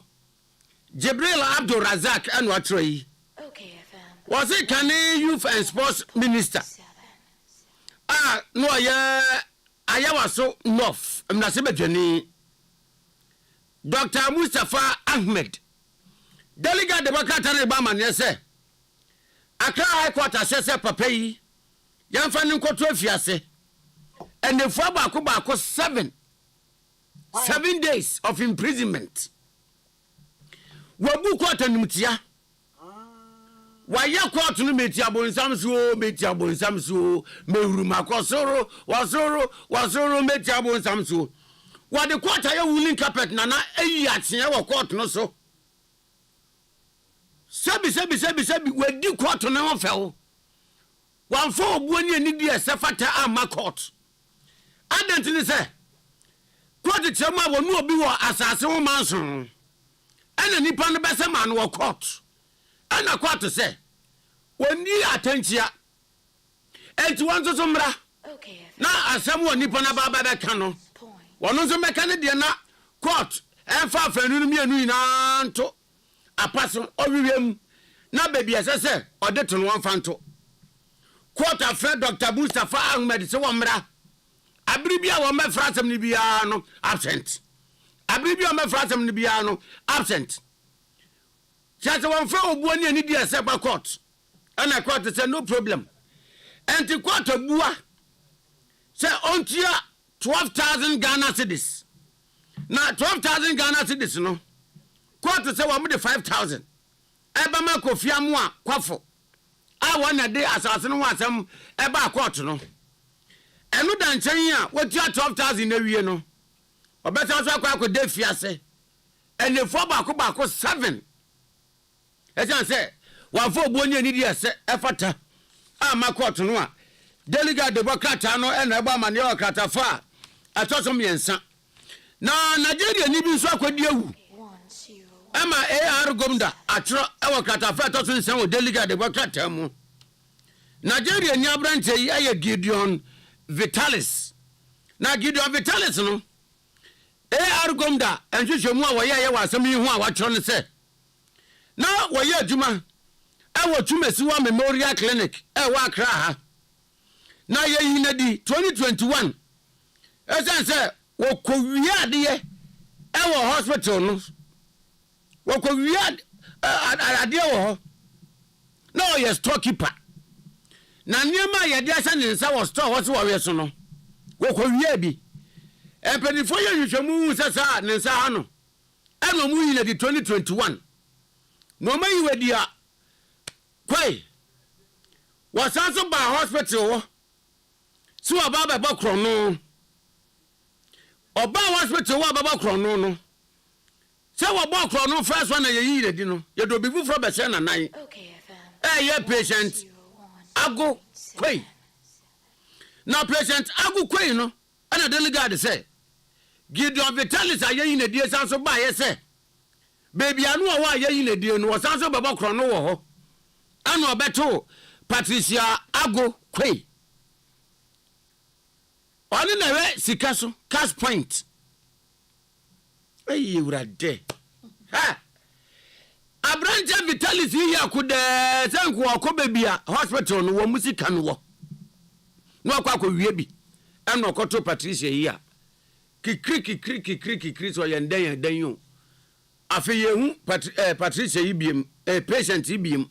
Jibril Abdul Razak Anwatroi. Okay, FM. Was it Kane Youth and Sports Minister? No, Ayawaso North, Mnasibejani. Dr. Mustafa Ahmed. Delegate de Bakata Baman, yes, sir. Accra High Court Assessor Papay. Yan Fanning Kotofiase. And the Fabako 7 days of imprisonment. Wabu court and mutia. Why ya court no metia bonsamso, metia bonsamso, meruma kosoro, wasoro metia bonsamso. What the court are willing carpet nana eyatia wa court no so. Sebi, we di court no fell. One for buoni ni dia sefata ama court. Adentini say court chema wonu obi wo asase wo manson. Ena nipa no bese man wo court. Ena court say woni atanchia. Enti wonzo so mra. Okay. Na asem wo nipa na baba be ka no. Wono so meka ne de na court enfa afanu no mienu ina nto. Apaso owiwem na baby asese ode to no fanto. Quarter Fred Dr. Mustafa Ahmed se wamra. Abribia wo me frasem ni bia no absent. Abribia me frasem ni bia no absent. Chance one fra obuani ani dia se ba court. And a court say no problem. And the court bua say ontia 12,000 Ghana cedis. Now 12,000 Ghana cedis no. Court say wa me the 5,000. Eba ma Kofi Amoa kwafo. I wanna day assassin was some eba court no. Enu da nchen a wotia 12,000 na wie no. Obeta so akwa de fiase. And the 4 baako 7. Ejan say one for bonye ni dia se efata. Ma court no a. Delegate Democrat no e na eba mane o katafa. Atosom yensa. Na Nigeria ni bi so akwadi awu. Ama AR Gomda atro ewo katafa atoso nsan o delegate Democrat mu. Nigeria ni abrante yi aye Gideon Vitalis. Na Gideon Vitalis no AR Gomda enhwehwemu a woye wa asem yi ho a watro ne se na woye adwuma ewo tumesi wa Memorial Clinic ewa Accra ha na ye yi na di 2021 esan se wo kowie ade ewo hospital no wo kowie ade wo na o ye storekeeper na niema ye de asa ne nsa wo store wo se wo so no wo kowie bi penifo ye hwehwemu sasa ne nsa ha no eno mu yi na di 2021 no mayi wedi a kwai wasanso ba hospital wo si wa ba ba krono oba hospital wa ba krono no se wa ba krono first one ye yi di no ye do bi fu fro be se na nan ye patient ago kwai na patient ago kwai no ana delegate say Gideon Vitalis aye yi na die sanso ba ye say baby anu wa aye yi na die no sanso ba krono wo ho anu obeto Patricia Ago kwai oni na we sika so cash point eyi urade ha Abranja Vitalis yi akude senku okoba bia hospital no wo musika no wo no akwa wie bi eno okoto Patricia yi a kikri so yenden yo afi yehu Patricia yi biem patient yi biem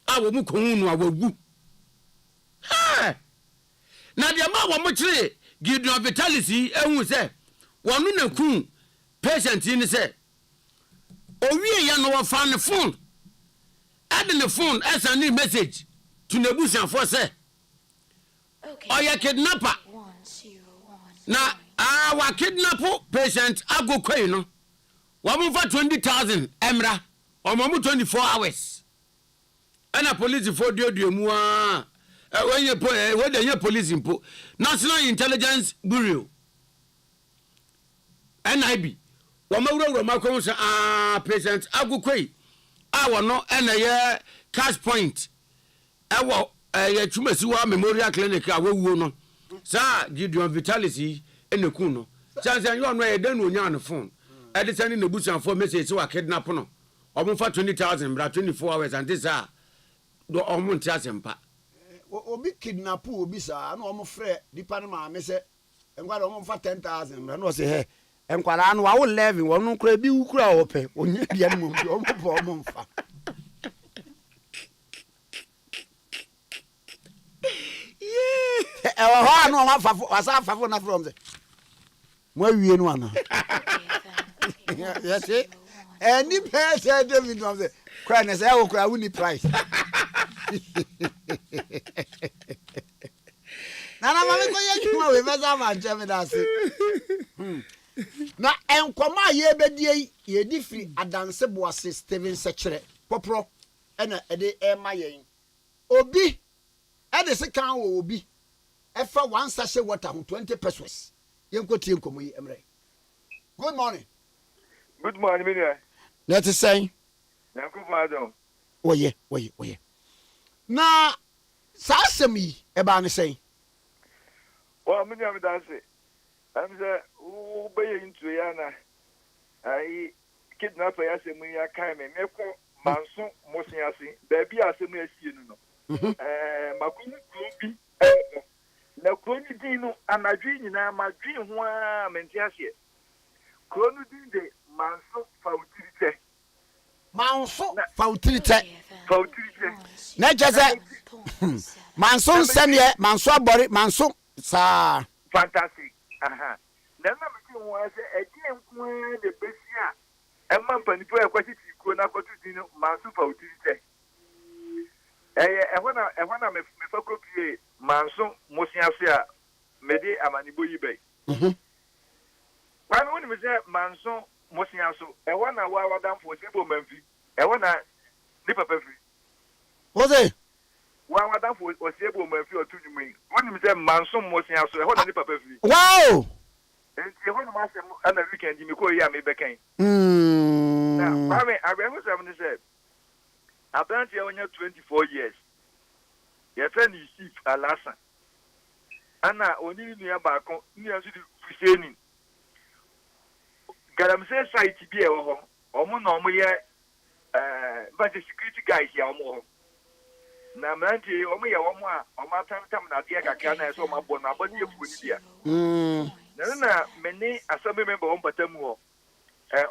awo mu kohun no awagu ha na dia ma wo mo kire Gideon Vitalis yi ehun se wonu na kun patient yi ni se owie ya no wo fa ne phone add the phone send a message to Nebusian for say oya kidnapper na wa kidnap patient ago kwai no wa mo fa 20,000 emra o mo 24 hours ana police for dio mu a when the police impo National Intelligence Bureau NIB wa mawuro makon say patient ago kwai a no na ye cash point ewo ye tumasi wa Memorial Clinic a wawuo no sa Gideon Vitalis enekun no chance you no ye dan no nya no phone e de send Nebusian for message wa kidnap no omo fa 20,000 bra 24 hours and this do omo ntiasempa obi kidnap obi sa na omo frɛ dipa no ma me se enkwara omo fa 10,000 bra no se he enkwara no wa wo 11 wonu kura bi wukura wo pe onya bia no mo omo bo omo mfa ewa ho anu wa fafo asa fafo na from se mo awie no ana yes any person David no se kwa na se wo kwa wuni price na mama ko ye juma we meza ma nche da se na enkoma ye bedie ye di free adanse boase Steven Sechere popro ena ede e ma yen obi ede se kan wo obi efa one sachet water 20 pesos yenko tie nkomo yi emre. Good morning. Good morning, Minia. Let us say Yanko Madam. Oye. Na sasemi e ba ne say. Well, Minia me dance. I'm say who be into yana. I kidnap ya se mu ya kai me ko manso mosiasi. Baby asemu asi no. makunu kubi na kroni din no anadwi nyina madwi ho a menti ase kroni din de manso fautirite na jese manso sene manso abori manso sa fantastic aha na meti ho ase eje nko de besia emma panipo e kwati tiko na kwatu din no manso fautirite ehwana me fakopie manso mosiase a mede amanibo yibe kwani woni me se manso mosiaso ehwana wa wadam fo sebo manfi ehwana ni papa fi oze wa wadam fo sebo manfi otunwumi woni me se manso mosiaso ehwana ni papa fi wow enti ehwana ma se ana weekend mi ko yi a me bekan na kwame agbehu se me se Apparently, when you're 24 years, your friend is sick, Alasa. Anna, only near back, near to the Fuseni. Galam says, I to be a home, or more normal, but the security guys here more. Now, Manti, or me, or my time, I can't answer my bone, but you're good. Nana, many assembly member on Batamu,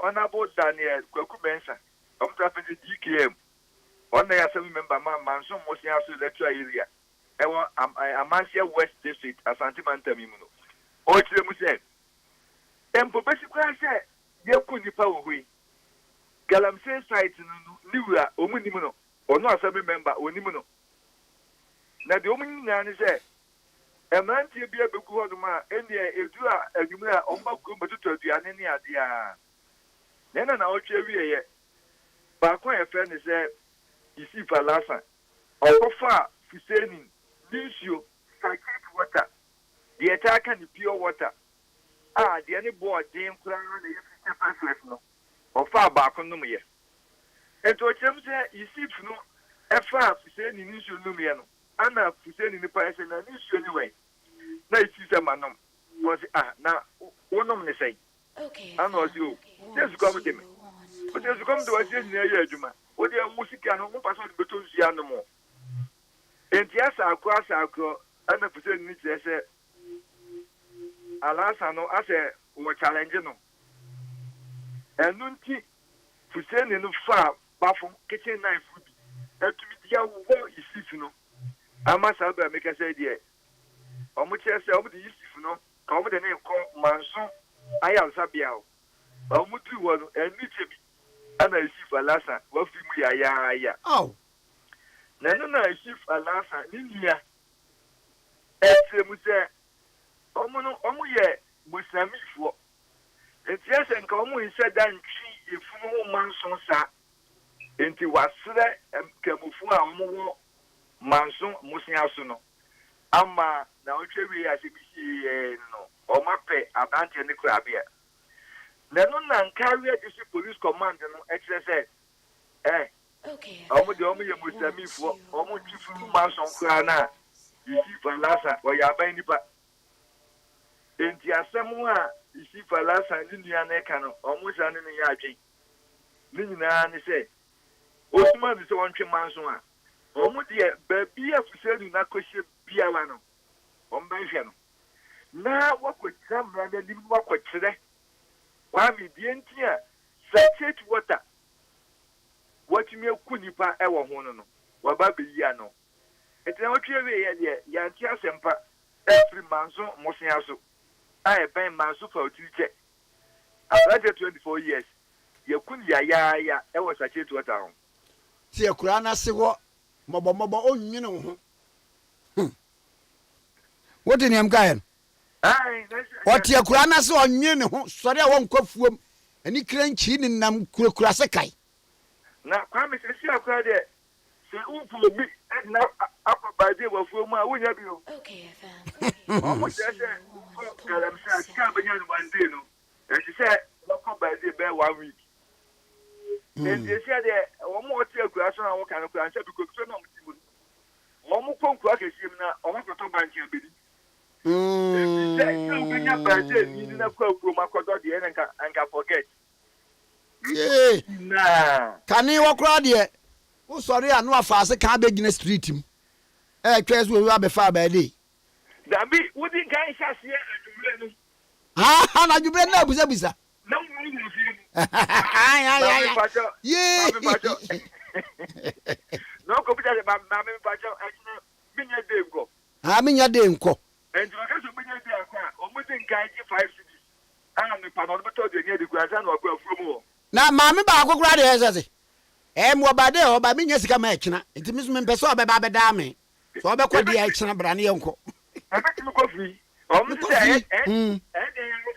honorable Daniel Kokubensa, of traffic GKM. One day, I remember my mansion was in the lecture area. Amasia West District, Asante Mantamimuno. Or it's them said. And basically, I said, you couldn't power away. Galam says, site Liwa, Omunimuno, or no assembly member, Onimuno. Now, the Omini said, a man to be able to go to my India, if you are a Gumra, Omba to the Anania, then an out area. But when a friend is there, you see for last time. Offer Fuseni, Nisio, Sakit water. The attack and the pure water. The any board, Dame Crown, the no. Or far back on Numia. And to attempt you see no, a far Fuseni, Nisio Lumiano. Anna Fuseni, the person, and Nisio anyway. Now it's a manum. Was now, one of them say, Okay. I know you. Just come with him. But there's come to a near Juma. What the music and one person between the animal. And yes, I'll cross our girl, and the person needs to say, Alas, I know, I say, we're challenging them. And Nunti, to send in the farm, baffle, kitchen knife would be. And to be the war is if you know. I must have a make a say, dear. How much I say over the east, if you know, come with the name called Manson, I am Sabiao. How much you want, and meet him. And I see for Lassa, what we are, ya. Oh, Nana, I see for Lassa, India. It's a Omono, Omoye, Musami for. It's yes, and come in said that she, if no manson sa, into was there and Camufua Mo Manson Musiasuno. Amma, now Cherry as a no, or Mape, Abante and the Crabia. Nana carry this police command and exercise. Okay. Almost the only Musami for almost 2 months on Krana. You see for Lassa, or Yabaini. And the Asamoah, you see for Lassa and Indian Ekano, almost an Yaji. Nina said, Osman is 1 months on. Almost the baby of selling Nakoshi Piano on Benjamin. Now, what could some rather than what could today? Kwame Dientia, Sakit water. What you mean, Kunipa, our Hono, Wababi Yano. It's an okay, Yantia Sempa, every manso, Mosiaso. I have been manso for teacher. After 24 years, you couldn't ya, I was a chit water. see a Kurana Siwa, Mobo, oh, you know. What in him, Gayan? What your Kuranas on you? Sorry, I won't cough from any cranky in Nam Kurasakai. Now, Kwame says, you are quite there. Say, who will be now up by day of Roma, will have you? Okay, FM. Almost as I'm camping one day, no. And she said, look by the bear 1 week. And they said, one more tail grass on our kind of answer because you're not. One more punk rock is him now, or what to buy your bidding. Bring up by day, you didn't go from my quarter the end and can forget. Yay! Nah. Can you walk around here? Oh, sorry, I know a fast can't begin a street him. twes we wa be fa ba dey dabi wodi kan hyase adwumre no na adwumre na busa na wo ni fi yeah no ko bi da ma me pacho akina minya dey go minya dey nko enti wa kaso minya dey akwa o mo dey kan ji 5 cities me pa no beto dey near the grass and ogba from na ma me ba akokura dey esese mo ba dey o ba minya sika ma akina enti mi so me pese o be ba be da me so o be ko dey akina bra ne yenko abeti mi ko free o mo say dey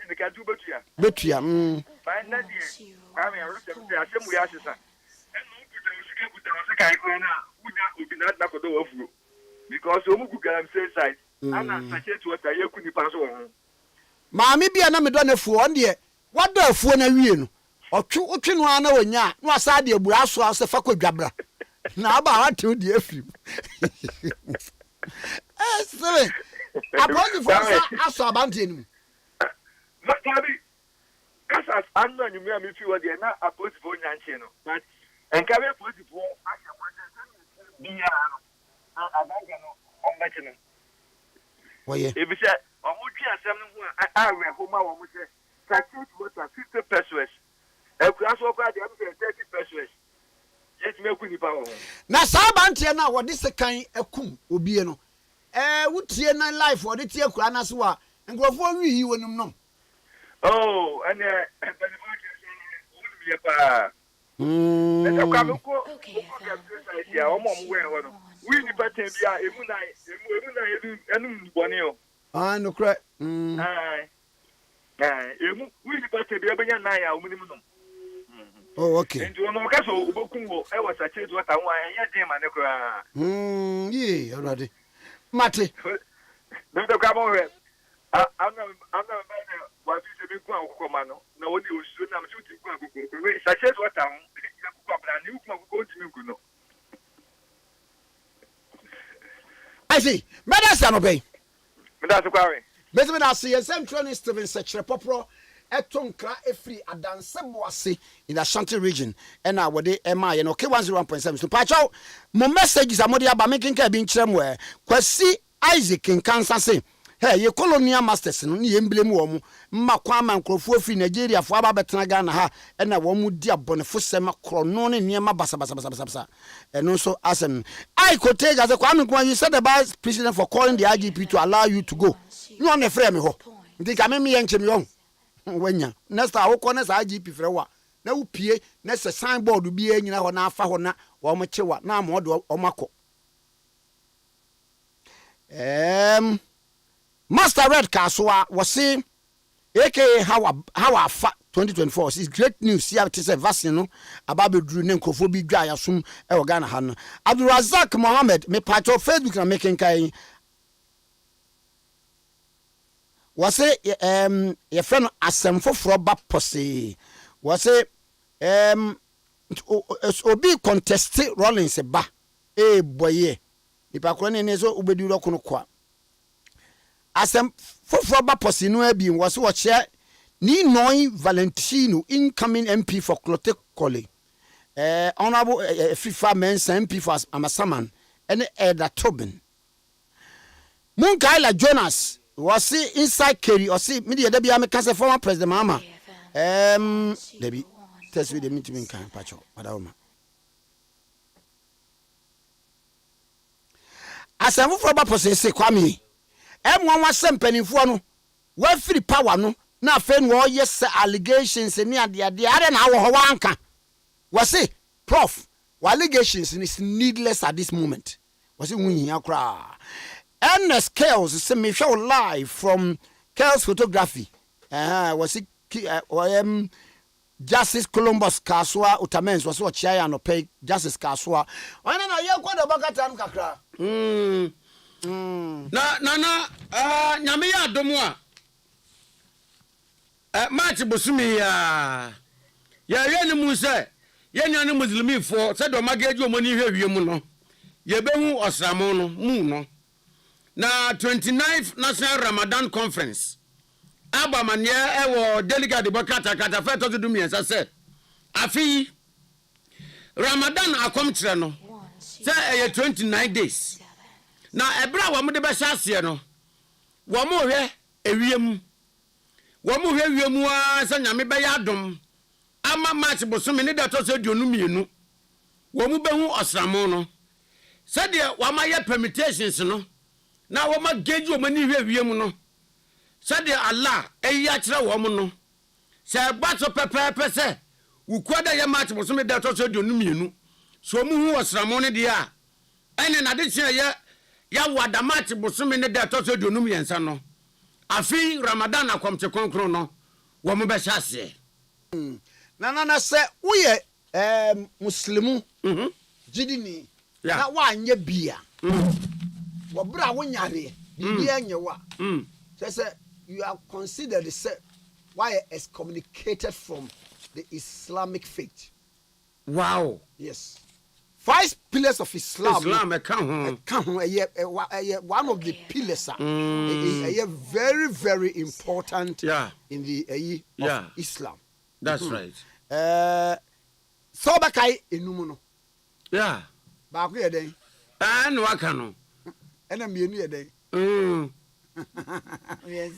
the can do betua fine na dey I mean, I asem we asesa and no put the sika put the sika iko na unya obi na ko do afu because o mu gugu am say side ana sachet water ye ku nipa so ho maami bia na me do na fu on de wado afu na wie no otwe no ana wonya no asa de abura aso ase fa ko dwabra na aba ha te odi afiri seven apology for aso abante ni ma tabi kasas anno nyumi am fi wo de na apology for nyanche no but enka be apology for ase mo de bia no abanga no ombache no oye ebisa omutwi asem no ho awe ho ma wo mo se sachet water 50 pesos ekura so kwa de am 30 pesos yes me ku nipa ho na sa abante na wo de sekan akum obie no wutie na life wo de tie kura na so a ngrofo wi yi wonum nom oh and benefit so pa Kwame ko ya o mo we ho no we ni patent bia emu na enu boni o no kra emu we ni patent bia benya na ya o mu ni no oh okay and you know ka so obokun wo e was a change what I want ya dey ma ne kra yeah already mate no to come over I'm not what is the big one no na woni o su na me ti ku akoko we sachet water ho ya ku kwabra ni ku akoko ntimi ku no I see medicine obey medicine kware medicine see Central Steven Sechere popro etonkra efri adanse boase in the Ashanti region and now wode ema ye no K101.7 so pacho mo messages amodi aba me kenka bi nkyerem we kwasi Isaac Nkansa say hey ye colonial masters no ye emblem wo mu mma Kwame Nkrumah fi Nigeria fo aba betena Ghana ha na wo mu di abonefo sema krono ne niema basa eno so asem I could take as a Kwame Nkrumah you said the vice president for calling the IGP to allow you to go you on the frame ho ndi ka me yenche me yon wanya next awo ko na sa IGP frɛ wa na wo pie na se signboard bi anyina ho na afa ho na wo mo chewa na mo de o makɔ Master Red Kaswa was saying, aka how afa 2024 is great news. Here it is a vaccine no about the drew nenkophobia dry assume e Ghana han. Abdul Razak Mohammed me part of Facebook na making kai was say your friend asem foforo ba pose was say obi contest Rollins ba boye ipa kro ne so obedi ro kono kwa asem foforo ba pose no abi was wo che ni Noi Valentino incoming MP for Clote Kole honorable FIFA men's MP for Amasaman and Eda Tobin Munkaila Jonas was inside Kerry or see media debi amekase former president mama debi test with the meeting kan pacho madawma asem foforo ba pose se Kwame M1 wasem panimfo no wa free power no na afen wo yes allegations ni ade na wo wanka wase prof wa allegations is needless at this moment wase wunya kra and scales se me show live from Kells photography wase Justice Columbus Kaswa Utamens wase wo chia no pay Justice Kaswa ona na ye kwado bakata nkakra na nyame ya adomu a match bosumi ya ye mu se ye nyane muslimi fo se do magaji omoni hwehwie mu no ye behu osramo no mu no na 29th National Ramadan Conference abamanye ewo delegate bokata kata fe to do miensa se afi Ramadan akom kire no se 29 days na ebra wo mo de be hyase no wo mo hwe ewiem wo mo hwe ewiem a sa nyame be ya dom ama match bosome ne da to so duonu mienu wo mo be hu osramo no se de wo ma ye permutations no na wo ma geji wo mani hwe ewiem no se de Allah eya kire wo mo no se gba so pepepe se wo kwada ye match bosome da to so duonu mienu so mo hu osramo ne de a ene na de che ye ya wada match bosome ne da to so duonu miensa no afi Ramadan akomte konkron no wo mo be hyase na se uye muslimu jidini na wanye bia wo bra wo nyare bia nyewa say you are considered say why excommunicated from the Islamic faith. Wow. Yes. 5 pillars of Islam one of the pillars very very important in the of Islam. That's right. So bakai enum no. Yeah. Ba ko ye den. No aka no. Ena mienu ye den. Yes.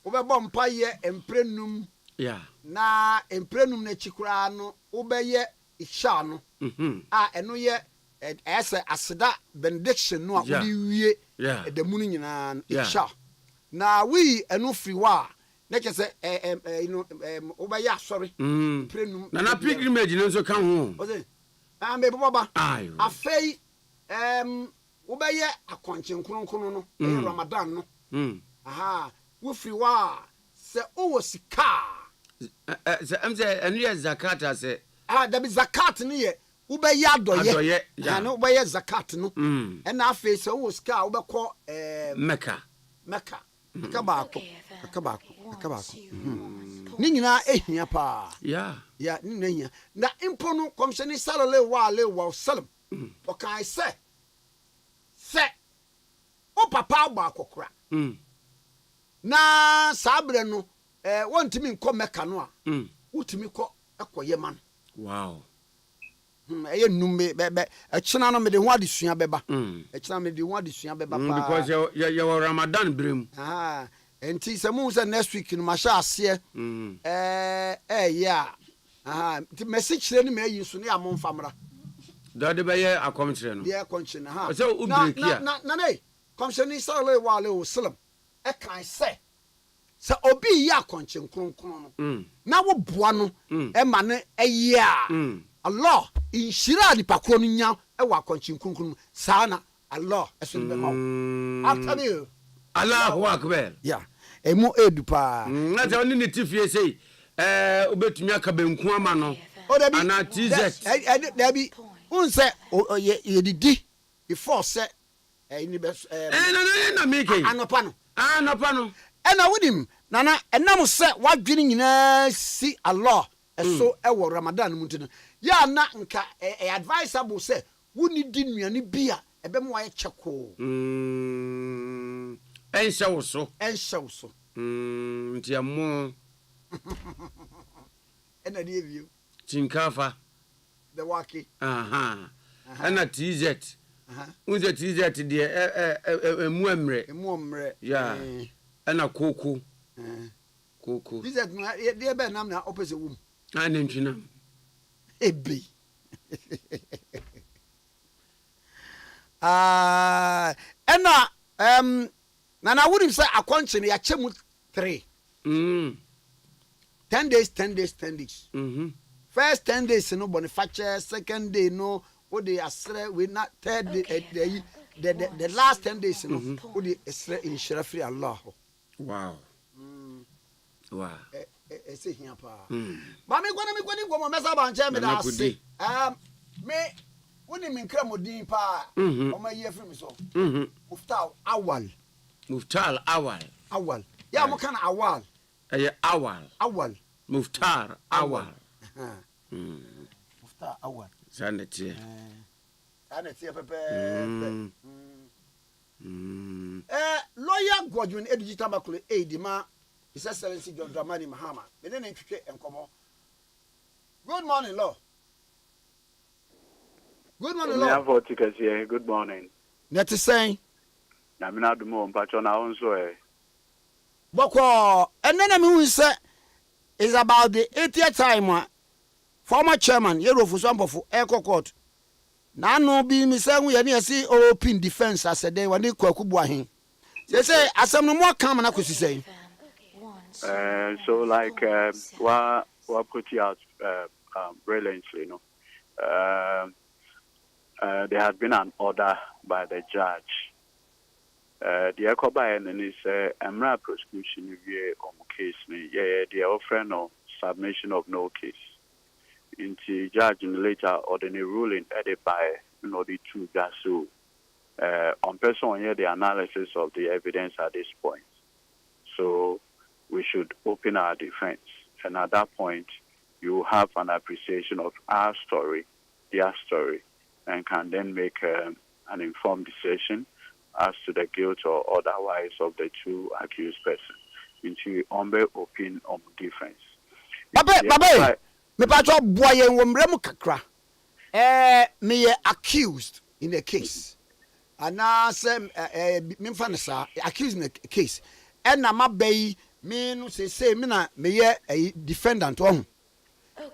Obebo mpa ye emprenum. Yeah. Na emprenum na chikura no obeye isha no. Eno ye ese aseda benediction no a odi wie de munu nyina isha. Na we eno free wa na kese obaya sorry prenum na pilgrimage no so kan ho o say me baba afei obaya akonche nkronkron no Ramadan no aha we free wa se o sika se am say enu ye zakat ase da bi zakat ne ye obaya adoye na obaya zakat no e na afei se o sika obekọ Mecca akabako ni nyina ehia pa ya ni nyina na impo no komsheni sallallahu alaihi wasallam o kai se o papa gba akokora na sabre no wontimi nko Mecca no a wotimi ko ekoye man. Wow. Eye nume be echina no me de ho adesua beba echina me de ho adesua beba pa because you Ramadan brem enti se mu se next week no ma sha ase yeah ti message ni me yi so ne amon famra da de be ye akomchire no ye konche na ha so u break ya na ne komsheni sallallahu alaihi wasallam e kan se obi ya konche nkronkron no na wo boa no e ma ne eya Allah inshira di pakro no nya e wa konche nkronkron sana Allah eso be ma after me Allahu akbar ya emu edu pa na je oni ne tifie sei obetumi aka benku ama no ana TZ dabi unse ye didi before say ni be na make anopa no ena wodim nana enam se wadwene nyina si Allah eso e wo Ramadan mu ntino ya na nka advisable se woni di nuane bia ebe mo wa cheko enshawo so ntiamo ena die bio chinkafa the waki ena TZ unze TZ die emu emre ya ena koko TZ die be nam na opese wum anentwina ebe ena na would say akonche ya chemu 3 10 days first 10 days no boniface second day no what they asre we not third day the last 10 days no what they asre in sharafi Allah. Wow. Say here pa ba me go mesa ba nche me da say me woni me nkra modin pa o ma ye free me so Muftar awal ya mo kana awal awal Muftar awal Muftar awal sanete pepe lawyer Godwin digital makule aid ma His Excellency John Dramani Mahama me ne ntwetwe enkomo. Good morning law. Good morning, Lord. Good morning. That is saying. Namina Dumo, Pachona also. Boko, and then I mean, say, is about the 80th time. Former chairman, Yero for some of Echo Court. Now, no be me saying we are see open defense as a day when they Kwakubuahin. They say, as some more common, I could say. So, like, what put you out brilliantly, there had been an order by the judge. The Echo and is a prosecution case, the offer no submission of no case. Into judge in later ordinary ruling added by the two guys so on person here the analysis of the evidence at this point. So we should open our defense, and at that point you have an appreciation of our story, their story, and can then make an informed decision as to the guilt or otherwise of the two accused persons. Into open defense. Baba. Me pato boy en womrem kakra me accused in the case and now say me mfa sa accused in the case and na mabai me no say me na me a defendant oh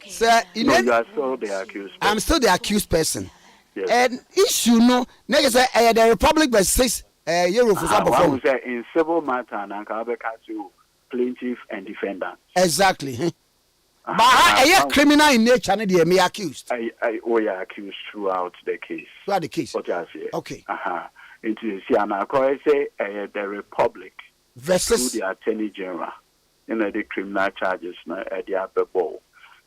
sir you are still the accused person. I'm still the accused person. Yes. And issue no nigga say the republic versus Euro for example say in civil matter and can be to plaintiff and defendant exactly. But I criminal in nature, and they may accused. We are accused throughout the case. Throughout the case. What I say. Okay. Into Siana, I say the Republic versus the Attorney General in the criminal charges at the upper bowl,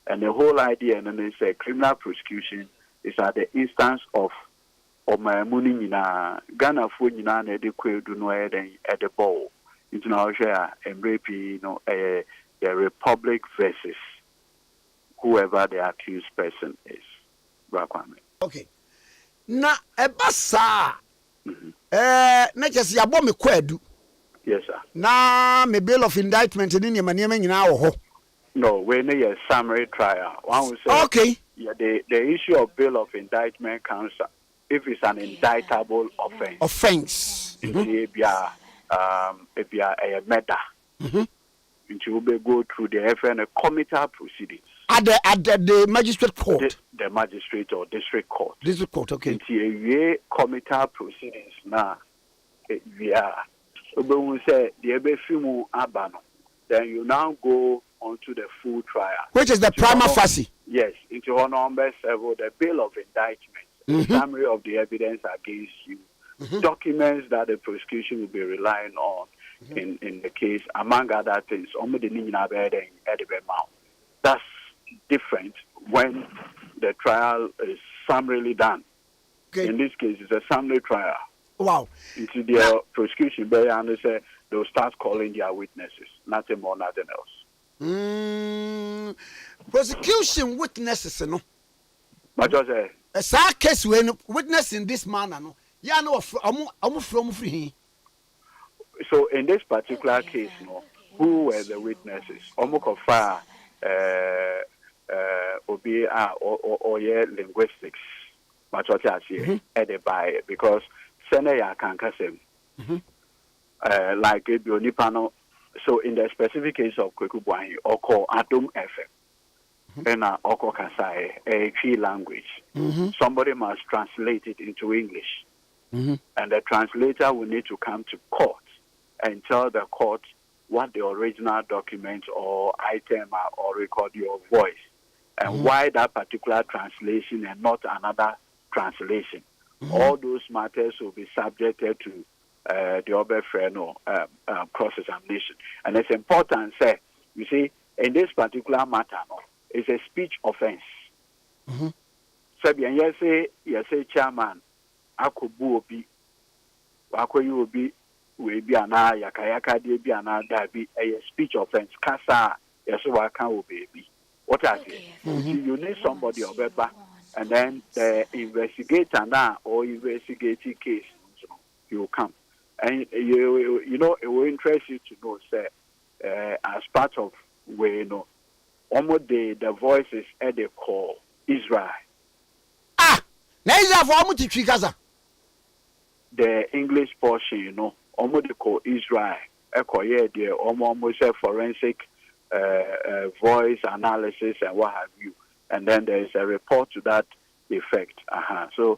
and the whole idea, and then they say criminal prosecution is at the instance of my money in Ghana for you know the quail do no at the bowl. Into now share and the Republic versus whoever the accused person is. Okay. Na ebasa na just ya bo me kwadu. Yes, sir. Na me bill of indictment ni nyama nyina wo ho. No, we need a summary trial. One will say okay. Yeah, the issue of bill of indictment comes if it's an indictable offense. Offense. If you are a murder. It will go through the FN committal proceedings. At the magistrate court. The magistrate or district court. District court, okay. It's committal proceedings now. We are. We say the abano. Then you now go onto the full trial. Which is the prima facie. Yes, into number several, the bill of indictment, the summary of the evidence against you, documents that the prosecution will be relying on in the case, among other things. That's different when the trial is summarily done. Okay. In this case, it's a summary trial. Wow. Into their prosecution, they'll start calling their witnesses, nothing more, nothing else. Prosecution witnesses, no. But just a sad case when witness in this manner, no. Yeah, no, I'm from free. So in this particular case, no, who were the witnesses? Omokofa, Obi, or linguistics. But what I say, added by because Senaya can kasem. Like it be onipano. So in the specific case of Kwekubuahi, or call Adum FM, and Oko Kasai, a Cree language. Somebody must translate it into English. And the translator will need to come to court and tell the court what the original document or item or record your voice and why that particular translation and not another translation. All those matters will be subjected to the other friend or cross-examination. And it's important, say, you see, in this particular matter, it's a speech offense. So, you say, chairman, Akubu Obi, Akoyu Obi, we be an yakayaka, de be an dabi, a speech offense, Kasa, Yasuaka Obi. What I say? You need somebody of Beba, and then the investigator now or investigating case, he will come. And you know, it will interest you to know, say, as part of where you know, almost the voices at the call Israel. na Israel for omo titwi kasa. The English portion, you know, omo de call Israel. Ekoye there almost say forensic voice analysis and what have you, and then there is a report to that effect. So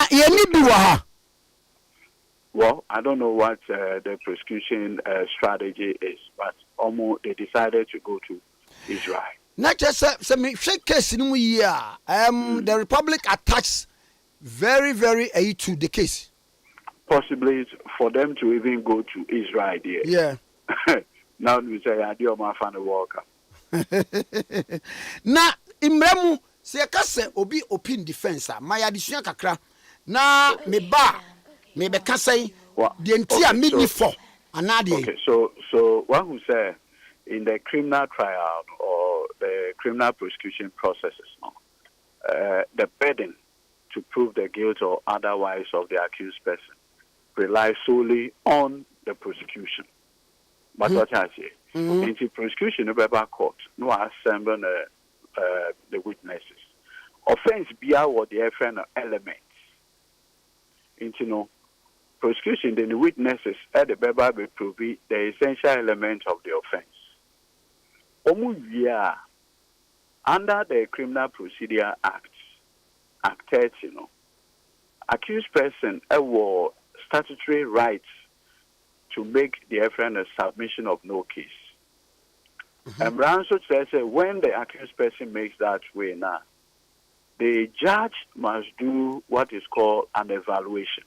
well, I don't know what the prosecution strategy is, but almost they decided to go to Israel. Not just some case in the Republic attached very to the case. Possibly for them to even go to Israel there. Yeah. Now we say I do my fan worker. Na imremu se kase obi open defense my addition kakra na me be kase the entire mini for anade. Okay, so one who say in the criminal trial or the criminal prosecution processes, the burden to prove the guilt or otherwise of the accused person relies solely on the prosecution. But what I say, in the prosecution of a court, no assemble the witnesses. Offense be what the FN elements. Into no prosecution, then the witnesses at the Beba will prove the essential element of the offense. Under the Criminal Procedure Act, Act 30, accused person have statutory rights to make the FN a submission of no case. And Brown says when the accused person makes that way now, the judge must do what is called an evaluation.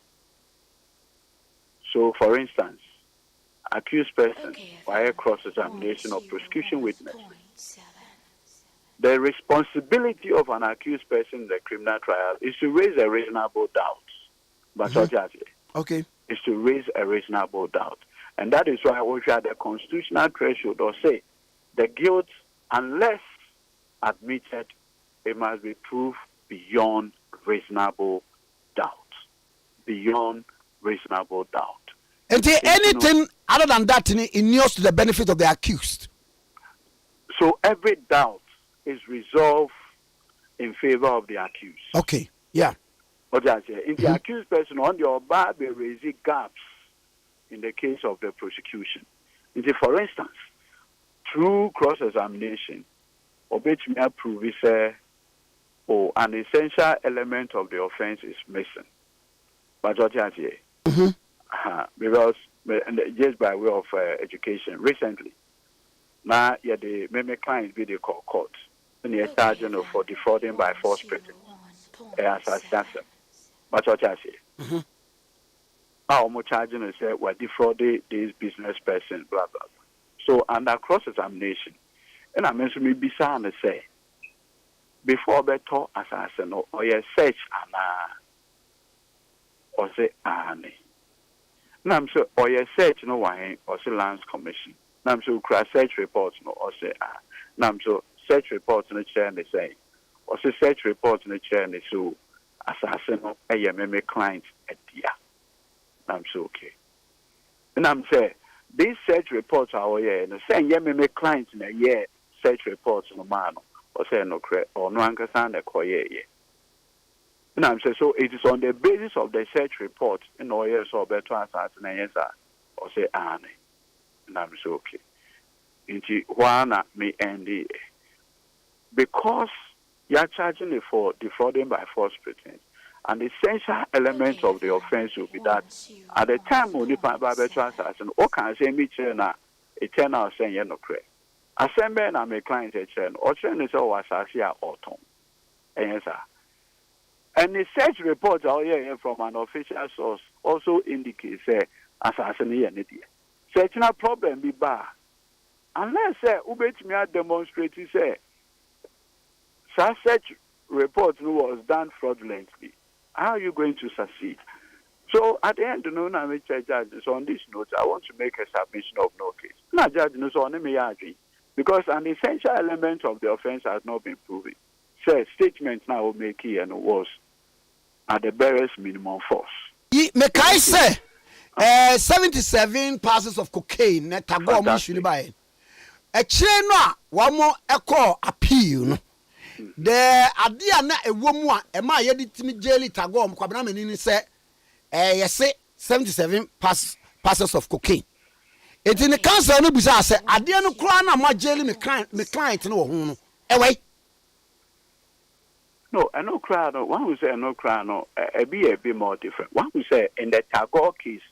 So, for instance, accused person via cross-examination of prosecution witness. The responsibility of an accused person in the criminal trial is to raise a reasonable doubt. But is to raise a reasonable doubt. And that is why we have the constitutional threshold or say the guilt, unless admitted, it must be proved beyond reasonable doubt. Beyond reasonable doubt. And anything other than that inures to the benefit of the accused. So every doubt is resolved in favor of the accused. Okay, yeah. In the accused person on your bar, they raise gaps in the case of the prosecution. For instance, through cross-examination, obey-me prove an essential element of the offense is missing. But because just by way of education, recently, now the many clients be the court, and you're charged for defrauding by false pretense. But what I say, how much charging is we're defrauding this business person, blah, blah, blah. So, under cross examination, and I mentioned me beside and say, before better assassin or your search, or say, Nam so, or your search, no why, or say, Lands Commission. Nam so, crash search reports, no, or say, Nam so, search reports in the chair, and they say, or say, search reports in the chair, and they so. Assassin of a client at the I'm so okay. And I'm saying these search reports are here and saying yeah, clients in a year search reports no man or say no correct or no understand the coye. And I'm saying so it is on the basis of the search report in all years or better assassin or say and I'm so okay. Into one me and because you are charging it for defrauding by false pretense. And the essential element of the offense will be that at the time when you find Babetro assassin, or can say me chena, a 10 hours saying you're not correct. Assemble and I'm a client a chen, or chen is all assassin or tom. And the search reports are here from an official source also indicates assassin here. Such a problem be bar. Unless Ubet me demonstrate say such report was done fraudulently. How are you going to succeed? So at the end, judges on this note, I want to make a submission of no case. Not judge no so on me agree because an essential element of the offense has not been proven. So statement now will make it and was at the barest minimum force. May I say 77 parcels of cocaine that go on by a chain one more echo appeal. the idea na ewo mu a e ma ye di timi jeli Tagore Kwabena menini say yes 77 passes of cocaine. It in the council no bisa say idea no kra na ma jeli me client no ho no e No, I know crowd. One who say no crowd. No, a bit more different. One who say in the Tagore case,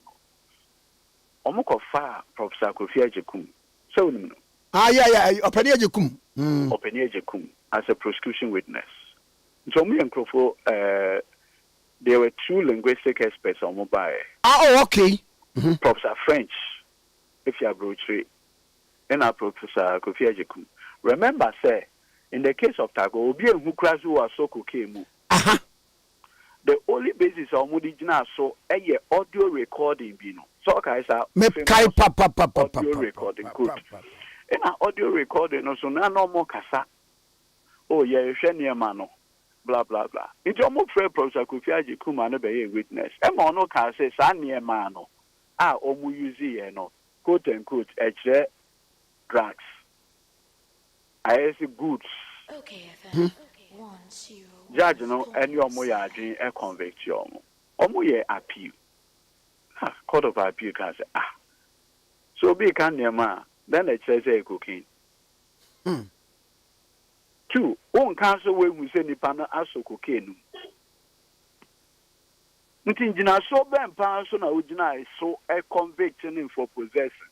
Omoko fa Professor Kofi Ejekum. So no. Yeah. Openi Ejekum. Openi Ejekum as a prosecution witness. So me and Krofo, there were two linguistic experts on mobile. Oh, okay. Professor French, if you are broadly, and our Professor Kofi Ejekum. Remember, say. In the case of Tagore, Obi and Hukrazu was so cocaine. The only basis of Mudijina so a audio recording, so Kaisa audio recording good. And an audio recording also no more Kasa. Oh, yeah, Shania Mano, blah blah blah. It's almost fair Professor Kofi Ejekum and be a witness. Emma no can say Sania Mano, Omu Yuzi, no, quote unquote, drugs. I say goods. Okay, Judge no any omoya adwin e convict you omoye appeal. Court of appeal can say so be can nema then it says cocaine. 2 on council we mu say nipa na aso cocaine. Nti ngina so ben pa so na ogina so e convict him for possession.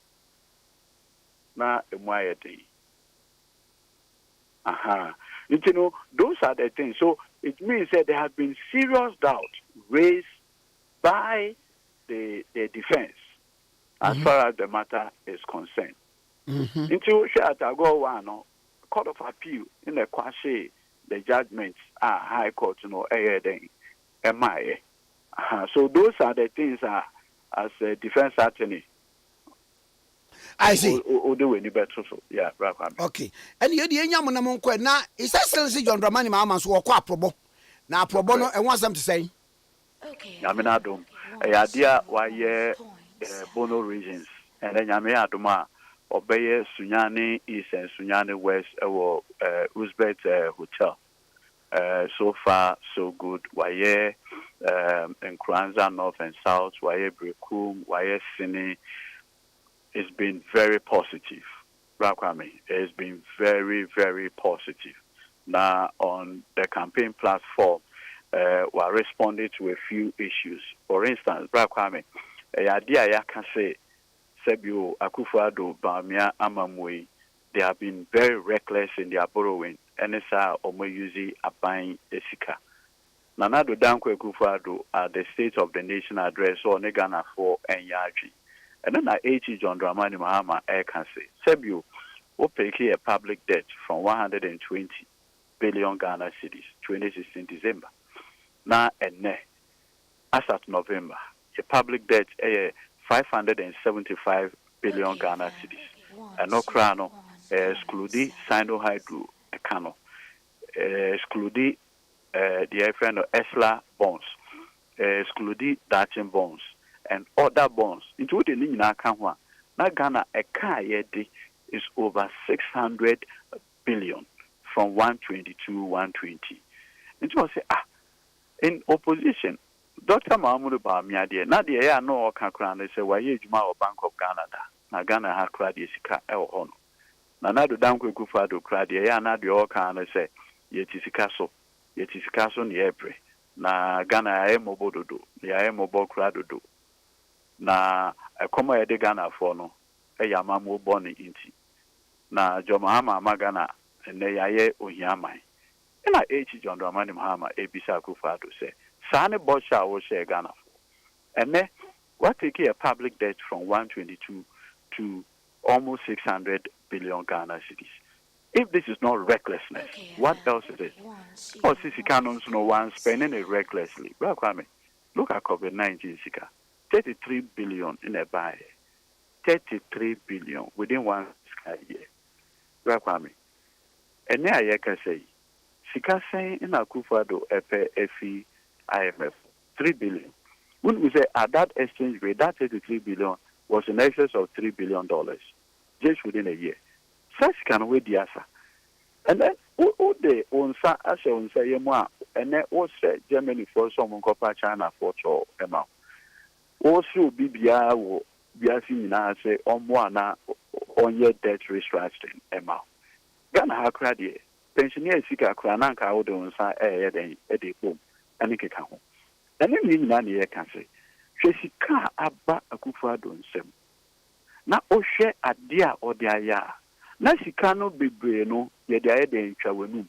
Na emu dey. You know, those are the things. So it means that there has been serious doubt raised by the defense as far as the matter is concerned. Until Tagore one, Court of Appeal in the Kwashe, the judgments are High Court, MIA. So those are the things as a defense attorney. I see. Yeah, okay. And you the nyam na monko na is excellency John Dramani Mahama so wo aprobo. Na aprobo no and want them to say. Okay. Nyame adom. Ade why Bono regions and then Nyame adom obeye Sunyani East and Sunyani West Uzbek hotel. So far so good. Why in Kranza North and South, why Brekum, why Sini. It's been very positive. Kwame, it's been very, very positive. Now, on the campaign platform, we're responding to a few issues. For instance, Kwame, idea can say, Sebio, Akufo-Addo, Bawumia, Amamwe, they have been very reckless in their borrowing. NSA, Omoyuzi, Abain, Esika. Nanado Dankwa Akufo-Addo at the State of the Nation address or Negana 4 and Yaji. And then Ade John Dramani Mahama can say, Sebio, we pay a public debt from 120 billion Ghana cedis, 2016 December. Now and as at November, the public debt is 575 billion Ghana cedis. And no crown, excluding Sino Hydro, Kano, excluding the friend of Esla bonds, excluding Dachin bonds. And other bonds, including Nina Kanwa, now Ghana a car is over 600 billion from 122, 120. And so I say, in opposition, Dr. Mahmoud Bawumia, now the air no Kakran, they say, why you or Bank of Canada? Now Ghana has cried Yesika El Hono. Now the Danko Kufado cried the air, now the Okan, they say, Yetisikaso, ni April. Na Ghana I am Obododo, the I am Obokradodo. Na koma yede Ghana for no yamamu boni inti na jomahama magana ne yaye ohiamai na John Dramani Mahama ebisa Akufo-Addo say sane bosha wo share Ghana for and what take a public debt from 122 to almost 600 billion Ghana cedis. If this is not recklessness, what else is it? Or Sisi Canons no one spending it recklessly. Well, Kwame, look at COVID-19 Sika. 33 billion in a buy. 33 billion within 1 year. Kwame. And now I can say, Sika saying in Akufo-Addo FE IMF 3 billion. When we say at that exchange rate, that 33 billion was in excess of $3 billion just within a year. Such can wait the answer. And then who they own sa asɛ wo nsa yɛ mu a ɛnɛ wo sɛ Germany for some nkɔpa China for cho ɛma wo sɛ obi biara wɔ biase nyinaa sɛ ɔmmo ana ɔnyɛ debt restructuring ɛma Ghana ha kora deɛ pensioner sika kora na nka wo de wo nsa ɛyɛ den ɛde pom ɛne keka ho ɛne ne nyinaa ne yɛka sɛ hwɛ sika aba Akufo-Addo nsɛm na ohwɛ ade a ɔde ayɛ a na sika no bebree no yɛde ayɛ den ntwa w'anum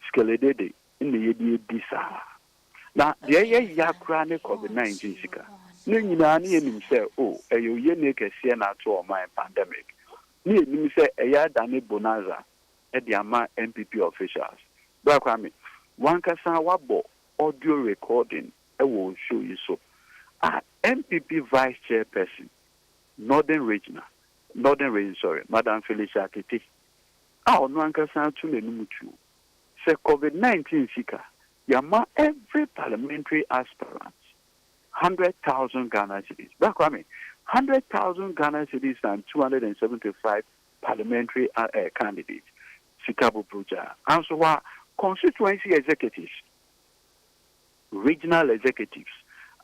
skeledede ne yɛde edi saa na deɛ yɛ yakora ne COVID-19 sika ne nyinaa ne yɛnim sɛ ɛyɛ oyɛ ne kɛseɛ na ato ɔman pandemic ne yɛnim sɛ ɛyɛ adane bonanza ɛde ama MPP officials bra Kwame wankasa wabɔ audio recording ɛwɔ show yi so MPP vice chairperson Northern region, sorry, Madam Felicia Akete. No ankasa to ne numutu. Say COVID-19 sika, yama every parliamentary aspirant 100,000 Ghana cedis. Back I mean, 100,000 Ghana cedis and 275 parliamentary candidates. Sikabu Puja. And so constituency executives, regional executives,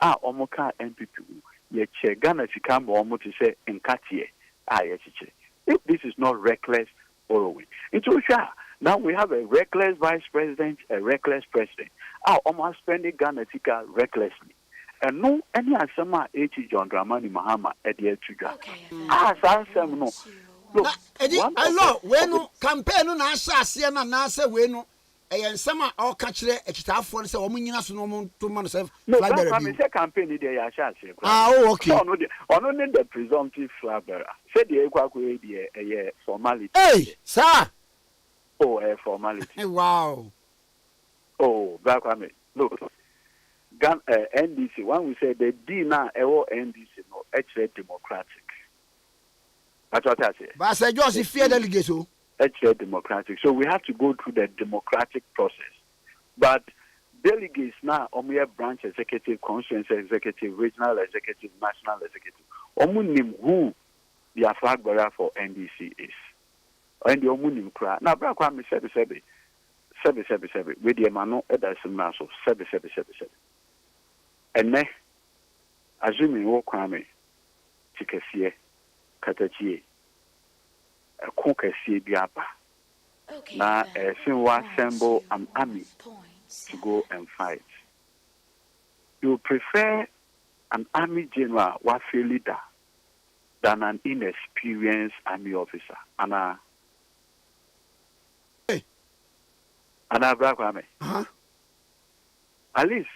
omoka MPP. Yeche Ghana sikamba almost to say enkatie yeche. If this is not reckless borrowing, it's now we have a reckless vice president, a reckless president. Almost spending Ghana sika recklessly, and no any asama John Dramani Mahama at the Etuga. Sam no. Look, I know when campaign on Asa Siena Nasa Weno. And some are all catch it at staff for the woman so no 2 months of flag bearer. Campaign there, okay. Only the presumptive flag bearer. Said the Equaque a formality. Hey, sir. A formality. Wow. Back on me. Look, NDC, when we say the D now, NDC, no, actually democratic. That's what I say. But I said, just fear delegates. Actually democratic. So we have to go through the democratic process. But delegates now, branch executive, constituency executive, regional executive, national executive, omunim who the flag bearer for NDC is. And the omunim cry. Now, Brother Kwame said, with the mano, that's a mass of 7. And then, assuming what Kwame Tikese, Katachie, a cookesi biapa. Now, will assemble an army to go and fight. You prefer an army general, warfare leader, than an inexperienced army officer. Anna Kwame. At least,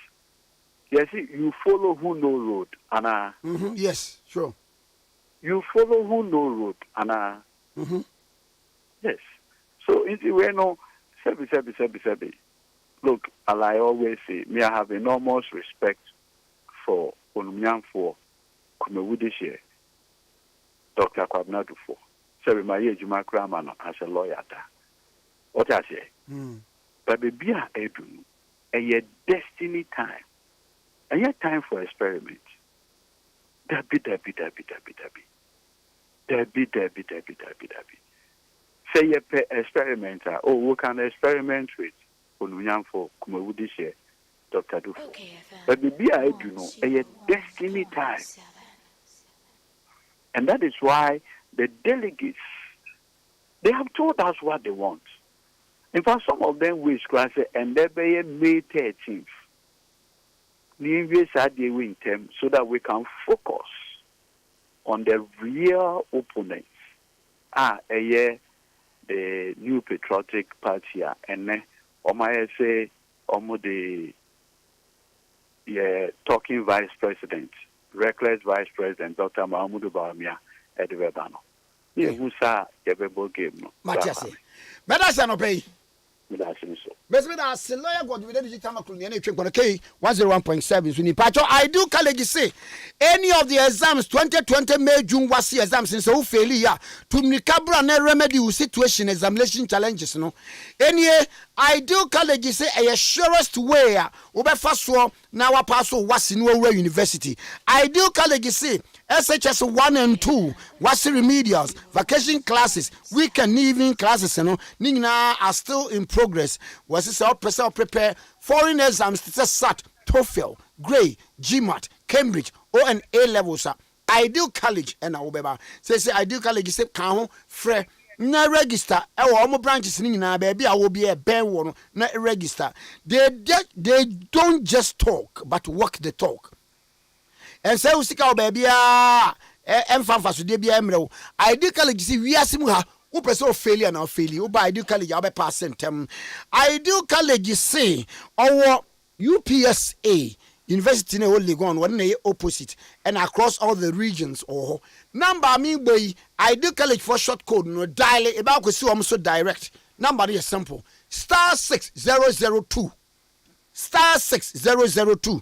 yes, you follow who know road. Anna. Yes, sure. You follow who know road. Anna. Yes. So it's we know sebi. Look, as I always say, me I have enormous respect for Onumyan for Kumewudishe, Dr. Kwame Nkrumah. Sebi my Juma Kraman as a lawyer. What I say? But the beer edu, a destiny time, a yet time for experiment. Dabi. Say a experimenter. We can experiment with Onunyanfo Kumewudishe, Dr. Dufo. But the beer I do know a destiny time. And that is why the delegates, they have told us what they want. In fact, some of them wish to say, and they be May 13th. So that we can focus on the real opponents. The New Patriotic Party, and say, the talking vice president, reckless vice president, Dr. Mahamudu Bawumia, Edwebano. Yeah, who saw the game? Matias, but that's an obey. That's so. Lawyer God with the time of 101.7. I do college say any of the exams 2020 May June was the exams since so failure to Nikabra and remedy situation examination challenges. No, any I do college say a surest way over fast now a pass was in University. I do college say SHS 1 and 2 wasi remedials, vacation classes, weekend evening classes nina are still in progress. Wasi say prepare foreign exams SAT, TOEFL, Grey, GMAT, Cambridge, O and A levels. Ideal College and Obeba say Ideal College say kan frɛ na register e wo mo branches ni nyina baby a wo be a ben wo no na register. They don't just talk but walk the talk. And say usika o baby emfa so de bia emre wo. Ideal College say wiase mu ha wo pese o failure na o failure wo ba Ideal College a be pass sentem. Ideal College say owo UPSA University na only gone one na opposite and across all the regions or number me boy Ideal College for short code no dial e ba ko si o so direct number is simple *6002 *6002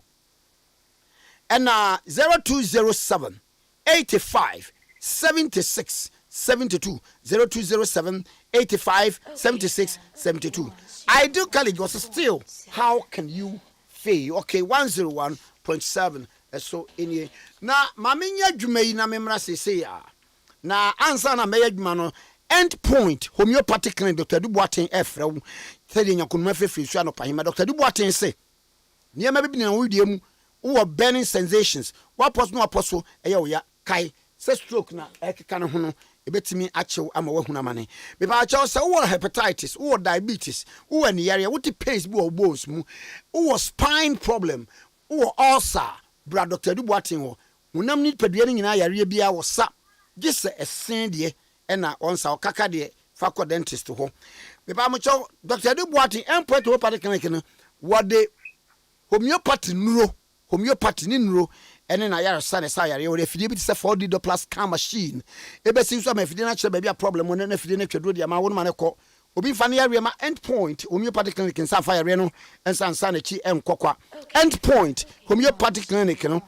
and 0207 85 76 72 0207 85 76 72. Ideal College was still how can you okay 101.7 so in na maminya dwumai na memra sese ya na ansa na meya dwuma no end point homeopathic clinic Dr. Duboaten efrew tedi nyakonuma fefiri so anopahima Dr. Duboaten say niema bibi na wudie mu wo burning sensations what person no apostle eya wo ya kai say stroke na ekeka no ho no ebetimi achew ama wahuna mane me ba achew say wo hepatitis wo diabetes wo ani yare wo ti pace bi wo bones mu wo spine problem wo ulcer bra Dr. Duboaten wo munam ni padua ni nyina yare bia wo sa gise esen de na onsa okaka de fakọ dentist ho me ba mo chew Dr. Duboaten employed to party clinic no wo de homeopathy ni nuro ene na yare sa ne sa yare wo fidie bi se 4D Doppler scan machine ebe si so ma fidie na chere ba bia problem no na fidie na twedro dia ma wo no ma ne ko obi fa ne yare ma end point homeopathic clinic nsa fa yare no ensa na chi enkokwa end point homeopathic clinic no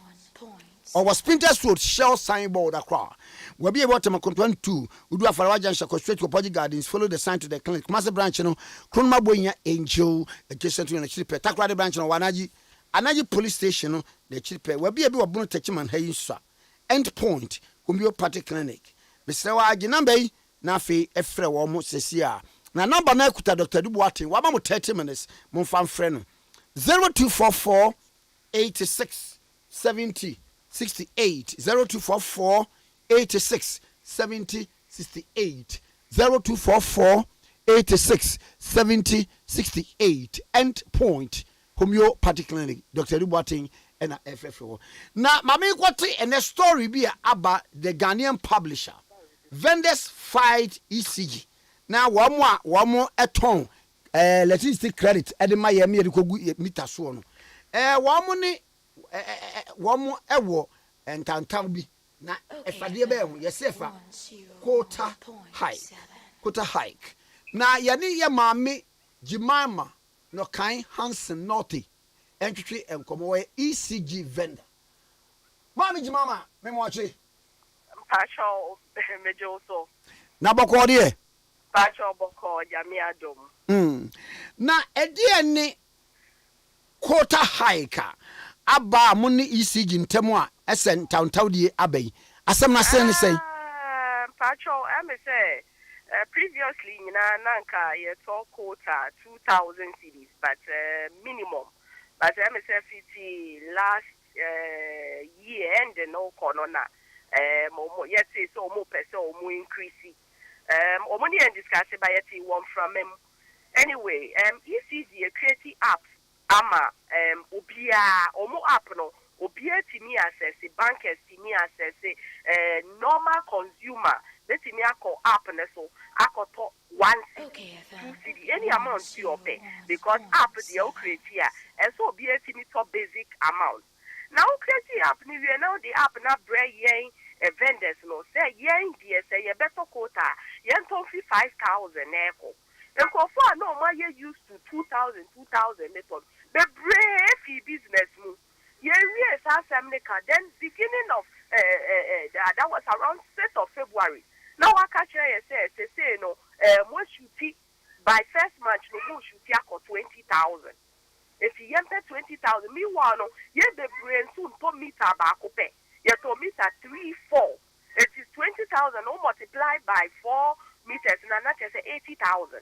or was Spinters Road Shell signboard akra we be about to 22 udu afarawa junction ko straight to Poji Gardens follow the sign to the clinic massive branch no Nkrumah Bonya Angel adjacent to the Chilipe Takrade branch no Anaji police station no the Chilipe we be obono techiman ha yinsa end point homeopathic clinic besrewa agi number yi na afi efre wo mo sesia na number na kuta Dr. Duboaten wa ma mo 30 minutes mo fan frɛ no 0244 86 70 68 0244 86 70 68 0244 86 70 68 end point homeopathic clinic Dr. Duboaten and FFO. Now mami kwati and story be about the Ghanaian publisher vendors fight ECG. Now one more eton let's see credit edema yemi edikogu meter so no one more ewo and tantambi na efade be ho yesefa quarter hike na yani ye maame Jimama no kind Hansen naughty entry enkomo ECG vendor maame Jimama me mo achi pacho mejo so na boko de pacho boko jami adom na ede ni quarter hike aba mo ni ECG ntemu a esen tawtawdie abai asem na sen sen pacho am say previously nanka ye talk quota 2000 cedis but minimum but am say 50 last year and no corona mo yet so mo pese o mo increase o mo ni discuss by yet one from him anyway ECG create apps ama obia omo app no obia timi access bankers timi access normal consumer let me call app na so akoto 1 cedi any amount you pay because app they all create here and so obia timi to basic amount now create app ni we now the app na bread yen vendors no say yen dia say you better quota yen to 5,000 echo and for no more used to 2,000 method the brave business move. Yes, then beginning of that was around 6th of February. Now I catch you say no what you see by first March no should take 20,000. If you enter 20,000, me one no ye the brain soon to meet about pay. Yet to meter 3-4. It is 20,000 or multiplied by 4 meters, and that is 80,000.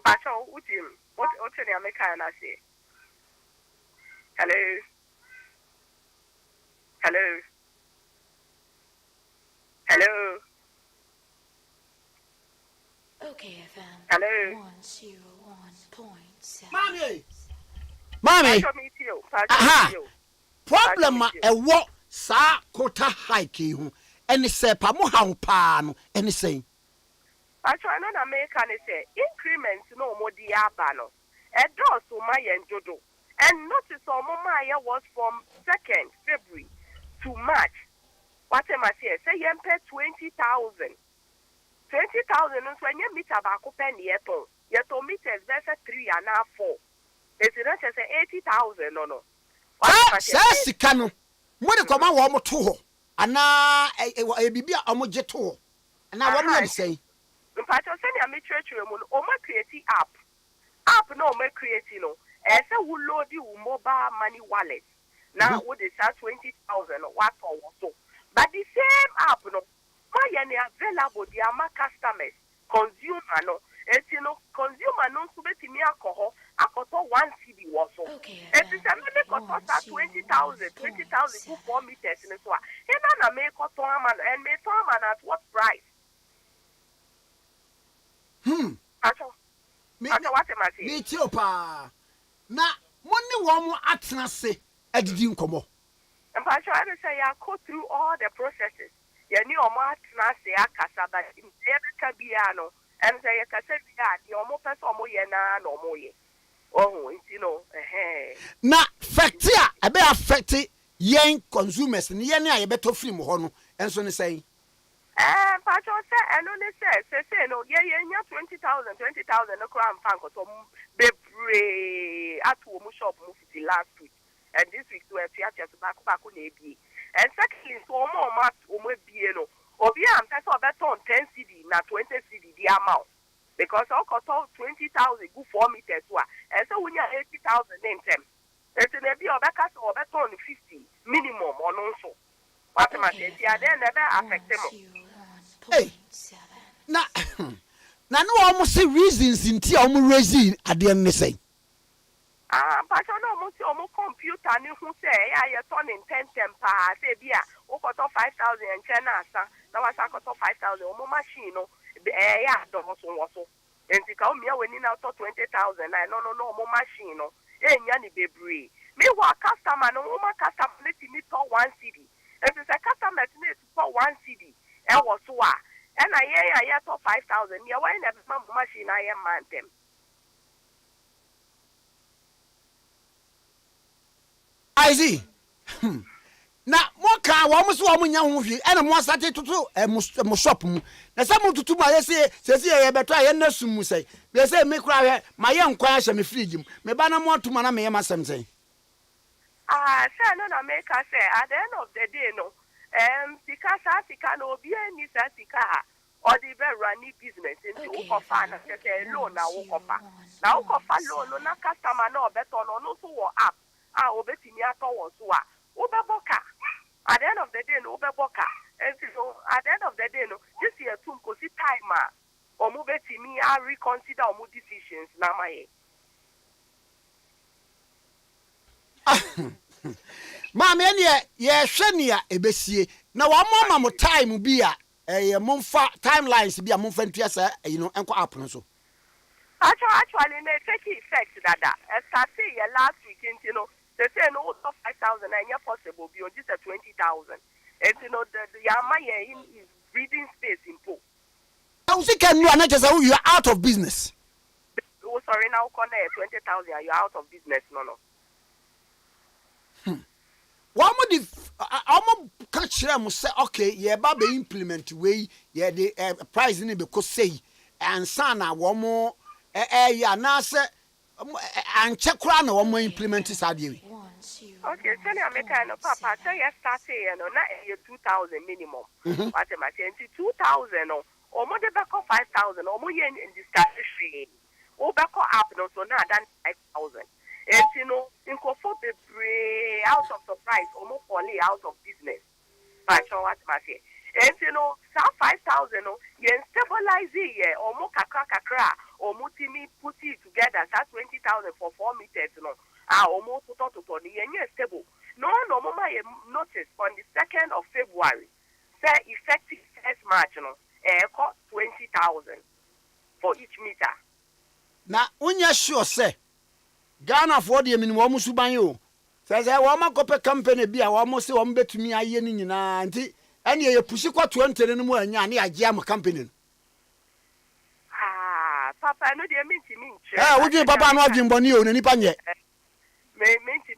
Pacho, what in the American I say? Hello? Hello? Hello? Okay, FM. Hello? 101.7. Mommy. Pacho meet you. Aha. Pacho meet you. Problem a what sa quota hike hu any say pamu pa no any say. Pacho I know American say increments no more diabano. A draw so my and Jodo. And notice all Maya was from 2nd February to March. What am I saying? Say you pay 20,000. 20,000 is when you meet about penny yeto. Yeto meters versus 3 and a 4. It's not just 80,000 no. Say sikano. Mo de koma wo mo to ho. Ana e bibia omo je to ho. Ana wo mo say. Pacho send ya me church mu no o ma create app. App no o ma create no. E say wo load you mobile money wallet. Now what they start 20,000 what for so. But the same app no why any available the ama customers consumer no. It's consumer no so betimi alcohol akoto 1 CD was so. It is a make cost 20,000 go 4 meters in so. E na make cost man and make man at what price? Acho what am I saying? Me tio pa. Na money wo mo atena se adidi nkomo. And Pacho I say I go through all the processes. You knew o ma atena se akasa ba in Rebecca Biano. And say you can say that you almost person mo ye na no mo ye. Oh, you know, na fact ya e be affect yen consumers ni yen a ye beto free mo ho no enso ne say. Pacho say and only say no ye 20,000 no crown fan ko to bebre atu mo shop mo fit last week. And this week we have to back na ebi. And secondly so mo ebie no. Obi am person beton 10 CD na 20 CD the amount because all cost 20,000 go 4 meters wa and so when you 80,000 in them it's in be obeka so beton 50 minimum on so what am I saying yeah then never affect them. Hey na no almost say reasons inti omo raise ade ne say but no mo see omo computer ni hu say ya turn in 10 pa say bia o ko 5,000 and chena asa na wa sa ko 5,000 omo machine no ya do so enti ka o mia weni na to 20,000 na no omo machine no enya ni bebre me wa customer no o ma customer let me to 1 CD if it's a customer let me to 1 CD e wo so a and I ya to 5,000 ya why na machine I am man them. I see. Na mo ka wo mo so wo nya ho hwi ene mo sate toto mo shop mu na se mo tutu ma yese ye beto aye na sum mu sei be se me kura hwe ma ye nkwan ahye me fridge mu me ba na mo tuma na me ye masem sei say no na make say at the end of the day no sika no obi ani sika or the very running business into ukofa na say loan na ukofa loan na customer no beto no so wo app obetimi atọ so a obeboka at the end of the day no obeboka and so at the end of the day no this year too ko si time omo betimi reconsider omo decisions na maye ma me ne ye hwe ne a ebesie na wo mama mo time bi a ye momfa timelines bi a momfa ntuasa enko app no so actually na take effect dada start say last week they say no 5,000 and yeah possible beyond just 20,000 and the yama is breathing space in pool. I was thinking you are out of business. Oh sorry now 20,000 you're out of business no. One more the catch them say okay yeah ba implement way yeah the price in because say and sana one more yeah na say and check na one more implement this idea. Okay, tell you make no papa tell you start say no na 2,000 minimum. What am I saying? 2,000 no or more the back of 5,000 or more in the start free. Obeko app no so na than 5,000. And you know, in Kofo be out of surprise, almost only out of business. But what matter? And you know, 5,000 no, you stabilize it, or more kakra, or mutimi put it together, that's 20,000 for 4 meters, no. Almost to stable. No, mama, notice on the 2nd of February, say effective 1st March, no, cost 20,000 for each meter. Now, when you're sure, say, Ghana for the minimum subanyo. Says I want my company be a almost one bet to me. I yen in auntie, and you push it 20 anymore, and I jam a company. Papa, no, dear, mean to me. Would you, Papa, not Jim Bonio, and any panye? May mean to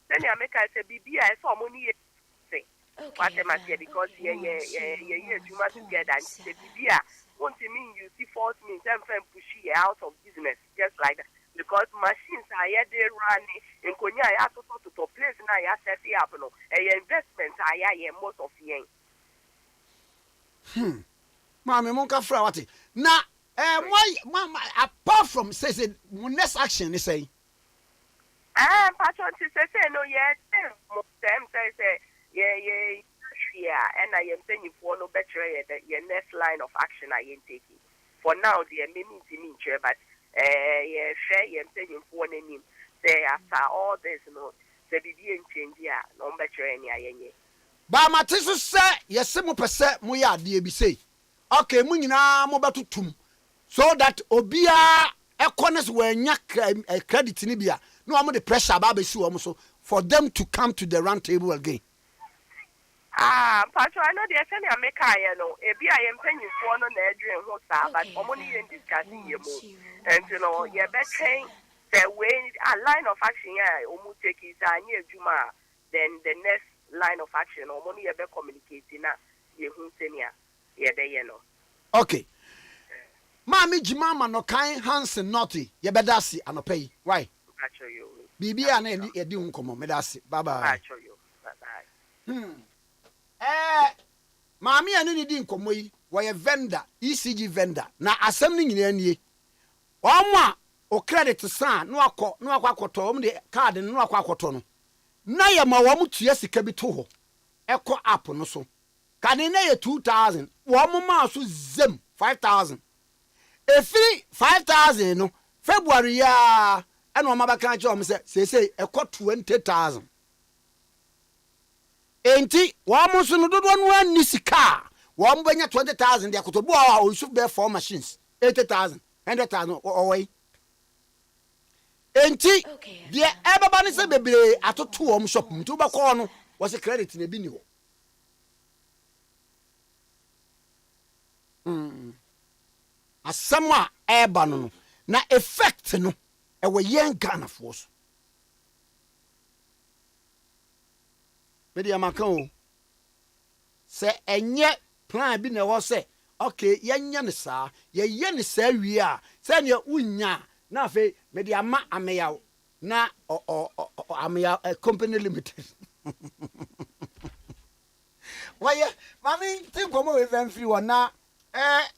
then I make I say, BB, I saw money. What am I here? Because yeah, too much together and say, BB, want to mean you see force me, and pushy out of business, just like that. Because machines are here, they running in Konya, I have to place and I have set up, no, investments are here most of the Mammy Monka Frawati. Now, why, Mamma, apart from says it, next action is saying, Patron say, no, yeah, most times I say, yeah, and I am saying for no better that your next line of action I ain't taking. For now, the meaning to me, but share and saying for name. Say after all this, no, the BB change, yeah, no better any. But my tissue say, yes, some percent, Moya, dear be say. Okay, Munina mobile tum. So that Obia, a corners where yak a credit in Libya. No, I'm the pressure about so for them to come to the round table again. Patro, I know the Assembly America, no, a be I am saying for no Adrian Hosa, but only in discussing your move. And you know, you're better the way a line of action, yeah, almost take it near Juma, then the next line of action, or money ever communicating, you who senior, yeah, they know. Okay. Mammy Jimama no kind Hansen naughty, ye bedasi and pay. Why? Patro, you. BB and a doom come on, medasi. Bye bye. Patro, you. Bye bye. Mammy and any didn't come away. Why a vendor, ECG vendor. Now assembling in any. One or credit to son, no aquacotom, the card and no aquacoton. Naya mawamu yesi kabito. Echo up no so. Can in 2,000. 1 month to zim 5,000. A fee 5,000 no February ya and one mother can't join say a cut 20,000. Ain't it 1 month no do one nisi car 1 bring 20,000 they could bow or should bear 4 machines 80,000 100,000 away. Ain't it dear everybody say baby at 2 shop to corner was a credit in a binio. Asama eba no na effect no e we yen Ghana force media makan se enye plan bi na wo se okay yenye ne saa ye ne saa wi a se ne unya na afi media ma ameya na ameya company limited why mami think komo we ven free wona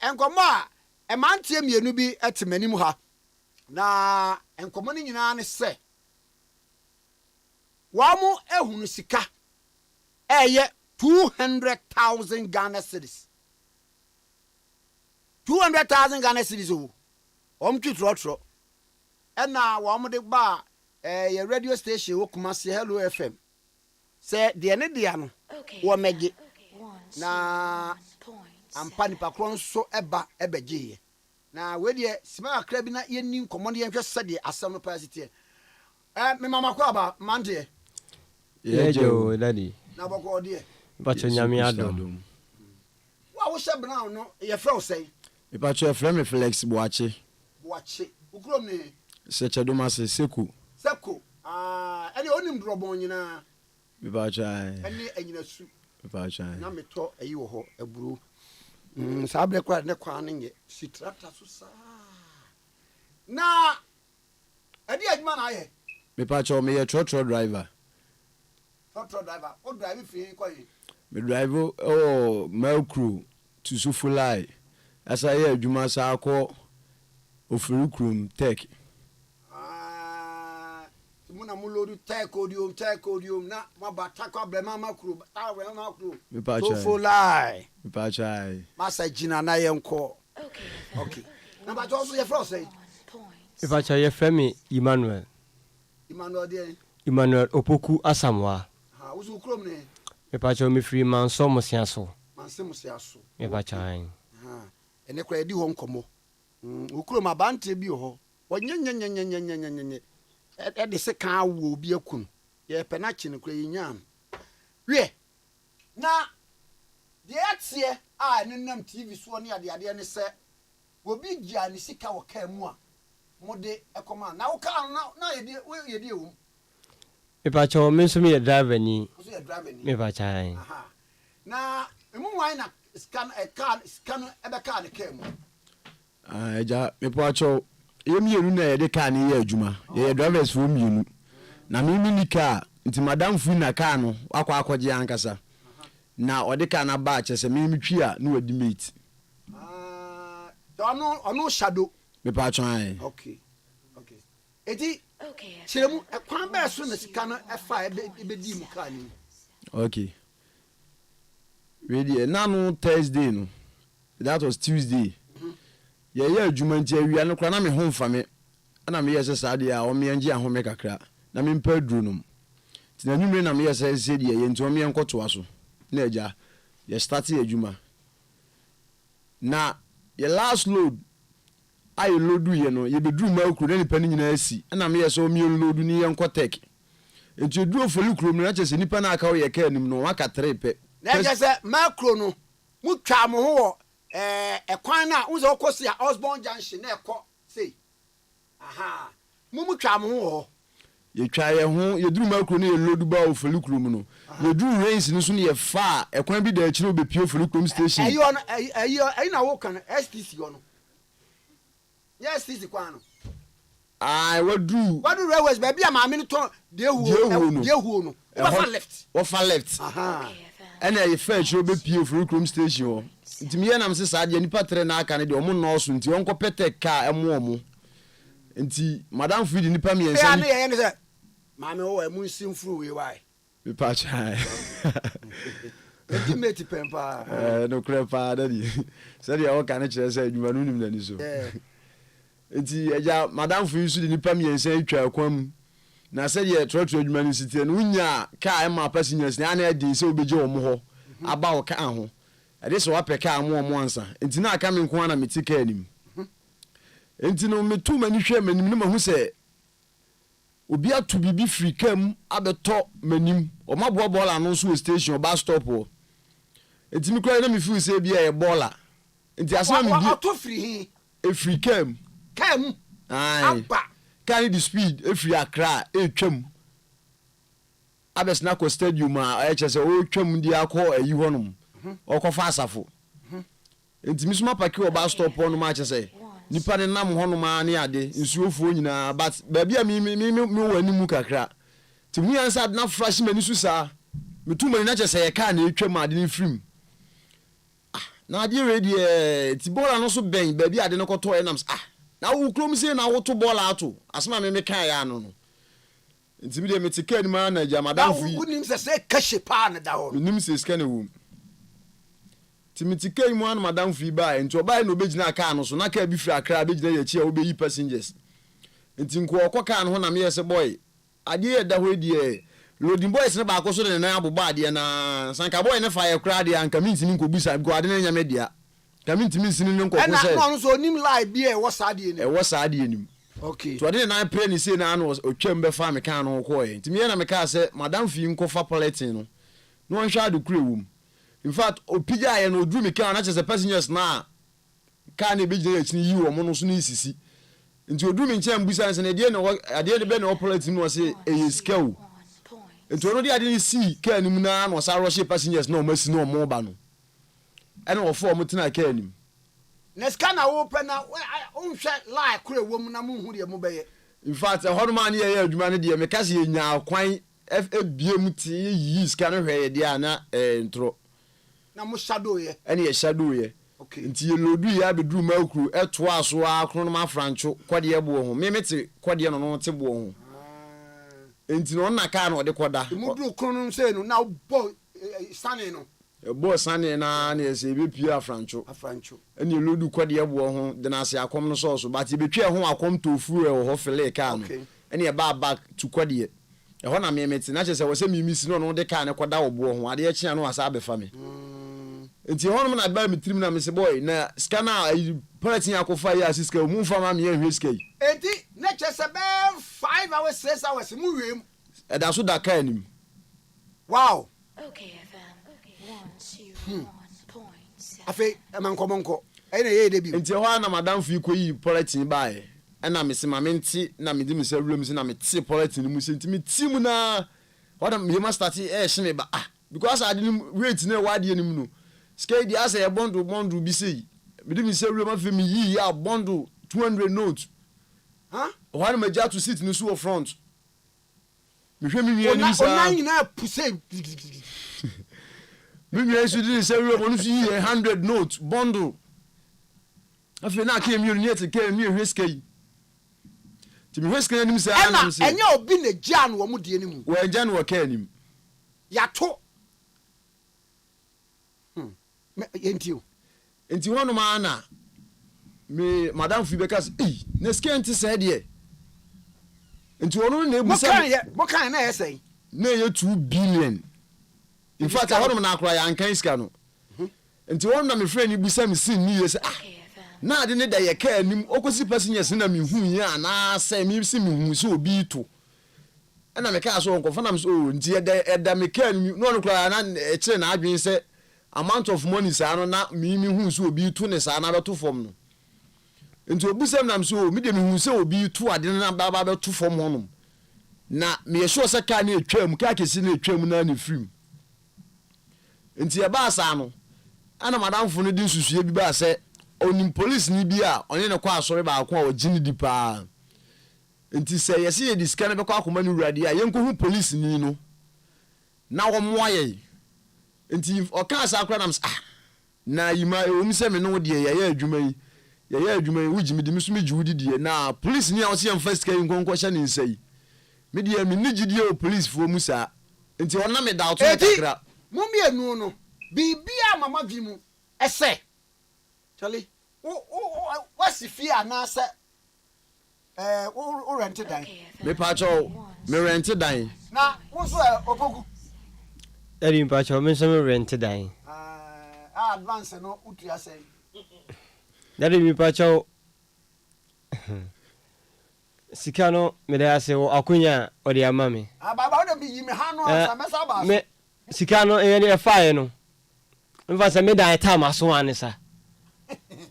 enkomo a emantie mienu bi etemanim ha na enkomo ni nyina ne se wamu ehunu sika eye 200,000 Ghana cedis 200,000 Ghana cedis o twitro ena wamu de ba ye radio station wo Kumasi Hello FM se de ne de ano wo mege na ampa nipa kron so eba ebeje na we de sima akra bi na yeni nkomo de yenhwe sede asem no pasite me mama kwa ba mande yejo dadi na boko de bacho nyame adom wa wo she brown no ye frɛ say me pacho frɛ me Flex Boache ukrom ne se chedoma se seku ene onim drobon nyina me pacho ene anyina su me pacho na meto ayi wo ho aburu sabre kwa ne kwa ne sitrata so sa na adi aduma na aye me pacho me ye trotro driver o drive fi kwa yi me drive Melcrew to Sufulai asa ye aduma sa akọ Ofurukrum tech. Muna mulodu tekodium na mabata kwa blema makru tawe makru so for lie me pa chai masa jina na yenko okay na ba jo so ye fro say me pa chai ye frame Emmanuel de Emmanuel Opoku Asamwa ha uzu krom ne me pa chai me free man so musiaso me pa chai ha ene kra di ho nkomo ukrom abante bi ho wonyenyenyenyenyenyenyenye de se kan wo obi akun ye penachi ne kura yinyam we na de atie a nenam tv so ne ade ne se obi gia ne sika wo kan mu a mode ekoma na wo kan na ye de ewu me pa cho me so me driver ni me pa chai aha na emu wan na scan e be kan ne kan mu ja me pa cho yemienu na yede ka ne ye adwuma ye drivers for mienu na me ni ka nti madam fu na ka no akwaje ankasa na ode ka na ba chese me mitwi a na wadi mate ono shadow me pa twan okay eti chiremu ekwan ba so na sika no efa ebe di mu ka ni okay ready na no Thursday no that was Tuesday ye adwuma nti awia no kra na me homfa me na me yese saade a o me ngi ahome kakra na me mpa duru no ti na nwumre na me yese se de ye nti o me enkoto aso na eja ye start adwuma na ye last load I load ye no ye beduru ma okru na nipa ni nyina asi na me yese o me load ni ye enkotek nti duru foli kro no na chese nipa na aka o ye ka anim no waka 3 pe na chese macro no mutwa mo ho ekwan na unzo okosi a Osborn Junction na ekọ sei aha mumu twa mo ho ye twa ye ho ye duru makro no ye lodu ba ofelikrum no ye duru rains no so ne ye fa ekwan bi da akire obepie ofelikrum station ayo na wo kan STC no yes STC kwan no ai wadu railways baby a maame no ton de hu no wo fa left aha ena ye fa akire obepie ofelikrum station ntimi ye nam se saade nipa tre na aka ne de omo no so nti onko pete ka emo omo nti madam feed nipa mi ensa ni ye ne se maame wo emu nsimfuru we why me pa chai ultimate pempa no krepa daddy said ya o kan kire se adwuma no nim na ni so nti eja madam feed su de nipa mi ensa atwa akwam na said ye trotro adwuma no sitie no nya ka ema passengers na na edi se obeje omo ho aba o ka ho ade so wapeka amu ansa enti na aka me nko ana metika anim enti no metu mani hwe manim no mahu se obi atu bibi free kam abeto manim o maboa bola no so station o bus stop o enti me kura na me feel se bia e bola enti asema me bi auto free hi e free kam ai kan di speed e free Accra e twam abesna ko stadium a e chese o twam di akọ ayi honom okofa asafo enti misuma paki o bus stop on ma chese nipa ne nam hono ma ne ade nsuofuo nyina but ba bia mi wani mu kakra ti mu yansa na fresh mani su sa metu mani na chese ye ka na etwam ade ne frim na ade ready ti bola no so ben ba bia ade ne koto e nam na wo krom se na wo to bola ato asema me kan ya no no enti mi de metika ni ma na ja madam fu wo nim se kashe pa na da ho nim se scan wo timiti kai mu an madam fi ba enti oba na obegina aka no so na ka bi firi Accra begina ya chi a obeyi passengers enti nko okoka no ho na me yese boy ade ye da ho die loading boys ne ba ko so de na aboba ade na sanka boy ne fa ye kra ade anka mintimi nko busa ko ade na nya media ka mintimi sini ne nko ko se na no so nim live bi e wo sa ade ni e wo sa ade ni okay to ade na pre ni se na no otwam be fa me kan no ko e enti me na me ka se madam fi nko fa politin no no hwa ade kure wum. In fact, opija ye no drum kan na chese passengers na ka na be gina chini yi wo mo no so ni sisi nti odrum nche mbusa nse na de na ade de be na operate no se e scale nti ono de ade ni si ka ni mu na no sa rush passengers na o masi na o mo ba no ene wo fo mo tina ka ni na scan wo pe na unhwe lie kure wo mu na mu hu de mo be ye in fact hono man ye adwuma ne de me ka se ye nya kwan FABM ti yi scan hwe ye de ana ntro na mo shadow ye ene ye shadow ye nti yelodu ya bedru makru eto aso akrono ma francho kwade ebo ho memete kwade no no te bo ho nti no na ka no de koda mudru krono se no na bo sane no bo sane na ese be pia afrancho eni yelodu kwade ebo ho de na ase akom no so but betwe ho akom tofu e ho fele ka no eni e back to kwade ho na memete na chese wo se mimisi no no de ka ne koda obo ho ade chia no asa abefa me nti hono na ba mitrim na me se boy na scanner politin akofa ya siska mu fa ma me ehwe ska yi enti na chese be 5 hours 6 hours mu wiem e da so da ka anim wow Okay FM 101.7 afi emankomonko ene ye de bi nti ho na madam fi koyi politin bae na me se ma menti na me di me se wlem se na me ti politin mu se nti me ti mu na what am you must start hye me ba because I didn't wait na wade anim no skedi asa e bondle bi sei me di me se wlem afi me yi ya bondle 200 notes what am ja to sit no so front me hwe me wi anim sa ona nyina puse me wi so di se wlem onu so yi 100 notes bondle afi na ka mi oni ete ka mi hwe skei ti mi hwe skei anim sa anam se enye obi na gia no wo mu de anim wo enja no ka anim ya to enti hono ma na me madam fi bekas na skenti said ye enti hono na ebusa mo kan na yesai na ye 2 billion in fact hono na akra ya ankan ska no enti hono na me friend ebusa me sin ni ye se na ade ne da ye ka anim okosi passenger se na me hu ye ana say me si me hu so obi to na me ka so onko fa na me so nti eda me ka anim no no kra na e kire na adwen se amount of money sa no na me hu so obi to ne sa na beto fom no nti obusem na me so me de me hu se obi to ade na ba beto fom honom na me ye sure se ka na etwam ka kesi na etwam na ne film nti e ba sa no ana madam fo no di susue bi ba se onim police ni bi a onye ne kwa asore ba akwa o gini di pa nti se yesi ye diska na be kwa akoma ni urade a yenko hu police ni no na wo moaye nti o ka asa akra nam na yima o se me no de ye adwuma yi wujimi di misumi jiwudi die na police ni a o se yem first kai nkonko hye ne nsai me de me ni gidie o police fo musa nti ona me da o to takra mo mienu no bibia mama vi mu ese Charlie, what's the fear now, sir? Rented dine. Me pacho, me rented dine. Now, what's Opoku? Eddie Pacho, me some rented dine. Advance and no Utria say. Daddy me Pacho. Sikano, me there say, Akunya or the mammy. About me, me Hano, me Sikano, any fire no. If I say me die time, I saw an answer.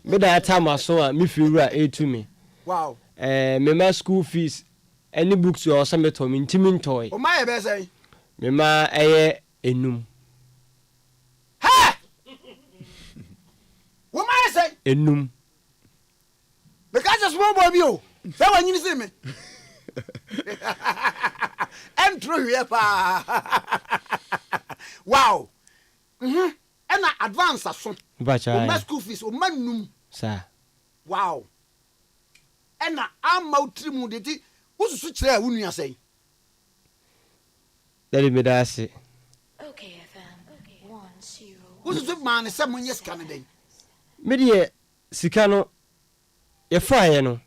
Me that time I saw me feel right to me. Wow. Me my school fees, any books or some to me intimate toy. Oh my best say. Me ma enum. Ha! What my say? Enum. Because a small boy you. That one you see me. And true here wow. And I advance a son. My school fees, o manum. Sir. Wow. And I'm out trimu de ti. Who's switch there? Who you say? Daddy me that say. Okay FM 10. Who's the man? Someone yes Canada. Me de Sikano. Ye fire no.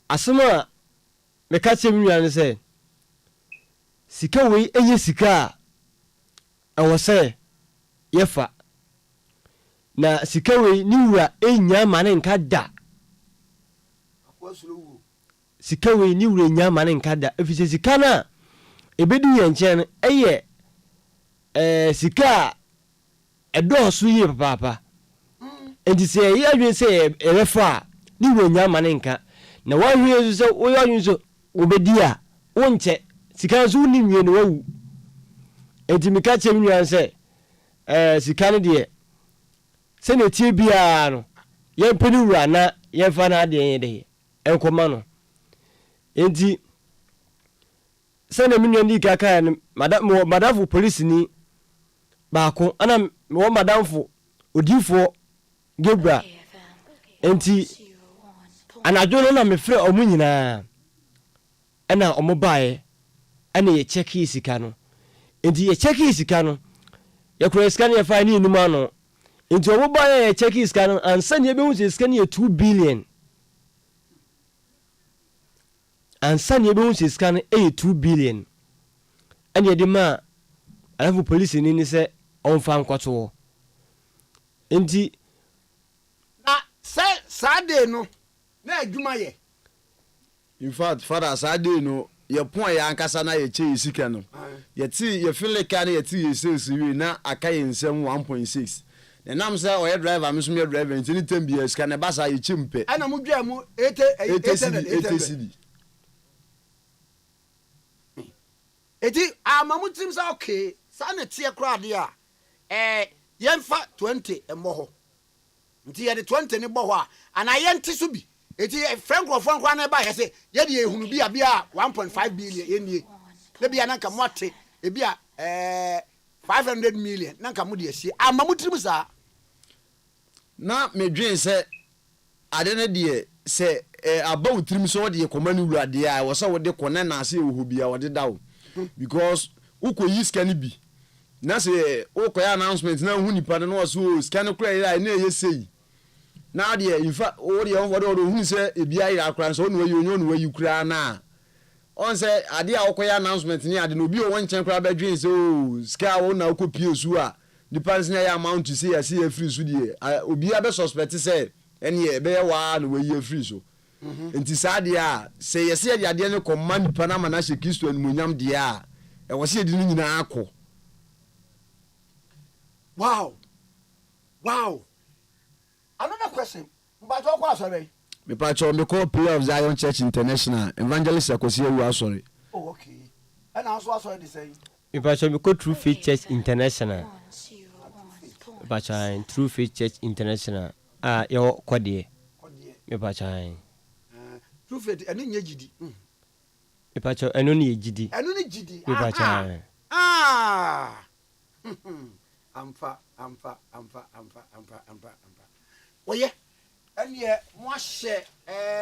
Asoma me catch him and say. Sika we enye sika. I was say. Yefa na sikawe ni wura enya mane nka da sikawe ni wura enya mane nka da efise sika na ebedu ye nchen eye sika edosu ye papa enti se ye adwen se erefa ni wura enya mane nka na wahwe so wo yanyun so obedi a wonche sika so ni nwie no wawu enti meka chem nwan se sikane de se ne tie bia no ye mpeni wura na ye fa na de ye de enkoma no enti se ne minwa ndi kaka ne madamfo police ni ba ko ana wo madamfo odifo Gebra enti anadwo no na mefrɛ ɔmo nyinaa ɛna ɔmo bae ɛna yɛ check sika no enti yɛ check sika no yɛkura sika no yɛfa ne enum ano enti ɔmo bae yɛ check sika no ansa ne yɛbɛhu sɛ sika no yɛ 2 billion ansa ne yɛbɛhu sɛ sika no ɛyɛ 2 billion ɛne yɛde ma alafu police ni sɛ ɔmfa nkɔto enti na Saturday no na adwuma yɛ in fact father Saturday no ye pon ya ankasa na ye che sika no ye ti ye feel like na ye ti ye sales wi na aka ye nsem 1.6 na nam say o ye driver me so me driver nti ni tem bi sika na ba sa ye chimpe ana mu dwa mu 80 eti amamu tim sa okay sa na tie kra de a yemfa 20 emmo ho nti ye de 20 ni bo ho a ana ye nti so bi eti frank ofon kwa na ba ye se ye de ehunu bi a 1.5 billion ye nie le bia na nka mote e bia 500 million na nka mo de asie amamu tim sa na medwen se ade ne de se abaw trim so de komani wurade a wo se wo de kone na ase ehu bia wo de dawo because uko yi scan bi na se uko ya announcement na hu nipa no so scan kura ya na ye sei na de in fact o de on hu se e bia ira kura so no yi kura na on se ade a uko ya announcement ni ade no bi o won chen kura ba dwen so scan wo na uko pie su a nipa nsi ya amount to say ya see free so de obi a be suspect say ene be wa na we yi free so enti saade a se yesi ya ade ne command pa na ma na hye Kristo animonyam de a e wo se de ni nyina akọ wow another question mba to kwa sorry me pa cho me call prayer of Zion Church International evangelist Akosi Ewu asori oh okay and also sorry the say me pa cho me call True Faith Church International pa cho True Faith Church International yo kwade me pa cho True Faith enu nye gidi me pa cho enu ne gidi me pa cho amfa oye ene mo ahye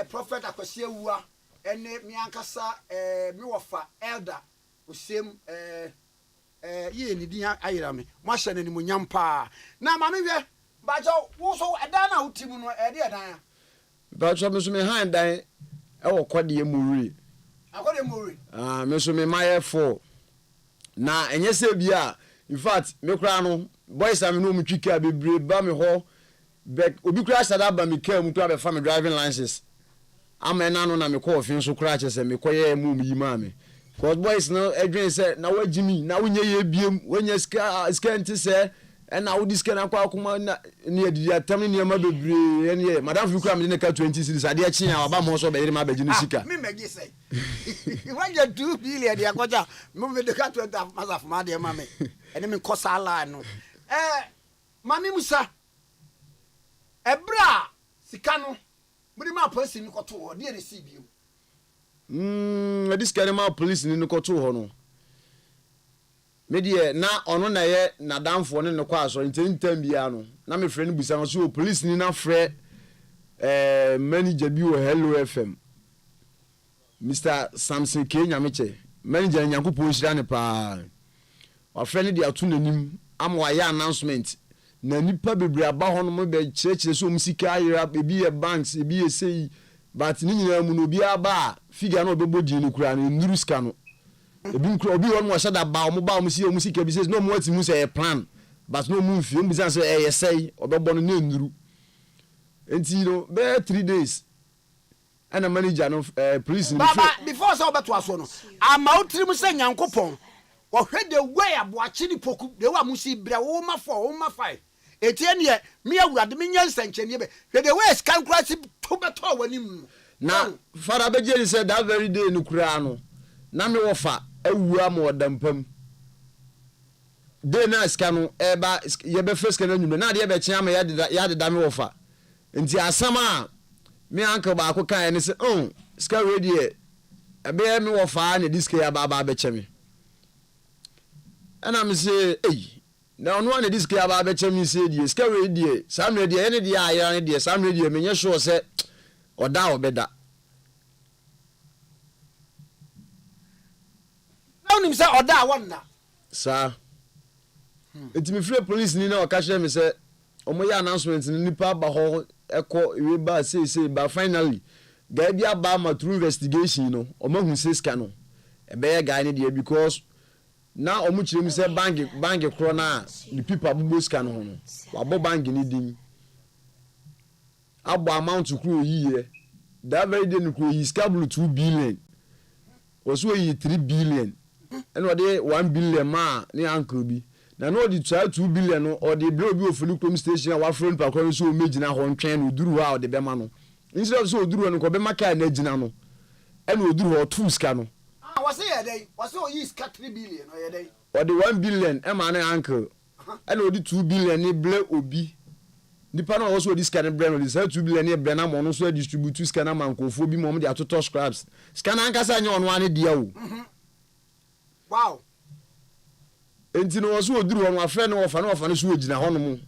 prophet Akwasi Ewu ene mi ankasa mi wofa elder osem ye ni din ayira me mo ahye ne mo nyampa na ma me hwe ba jo wo so edan na utimu no ede edan ba cho me so me han dan e wo kwade emuri akode emuri me so me maye for na enye se bia in fact me kura no boys am no mutwika bebre ba me ho back obi kura sada ba me kam to abefa me driving license amena no na me call fin so kura che se me koye mu yi ma me cause boys no edwen se na wagimi na wonye ye biem wonye ska nti se na wo diska na kwa kuma na ne adidi atam ne ma bebre ne madam fi kura me ne ka 20 series ade a chia aba mo so be yire ma ba gini sika me megi say wanje 2 billion dia koja me me de ka 20 masaf ma de ma me ene me kosa ala no mami musa ebra sika no muri ma police ni koto ho de receive you this kind of police ni koto ho no me de na ono na ye na danfo ne kwa so ntentam bia no na me frɛ no busa so police ni na frɛ manager bi wo Hello FM Mr. Samson Kenya meche manager nyankopɔ hira ne pa wa frɛ ne de ato nanim am wa ya announcement na nipa bebre aba ho no mo be kyerɛkyerɛ so musika ayira ebi ye banks ebi ye sei but ni nyina mu no bi aba figure na obebo di ni kura ni nuru ska no ebi nkura obi won mo hye da ba mo ba mo si musika bi says no mo ati mu say plan but no mu fi mo bi say ye sei obebo no na nuru enti no be 3 days ana manager no police ni baba before say obeto aso no ama otiri mu say nyankopon wo hwe de way aboachi ni poku de wa musi bra wo ma 4 wo ma 5 etie ne me awurade me nya nsanchenie be hwe de way scan cross to beto wanim na fara be jeri say that very day no kura no na me wo fa awu am odampam de na scan no eba ye be first scan anyum na de be kyen am ya de me wo fa nti asama me uncle ba ko kan ne say scan ready ebe me wo fa na disk ya ba be kyen me and I'm say na ono na dis ka ba be chemi se die ska we die sam na die ene die aya ne die sam na die menye sure se oda obeda na onim se oda wonna sa enti me free police ni na o ka share me se omo ya announcement ni nipa ba ho eko we ba say ba finally guy bia ba ma through investigation no omo hu se ska no e be ya guy ni die because na omo chire mi se bank kro na the people abubo ska no ho no wa bo bank ni dim abo amount kro yiye that very day no kro yi ska blue 2 billion oso yi 3 billion and what they 1 billion ma ni uncle bi na no di 2 billion no or the blow bi ofulu chrome station wa friend pa ko so megina ho ntwen no oduru ha o de be ma no instead of so oduru no ko be maka na gina no and oduru ho 2 ska no wase ye dey wase o yi ska 3 billion o ye dey or the 1 billion e ma na uncle and o di 2 billion ni ble obi nipa na also di ska na bre no di 2 billion ni bre na mo no so distribute ska na mankofo bi mo mo di atoto scraps ska na anka sa nya ono ane dia o wow enti no so oduru ho no afre no ofa no so ogina ho no mo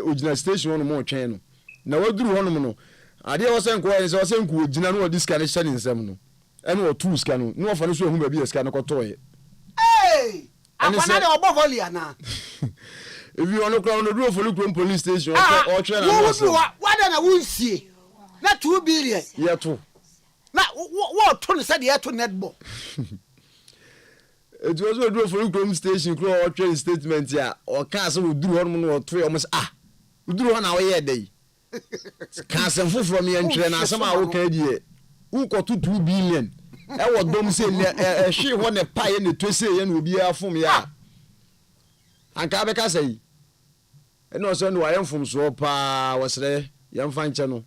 ogina station ho no mo twɛn no na waduru ho no mo no ade wo se nko yen se wo se nko ogina no odi ska ne hyɛ ne nsam no ɛne o tu ska no no ofa no so ehu ba bi ska no kɔtɔɔ akwana de obo volley na if you want to do for Lucrum police station or train what na wunsie na 2 billion yeah to na what to say the to netball it was do for Lucrum station or train statement ya or can so do one or 3 almost do one hour here day can some from me and train some okay die who got 2 billion e wo dom say hwe ho ne pae ne to say ye na obi afom ya anka be ka say e no so no ayem fom so pa wosre yem fa nche no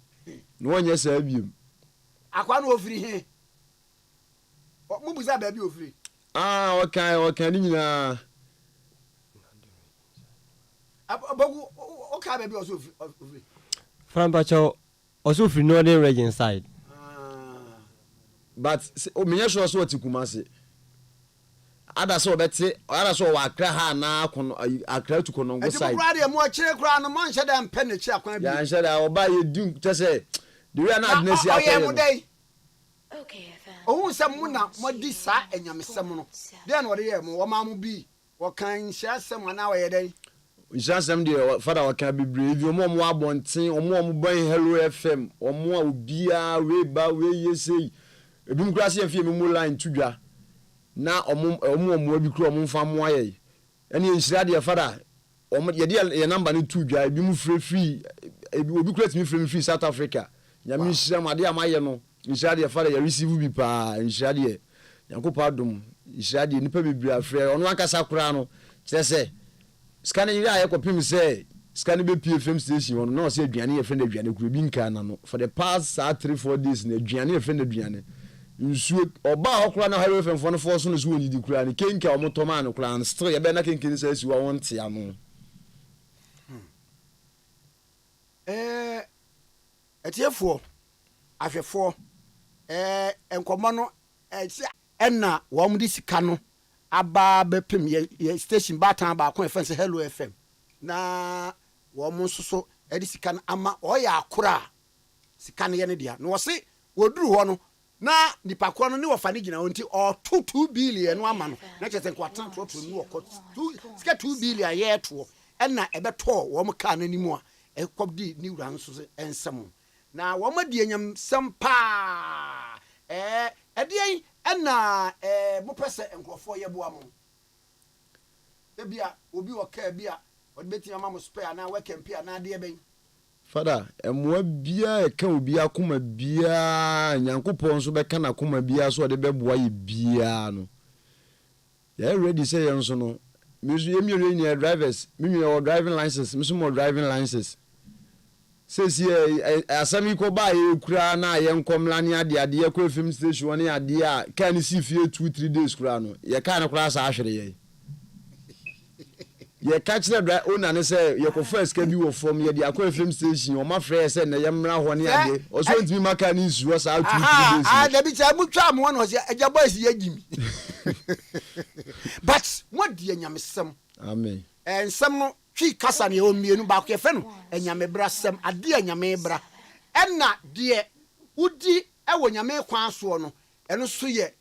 no wonye sa abiem akwa no ofiri he mu buza ba bi ofiri okay ni nyina abagu okay ba bi oso ofiri from Pacho also free northern region side but o menye sure so Kumasi ada so beti ada so wa akra ha na kono akra tu kono go side e ti brade mo akire kra no man hye da mpe ne chi akwan bi ya hye da oba ye dum te say the way na adnesi akwa okay o se mu na mo di sa enyamesem no de na ode ye mo wo ma mo bi wo kan hye asem na wo ye den Isasem de father wa kan bibre vi omo abonten omo ban Hello FM omo obia we ba we yesei ebim kura se afie me line tudwa na omo bi kura omo mfa mo aye ene nhira de father omo ye de ye number ne tudwa ebim free obi kura timi free South Africa nyame nhira ma de amaye no nhira de father ye receive bi pa nhira de yankopa dum nhira de nipa bibre afre ono akasa kura no kire scanning ya ekopim say scanning be PFM station one no say aduane ye friend aduane kuro bi nka na no for the past 3-4 days na aduane ye friend aduane nsuo oba okura na Hello FM for no force no so woni di kura ni kenka omotoman no kura still ye be na kenkin say si wa wonte ano etiefo ahwefo enkomo no enna wo mu di sika no aba bepem ye station batan ba ko efen se Hello FM na wo mo soso edi sika ama oya akora sika ne ye ne dia no wo se woduru ho no na nipa ko no ne wo fa ne gina wonti o 2 billion no ama no na chese nkwatan to no wo sika 2 billion ye to enna ebeto wo mo ka na nimu a ekobdi ni wura nso ensem na wo ma di enyam sampa edi enna mo pese enkrofo ye boa mo ebia obi wo ka bia o de betia ma mo spare na we kempia na de ben father emwa bia e ka obi akoma bia nyankopon so be kana akoma bia so de beboa ye bia no ya ready say yen so no mezu yemi ni drivers mimi o driving license miso mo driving license sesi asami ko ba ye kura na ye nkomla ni ade ko film station ni ade a kan si fie 2-3 days kura no ye kan kura sa ahwere ye catch the drive owner ne say ye ko first ka bi wo from ye de akwa film station o ma frɛ say na ye mra ho ni ade o so ntimi maka ni nsuo sa 2-3 days da bi cha mu twa mo no say eja boys ye gimi but what die nyamesem amen ensem no twi kasa ne o mienu ba ko efe no enyame bra sem ade enyame bra enna de udi ewo nyame kwan so no eno so ye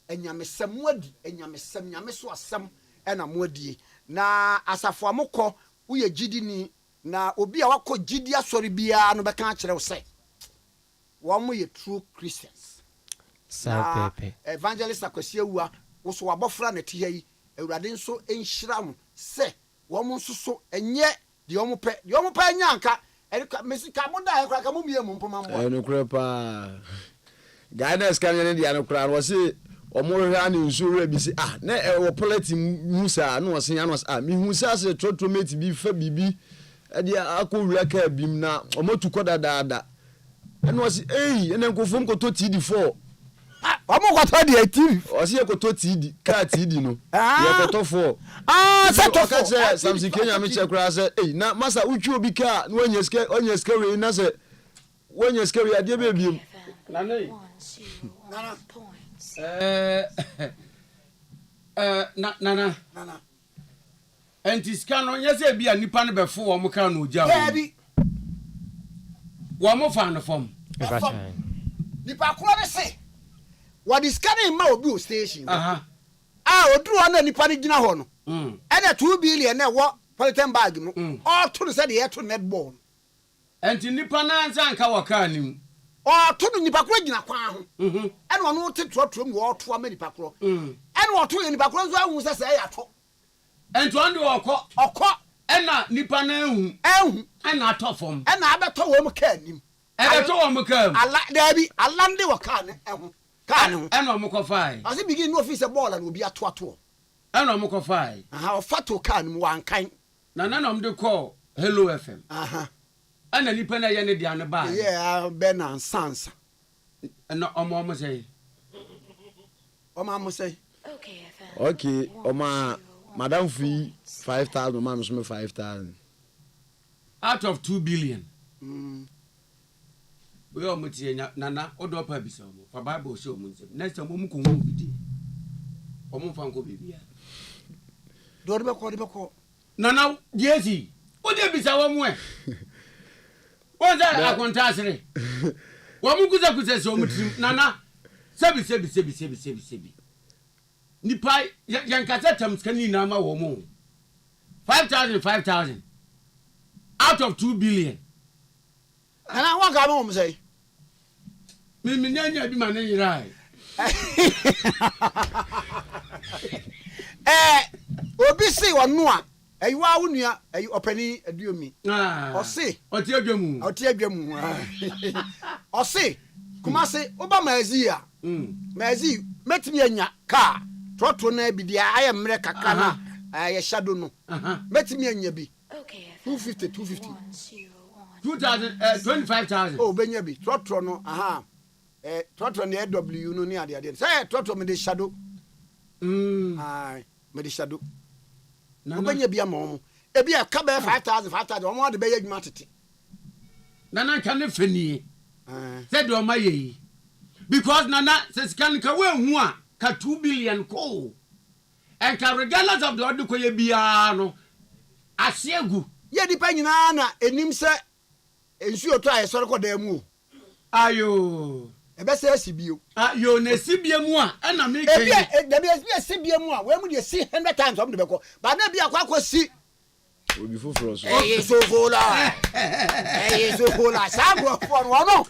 enyame sem wadi enyame sem nyame so asem ena modie na asafo amokọ uye gidi ni na obi a wakọ gidi asori bia no beka kire wo se wo mo ye true Christians sa pepe evangelist akwasi awua wo so wabofra na ti yi awurade nso enhyira mo se wo mo nso so enye de wo mo pe nyanka mesika mo da ekra ka mo mie mo mpoma mo no kure pa guidance kan ne dia no kura wo se omoro ha ni nso bi se na wo polity musa na wo se ya no mi husa se trotomate bi fa bibi e dia akowura ka bim na omotu koda daada eno wo se ene nkofom ko to TD4 omo ko to di TV o se ko to TD ka TD no ye ko to 4 se to 4 Samson Kenya me che kura se na masa utwi obi ka na onye ske we na se onye ske we ade be biem na nei nana enti skano nyese bia nipa ne befo wo mo ka no oja wo mo fa no fom nipa kro ne se what is scanning ma obi o station oduru na nipa ne gina ho no ena 2 billion na wo polythene bag no all to say the to netball enti nipa na anza nka wo ka nim to no nipa kro gina kwa ho ena ono te trotro mu wo to ama nipa kro ena wo to nipa kro nso ahu se se ya to enti on de okọ ena nipa na ehu ena atofom ena abeto wo mu ka nim ebeto wo mu ka ala dabi ala ndi wo ka ne ehu ka ne ena o mu ko fai asi begin no office ball na obi ato ena o mu ko fai o fato ka ne wan kan na om de call Hello FM ena nipa na ye ne dia ne ba ben and sansa ena omo say okay oma madam fee 5,000 ma me 5,000 out of 2 billion we o mutie nana odo pa bisa mo fa bible show mo nsem next time mo ko hu bidi o mo fa nko bibia do de be ko nana jesi o de bisa wo mo o za akonta asire wo mo kuza so mo trim nana sebi nipa yankata tam skani na ma wo mo 5,000 out of 2 billion ana wa ga mo say me nyanya bi ma ne yirai obi si wonu a ayiwa wonua ayi opani aduomi o si oti adwamu o si kuma se oba mazi a mazi metimi anya ka trotro na bidia aye mre kaka na aye shadow no metimi anya bi 250 25,000 oh benya bi trotro no trotro ne AW no ni ade say trotro me de shadow me de shadow no benya bi amom e bi ka be 5,000 omo de be yadwuma tete nana kan ne fani say do ma yi because nana says kan ka we hu a ka 2 billion ko and ka regardless of the order ko ye bia no asiegu ye dipa nyina na enim se ensuo to aye sori ko da mu ayo ebe se asibio ayo na sibia mu a na me ke da bi sibia mu a we mu de si 100 times om de be ko ba na bia kwa si obi foforo so so fola sagro for wono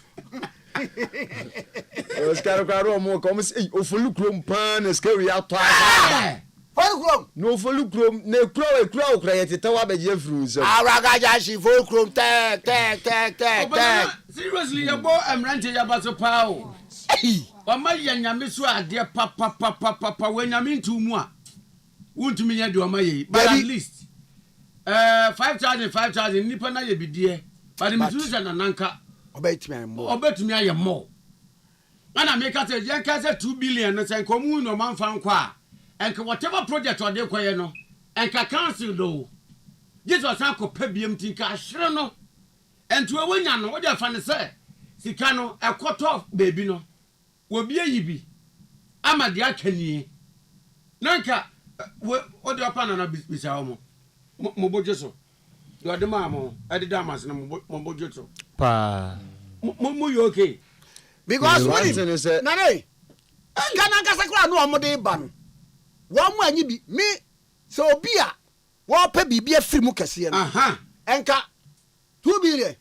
Oscar Caro mo como se ofolu krom pan scary ato asa folkrom no ofolu krom na kro okra yeteta wa beje fru so aragaja shi folkrom tek seriously yebo emrante yabaso pao o ma yanyame so ade papa we nyame ntumu a wuntumi nya de o ma yi but at least 5,000 nipa na ye bidie but the mutuza na nanka obetumi aye mo ana make say yanka say 2 billion no say komu no man fan kwa enka whatever project o de koye no enka council do Jesus san ko pabiem tinka ahre no entu ewanya no wo de fa ne say sika no ekoto baby no wo bie yibi ama de akanie nanka wo de opa na bisa wo mo mobojeso do de ma mo ade damas na mobojeso pa mo you okay because when nane kana kasa kura no omode ba no wo mo anyi bi me so obi a wo pa bibia firi mu kase no enka 2 billion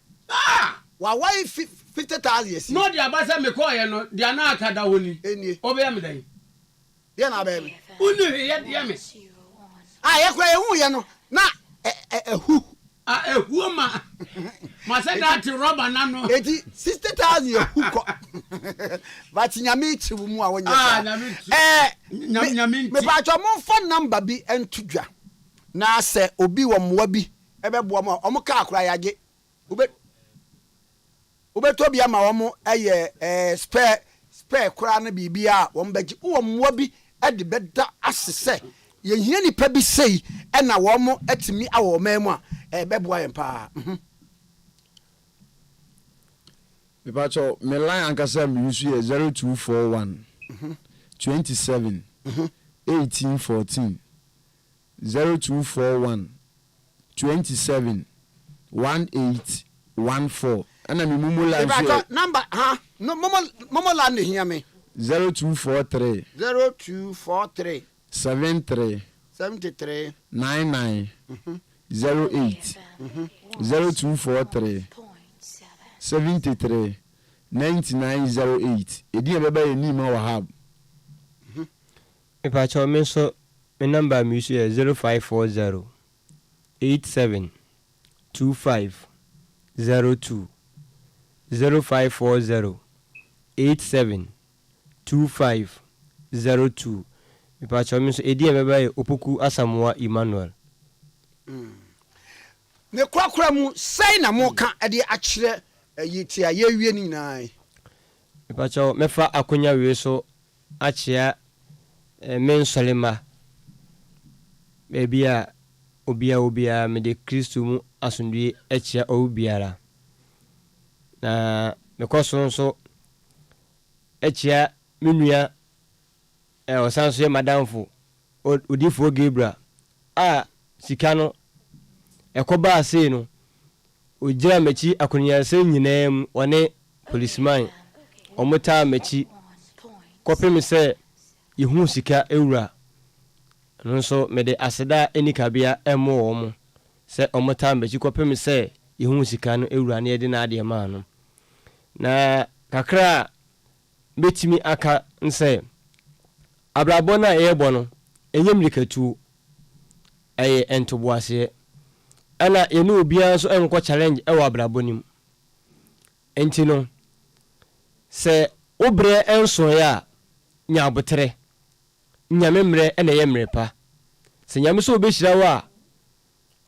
wa why 50,000 yes no dia ba se me call ye no dia na akada honi obe ya me dan dia na ba me unu ye dia me ye kura ye hu ye no na ehu ehu ma se that rubber na no eti 60,000 ehu ko but nyame chi mu a wonya nyame me ba cho mo phone number bi entudwa na se obi wo moa bi ebebo mo omo ka akura yage ubeto bia ma wo spare kura na bibia wo mbagi wo moa bi ade beda asese ye hia nipa bi sei na wo mo atimi awo mamu a bebo ayen pa me pacho me line ankasa me use 0241 27 1814 0241 27 1814 ana mi mumu line number no momo line here me 0243 73 99 08 0243 73 9908 edi ebeba eni ma wahab if I tell me so my number me is 0540 87 25 02 0540 87 25 02 if I tell me so edi ebeba opoku Asamoah Emmanuel ne kwakura mu sai na mo ka ade akire yitia ye wie ni nan ipacho mefa akonya we so achia men solema bebia obia me de Kristo mu asundue achia obiara na mekoso nso achia menua osanso ye madamfo odifo Gabriel sika no ekoba ase no ogira mechi akonya se nyinam one policeman omota mechi kopem se yehu sika ewura no so mede aseda enikabia emo omo se omota mechi kopem se yehu sika no ewura na yede na ade ma no na kakra betimi aka nse abrabo na yebo no enyemlikatu entoboase ana yenu obia so enko challenge ewa abrabonim enti no se obre enso ya nya abotre nyame mre ena ye mrepa se nyame so obehira wa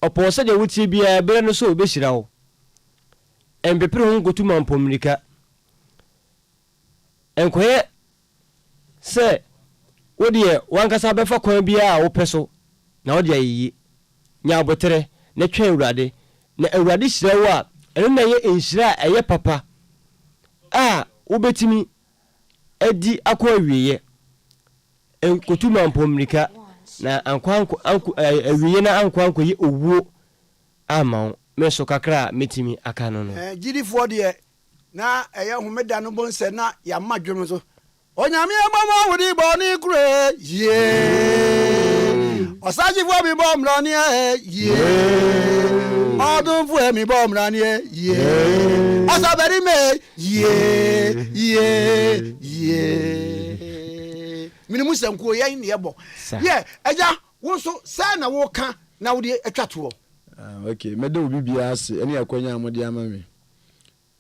opo se de wuti bia bere no so obehira wo embepre ho gotuma mpomrika enkoye se wodie wankasa befa kwan bia wo peso na wodi ayi nya abotre na twa Ewurade na Ewurade hyira wo a eno na ye enhyira eye papa wobetimi edi akwa wiye enkotuma mpomrika na ankwanko awiye na ankwanko ye owuo ama meso kakra metimi aka no no gidifo de na eye homeda no bonse na ya madwem so onyame amama wodi boni kure osaji fo mi bom rani odun fu mi bom rani osaberi me minimu sanku ye ni ebo eja wo so sa na wo ka na wo de atwato okay mede obi bia ase ene akwanya amode amame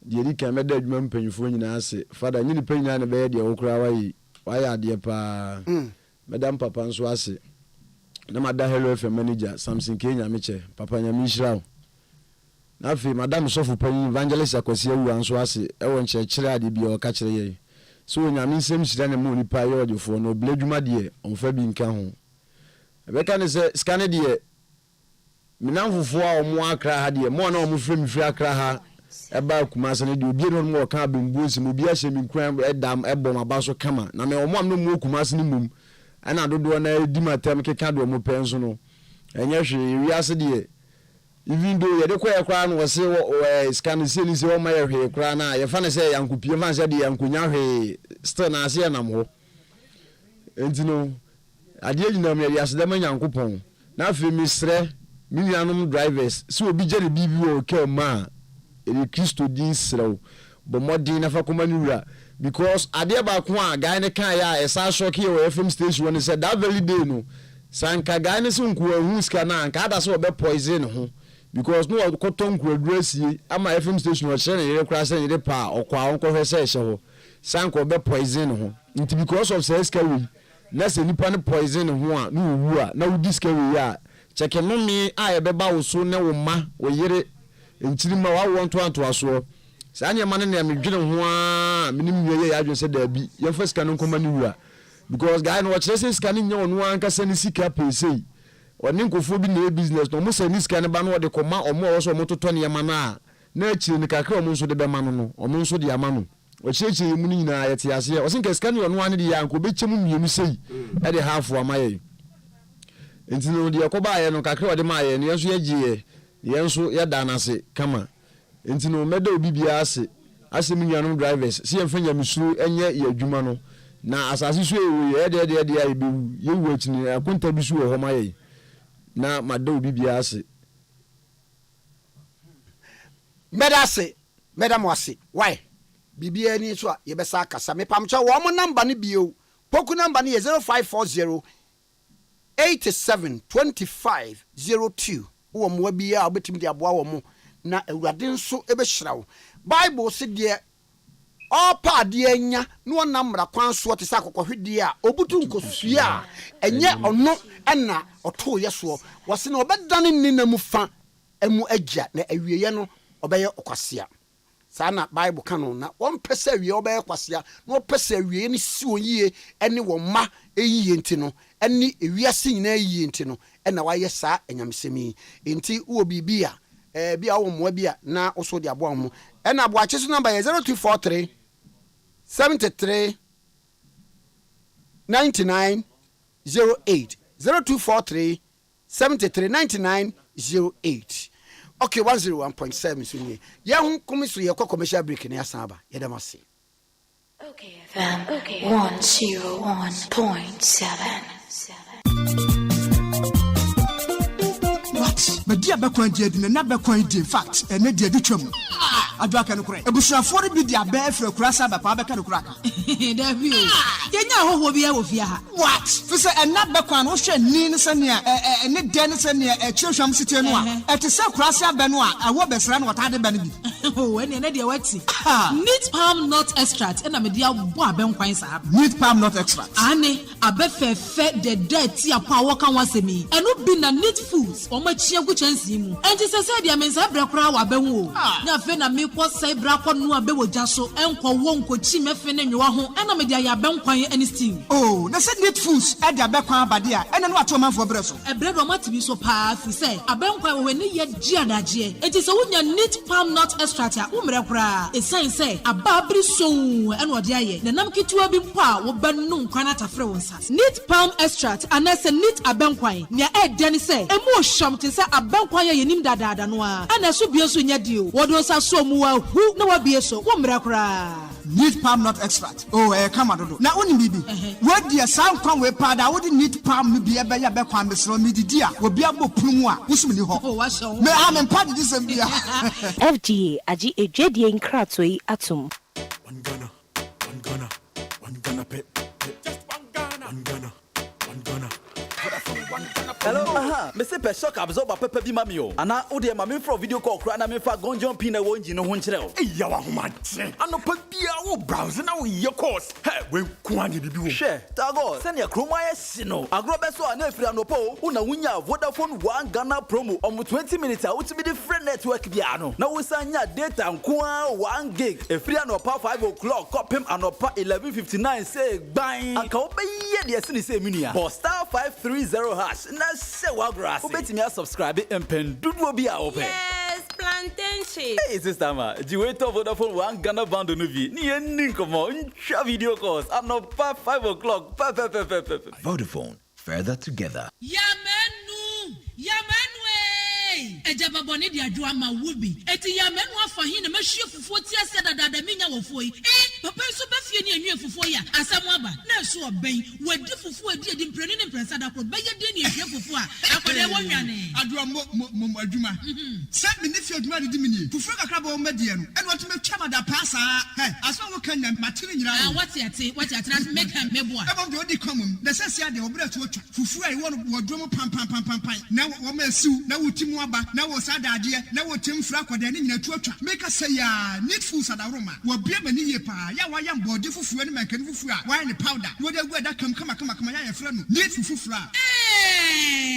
de ri kan mede adwuma mpanyufo nyina ase fada nyini panyina na be de wo kura wayi ade pa madam papa nso ase na madam hello FM manager Samson Kenya meche papa nyame hirawo na afi madam sofu panyi evangelist akwasi awu anso ase ewo nkyekere ade bia o ka kire ye so nyame nsem hira ne mu nipa ye odefo no bledwuma de onfa bi nka ho ebeka ne se skane de minamfofo a omo akra ha de mo na omo frem akra ha eba kumase ne de obi no mo ka bembuosi mo bi ahye mi nkran edam ebom abaso kama na me omo am no mo kumase ne mum ana dodo na di matem keka do mo penso no enye hwe wiase de even though ye de koye kra no se scan se ni se o ma ye hwe kra na ye fa ne se yankopie fa se de yankonya hwe still na se nam ho entino ade nyina me wiase de ma yankopon na afi misre milianum drivers si obi jere bibi o ke ma eri Kristo din srew bo modin na fa koma ni wura because ade ba ko a guy ne kan ya esa shock here o FM station one said that very day no sanka guy ne sun ku ahu ska na anka da so obe poison ho because no koton ku aduasie ama FM station o chere ne kura se ne pa okwa onko hwe se hye ho sanka obe poison ho nti because of say ska we na se nipa ne poison ho a no wu a na wudi ska we a cheke no mi a ye beba wo so ne wo ma wo yire nchirima wa wo nto anto aso sanya man ne medwene ho a minim ye ya adwon se da bi ye fa sika no koma ni wura because guy no watch say sika ni nya onu anka se ni sika pesei oni nkofo bi na business no mo se ni sika ne ba no wo de koma omo wo so mo toto ne yama na achiri ni kakra omo nso de be ma no omo nso de yama no o cheche mu ni na ye te ase o sin ka sika ni onu an de yanko be chemu mienu sei e de half amaye entino de yakoba ye no kakra wo de ma ye no yenso ye giye yenso ye danase kama entino meda obi bia ase minyanum drivers si enfanya misuru enye ye adwuma no na asase so ye de ya be ye wu akini akonta bi so ho ma ye na mada obi bia ase meda mo ase why bibia ni so ye besa kasa me pamcha wo mo number ni bio poku number ni 0540 872502 wo mo bia obetimi de aboa wo mo na awurade nso ebehirawo bible se de opa de anya no namra kwan so te sa kokohwede a obutu nkosua a enye ono na oto yeso wo se na obedane ninamu fa emu agya na awieye no obeye okwasea sana bible kanu na won pese awie obeye kwasea na pese awie ni si oyie ene wo ma eyiye nti no ene ewiase nyina eyiye nti no na waye saa enyamsemi nti wo bibia bia wo mo bia na oso de abo mo na abo achesu number 0243 73 99 08 0243 73 99 08. Okay, 101.7 so ni ya hu komiso ye commercial break ni asaba ye dem ase. Okay, FM. Okay. 101.7. Media bakwan di edi na bakwan di in fact ene di edi twam adwa ka no kure ebusuafo re bi di aba efre kurasa ba pa beka no kura ka da bi o yenya hoho bi ya wo fia ha what fi se ena bakwan wo hwe ni ne sene ene de ne sene chiehwam site no a ete se kurasa ba no a awo besra no wata de ba no bi o ene ne de wati neat palm nut extract ena media bo abenkwan sa neat palm nut extract ane abefefe de dirty apa wo kan wasemi eno bi na neat foods o ma chia gu chansi mu enti se dia mensa brekora wa benwo na fe na me kwa sai brakwa no abewoja so enko wo nkochi mefe ne nwa ho ena media ya benkwan ani steam oh na se neat foods e dia bekwan abade a ena no ato manfo bre so e bre do matibi so pa fi se abenkwan we ne ye gia daje enti se wonya neat palm nut extract a wo mrekora e sai ababri so ena ode aye na nam kitua bi mpo a wo banu nkwan atafre won sa neat palm extract anase neat abenkwan nia e deni se emu sham te se abenkwan ye nim dadaada no a ana so bie so nya dio wodo sa so mu wa hu na wa bie so wo mrekora neat palm nut extract oh kama dodo na oni bibi wo dia san kwan we pada wo di neat palm no bia be ya be kwan besro mi didi a obi aboprumu a wusumi ho oh wa so me am padi di sem bia FDA aji ejwedie nkrato yi atom one Ghana pet just one Ghana hello Mr. Shock absorb pepper bi mamio ana ode ma me for video call kra na me fa gonjon pin na wonji no ho nkyerɛ eya wa homa che anopa bia wo browse na wo ye course he we kuane bibi wo hwɛ tago sɛ ne kroma yɛ si no agro bɛ so ana afira no po una wunya Vodafone one Ghana promo om 20 minutes a wotimi de free network bia no na wo sanya data nkoa 1 gig afira no pa 5 o'clock kopem anopa 11:59 say bang aka wo bɛyɛ de sini say minua but star 530 hash na se wa grass obetimi a subscribe empen dudu obi a open yes plantain chips hey sister ma jiwe to Vodafone one Ghana band no vi ni enin komo ncha video calls anopa 5 o'clock Vodafone, further together. Ya menu Yamanwe ejaba boni di adwo ama wubi eti yamanu afa hin na mahwie fufuo ti ase dada menya wofo yi papa so ba fie ni anwie fufuo ya asam aba na so oben wadi fufuo edi mpreni ne mpresa da kro ba ye de ni ahwie fufuo a akode wo nwane adwo mo adwuma se me ne fie adwuma de mi ni fufuo kakra ba wo madie no ene wotu me twama da pasa aso wo kan na matire nyira wati ate na make am mebo a ebo de odi komum the sense ya de obra to otwa fufuo ai wo dwo mo pam na wo ma siu na wo timu aba na wo sadade na wo timfra kwada ne nyina tuatwa make say ya needful sadaroma wo bia mani ye pa ya wa yam body fufuo ne makani fufuo a wa ne powder wo de gu da kama ya yefra no needful fufuo a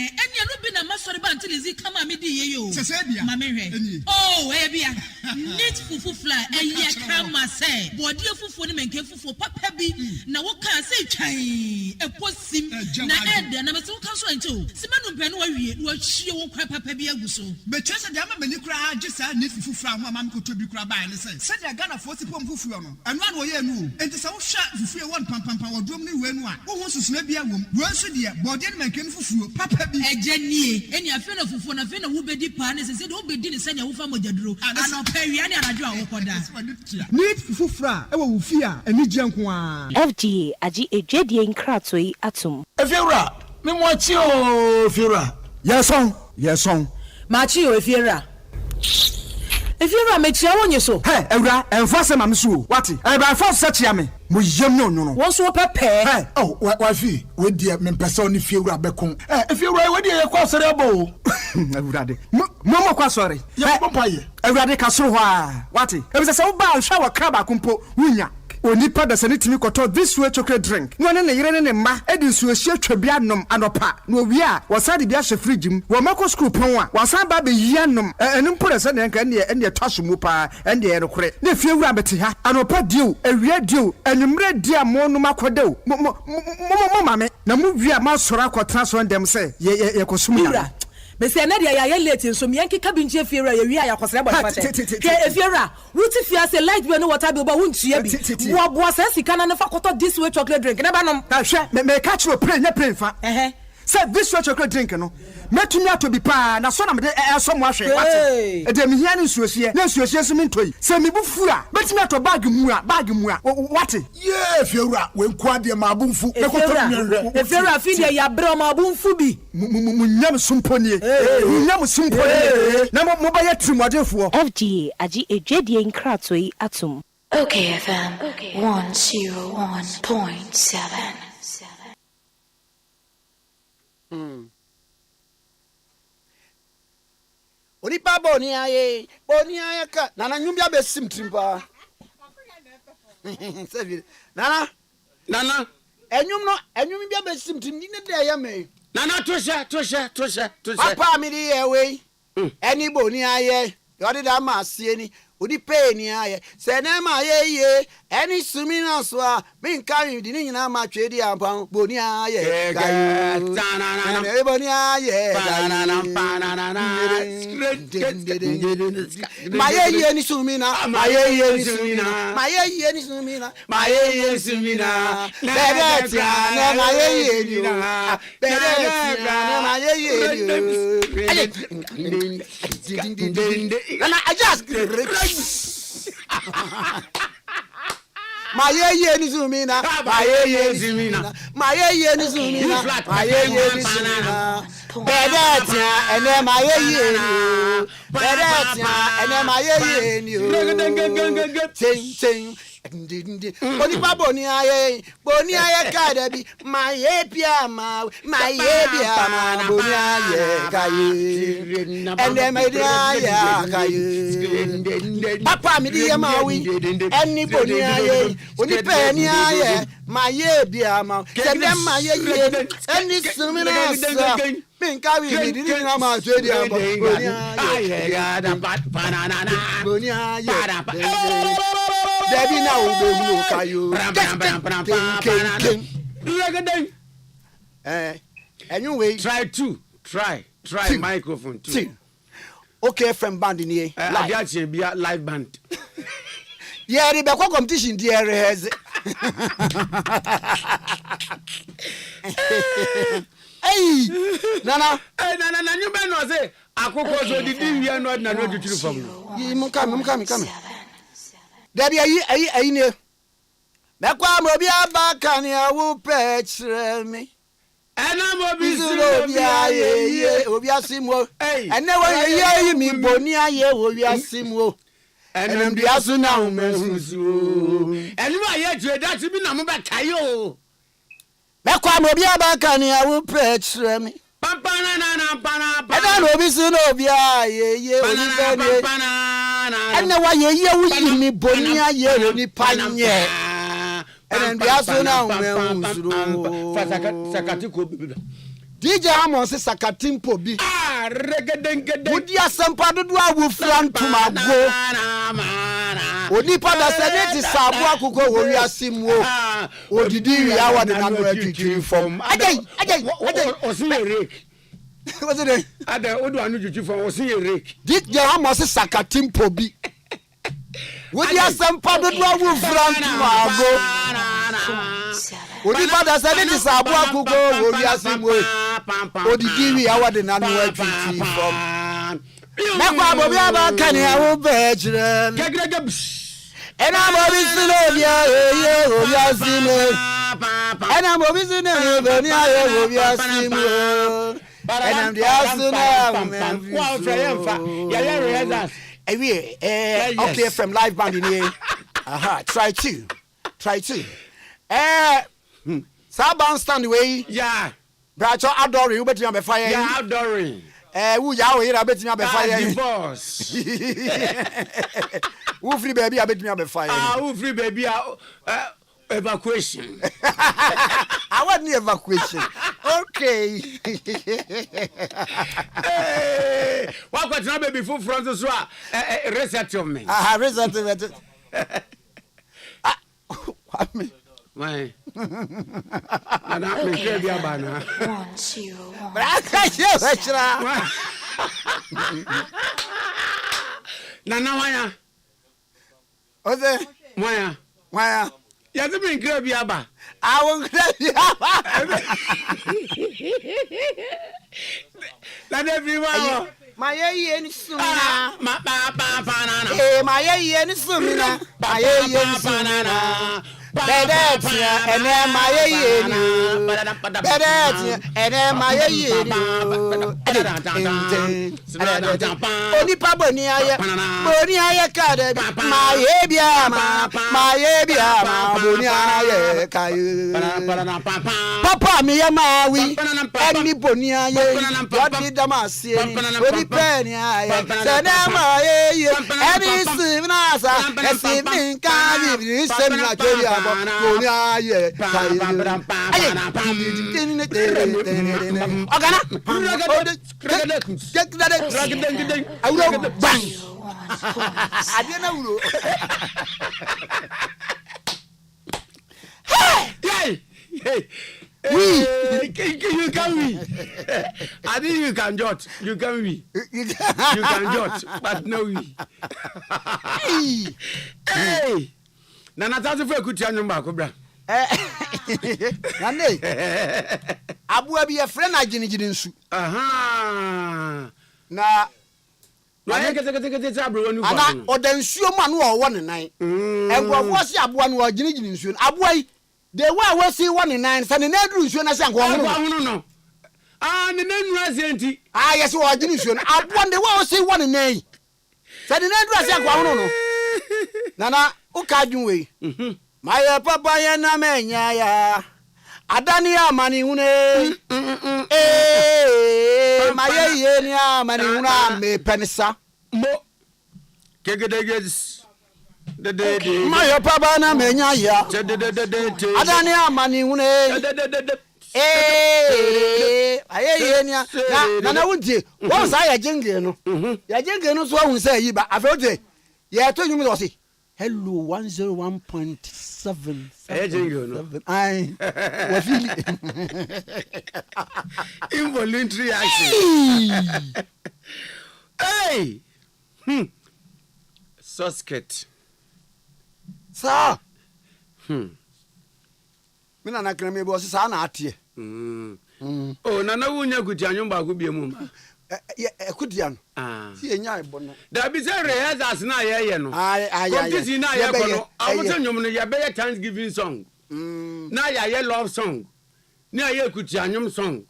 enya no bi na masori ba ntilizi kama me di ye yo sese bia ma me hwe oh e bia needful fufuo a ye kama say body fufuo ne mankan fufuo papa bi na wo kan say twan e posim na ede na me so kan so ancho simanu mpɛ no wawie no ahie wo kwa papa bi aguso betwese de ama mani kura age sa ne fufufura ho ama mkoto bi kura ba ne se de Ghana force pom fufuo no eno an wo ye nu enti se wo hwa fufuo won pampampa wodom ne we nu a wo ho susuna bia wom wo nso de body ne mankan fufuo papa bi eje nie eni afi na fufuo na afi na wo bedi pa ne se de wo bedi ne se ne wo fa mogyaduro ano pa wi ane anadwo a wo koda ne fufufura e wo wo fi a ani gye nko a FGA agi ejwedie nkratoi atom efiura me mo chi o fiura yeson machi o efiura me chia wonye so ewura enfa se mam so wati e ba fa se chia me mo yem no no won so pepe wa fi we die me pese oni fiura bekon efiura we die ye kwa sore bo ewura de mo kwa sore ye pompa ye ewura de ka so ho a wati e bi se wo ba hwa wa kraba kompo wunya onipa da sane timi koto this way chocolate drink no ne yire ne mma edi nsuo hie twabia nom anopa no wi a wasade bia hye fridge m wo mako school pon a wasan ba be yia nom eni mpore se ne nka ne twaso mu pa ende ye rekore ne fie wura beti ha anopa dio awia dio enumre dia mo no makodew mo mame na mu wi a ma soro akotra so ndem se ye kosum ya Bese na dia ya late nso miyanki kabinje fiera ya wi ya kwasere bo fate ke efiera wuti fia se light we no water bi oba wuntua bi wo bo asa sika na fa koto this way chocolate drink na ba nom ta hwe me catch you pray nya pray fa say this way chocolate drink no metumi ato bi pa na so na me so mo ahwe wate e de me hia ne nsuosie na nsuosie so me ntoi se me bu fura metumi ato bag mu a wate ye fiera we nko ade ma abunfu me koto nyanwe efiera fi dia ya bre ma abunfu bi munyam sumponie munyam sumponie na mo ba ye trimodefo FGA agi ejwedie nkratoi atom Okay FM 101.7 Onipa boni aye ka nana nyumbia be simtrimpa nana enyum bia be simtrim ni ne de ya me nana tosha papa mi di ewe eni boni aye yodi da ma sie ni odi pe ni aye se na ma ye eni sumi na so a min kan di ni nyina ma twedi ampan boni aye ga na boni aye ma ye ni sumi na ma ye ni sumi na bebe tia na ma ye ni and I just my ye ni zumina bedatia ene my ye ting Bonipa boni aye ka da bi my ye boni aye kaye ene me dia kaye papa mi di ma wi eni boni aye oni pe ni aye my ye bia ma se dem my ye eni sumina sa min ka wi mi di na ma so dia boni aye ga da banana boni aye Debbie now be no kayo. Anyway, try microphone too. Okay, from band in here. Ade Akye Abia live band. Yeah, the back competition there has. Nana you may not say, I could also did you not know to choose from you. Come. There be a near. Makwa mobia bakania wo pechre me. And I'm obiasimo. And never ye me bonia ye obiasimo. And I'm the asuna umesu. And you are yet to that to be no back kayo. Makwa mobia bakania wo pechre me. Pampana. And I'm obisino bia ye and never ye me bonia ye ni panye. And then DJ Amon says Sakatimpo be. Would you sample do I will flan to my go? Onipa da said it is Sabua Kuko, we are Simo. Or did you hour the number to from? Again, or see a rake. What's it? I don't want you for see a rake. DJ Amon says Sakatimpo be. Would you sample do I will flan to my go? Odi father said it is Abua Kuko, Oriasimo. Odi Kiwi, our the non word from. Makwa Bobia Kani, I will bet you. And I'm always in Oriasimo. And I'm always in Oriasimo. And I'm the Asuna. Okay, from live band in here. Aha, try to. Saban stand away. Yeah. Bracho adore you bet you be fire. Yeah, adoring. Who ya here bet you be fire. Divorce. Who free baby I bet you be fire. Who free baby evacuation. I want the evacuation. Okay. What got na baby full front so reset of me. Reset it. What me? Why? I don't care about now. But I can't hear it. Nana, what's it? Why? You have to be Grabiaba. I won't Grabiaba. Let everyone. My yen sumina. My yen sumina. My yen sumina. Bedatia and my yen. And my yen. Only Pabonia, Bonia Cade, my Abia, Bonia, Papa, me, Maui, and me Bonia, what did Damasi, Only Penny, Sanama, and his Sivanasa, and Sidney Kadi, Nigeria, Bonia, I will bang. I didn't know. Hey! You can we. I think you can jot. You can we. You can jot, but no we. Hey! Nana tatu fe kutia nyumba kobra. Nane. Abu abi e friend agini nsu. Aha. Na ana odansuo ma no wo ne nan. Engwofo se aboa no agini nsuo. Aboa yi the way we see one in nine, Sunday Nedru nsuo na se anko hono no. Ah, ne nanu asenti. Ah, yes, wo agini nsuo. Aboa the way we see one in nine. Sunday Nedru ase anko hono no. Nana ukadwun we. My papa ya na menya ya. Adani amani une. My ye ni amani una me penisa. Mo. Kegedeges. My papa na menya ya. Adani amani une. Aye ni na wunti. Wo sa ya jenge no. Ya jenge no so hu say yi ba. Afeote. Ya to nyum do say. Hello 101.7. I feel involuntary action. Hey! Susket. Sir. Mina na kreme bo sa na atie. Oh, Nana wunya kutianyum ba ku biemu. Ekutian. Si enya ebo no. Da bi se rehearsals na ye no. Competition na ye kono. Amuso nyum no ye be Thanksgiving song. Na ye love song. Na ye kutianyum song.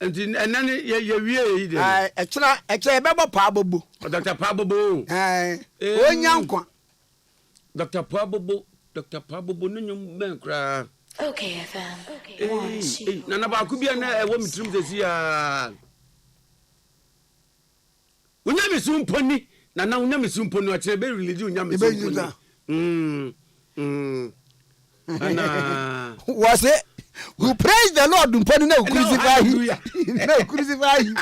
And then ye wie de. Ekira bebo pa abobo. Dr. Pabobo. Onyankwa. Dr. Pabobo nyum ben kra. Okay, FM. Okay. Nana ba ku bia na e wo mitrim sesi a. Unya mesumponi. Nana unya mesumponi o kire be release unya mesumponi. Ana was it? Who praise the Lord mponi na crucify him. No crucify him.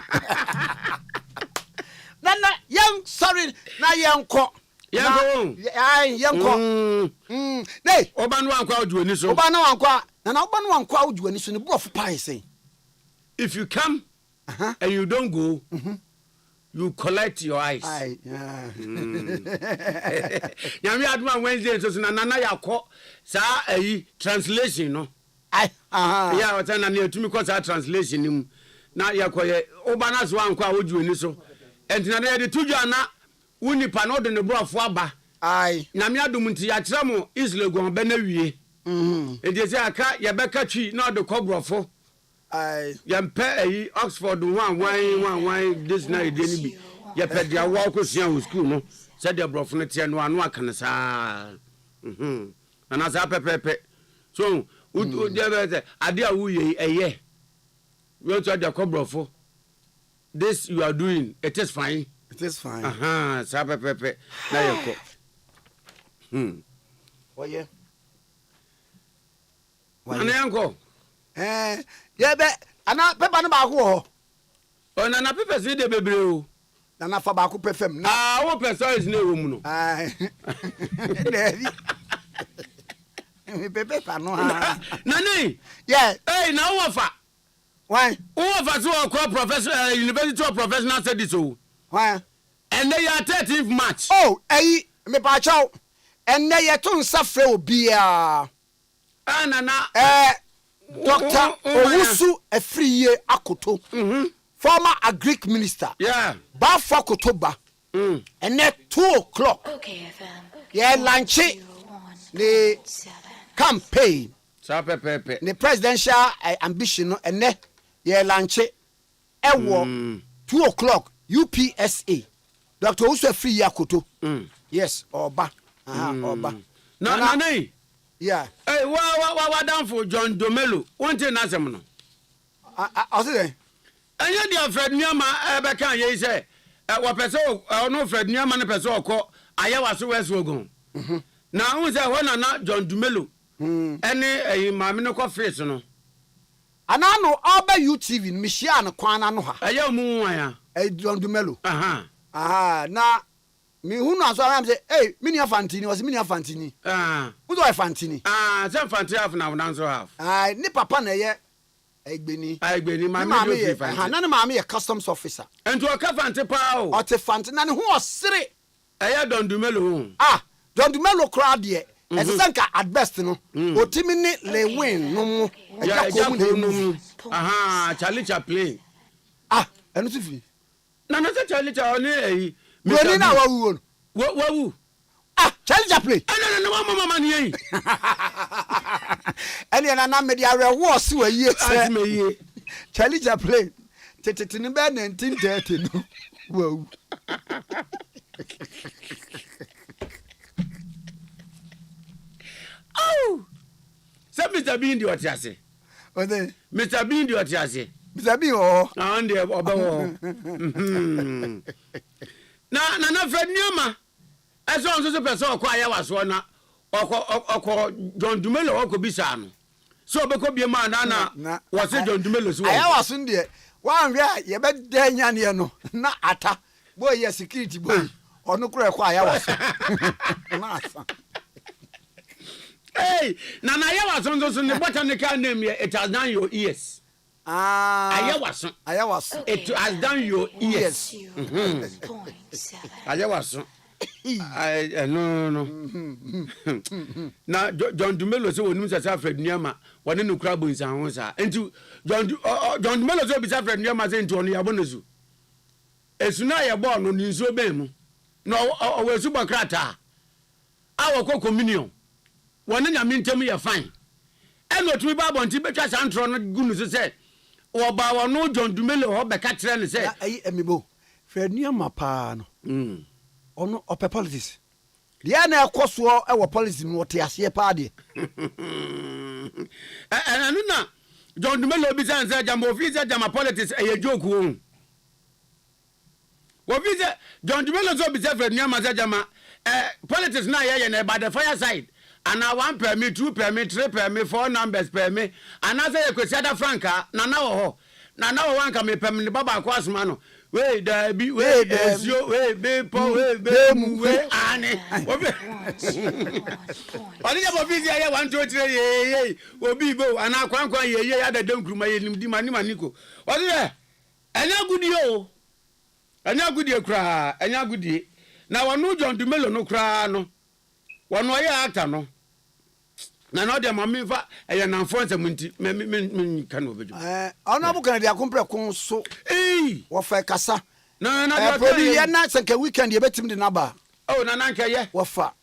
Nana young sorry na yanko. Yanko. Hey, Obanu ankwa oduani so. Obanu ankwa. Nana obanu ankwa oduani so ne buof pai say. If you come and you don't go, you collect your eyes. Nyame aduma Wednesday so na nana yakọ sa translation no. Yeah, what na na tumi ko sa translation nim. Na yakọ obana so ankwa oduani so. Entina na ye de tuju ana unipa no de ne brofo aba. Nyame adum nti ya kire mo Israel gon be na wie. Enti se aka ye beka twi na de ko brofo. Yampe Oxford one this night dey ni bi. Ye pe dia wa ko sia school no. Se de brofo no tie no anu aka ne sa. Ana sa pepepe. So u de ade a wo ye eye. We to de ko brofo. This you are doing, it is fine. It is fine. Sa pepepe na ye ko. Oye. Ana yanko. Yeah, ana pepa no ba ko ho. Na na pepa se de bebre o. Na fa ba ko pefem na. Wo pesa is na wo mu no. Me pepe pa no ha. Nani? Yeah. Hey, na wo fa. Why? Wo fa so ko professor University of Professional Studies o. Why? And they are 13th March. Oh, me pa chaw. And they to nsafre obi a. Nana. Dr. Owusu Efriye Akoto, former Agric minister. Yeah. Bafa Kotoba. And at 2:00. Okay, FM. Yeah, lunch. The campaign. The presidential ambition. And then, yeah, lunch. 2:00. UPSA. Dr. Owusu Efriye Akoto. Yes, Oba. Oba. No. Yeah. Hey, what down for John Domelo? One thing as no. I say. And you dear Fred Niama Ebekan ye say. What person no Fred Niama ne person ko ayawa so west wogon. Now who say when na John Domelo. Any maame no ko face no. Ana no oba UTV Michia no kwana no ha. Aye mu wan ya. John Domelo. Na me who knows what I'm saying? Hey, mini Fantini was mini Fantini. Who do I Fantini? Some Fantini have now answer half. Ni papa na ye Egbeni, mammy, none of mammy a customs officer. And to a Fanti Pao. Or te Fantin, and who was silly? I don't do mellow. Don't do mellow crowd yet. As a sanka at best, no. Or Timmy lay win no more. Charlie Chaplin. And it's free. None of the Charlie Chaplin. What? Charlie Chaplin. No money. And then I made a war so a year. Charlie Chaplin. Tetin bed 1930. Whoa. Oh, so Mr. Bean, do what you say. Mr. Bean, do what you say. Mr. Bean, oh, and na Fred Newman. As long as the person quiet was one or John Dumelo or Kobisano. So because be a man, Anna was it John Dumelo? I was in there. One guy, you bet Daniano, not Atta. Boy, yes, security boy. Or no cry quiet was. Hey, Nana, I was on those in the botanical name, it has done your ears. I was. It has done your ears. I was. no. Na John Dumelo so wonu sasa Fred Niama wone no kura bonsa ho sa. Enti John Dumelo so bisa Fred Niama say enti ono yabonezu. Esuna ye ball no ninso ben mu. No owesu bakrata. Awo ko communion. Wone nyame ntem ye fine. Eno tumi ba bonti betwa santro no gunu so say oba wono John Dumelo ho beka kire ne say ayi emibo Fred Niama pa no. Ono ope politics. Dia na ekoso e wo policy no te ase pa de. Anu na John Dumelo bi say jam officer jam politics e joke wo. Wo bi say John Dumelo so bi say Fred Niama say jam politics na ye na by the fireside. And I 1 permit, 2 permit, 3 permit, 4 numbers permit. And I say you could set a franca. Now one can be permit Baba Quasmano. Wait, there be wait, there's you, wait, be po, wait, Annie. What is your busy? I 1, 2, 3, yea, will be bo, and I can't quite ye, I don't groom my Dimanico. What is that? And now good yo. And now good you cry, and now good ye. Now I know John Dumelo no cry no. One way actor no. Na no de mama fa e na fonse munti me kan obeju. Ona bu kan de akompre kon so. Wo fa kasa. Na de ye na senke weekend ye betim de na ba. Oh na nka ye. Wo fa.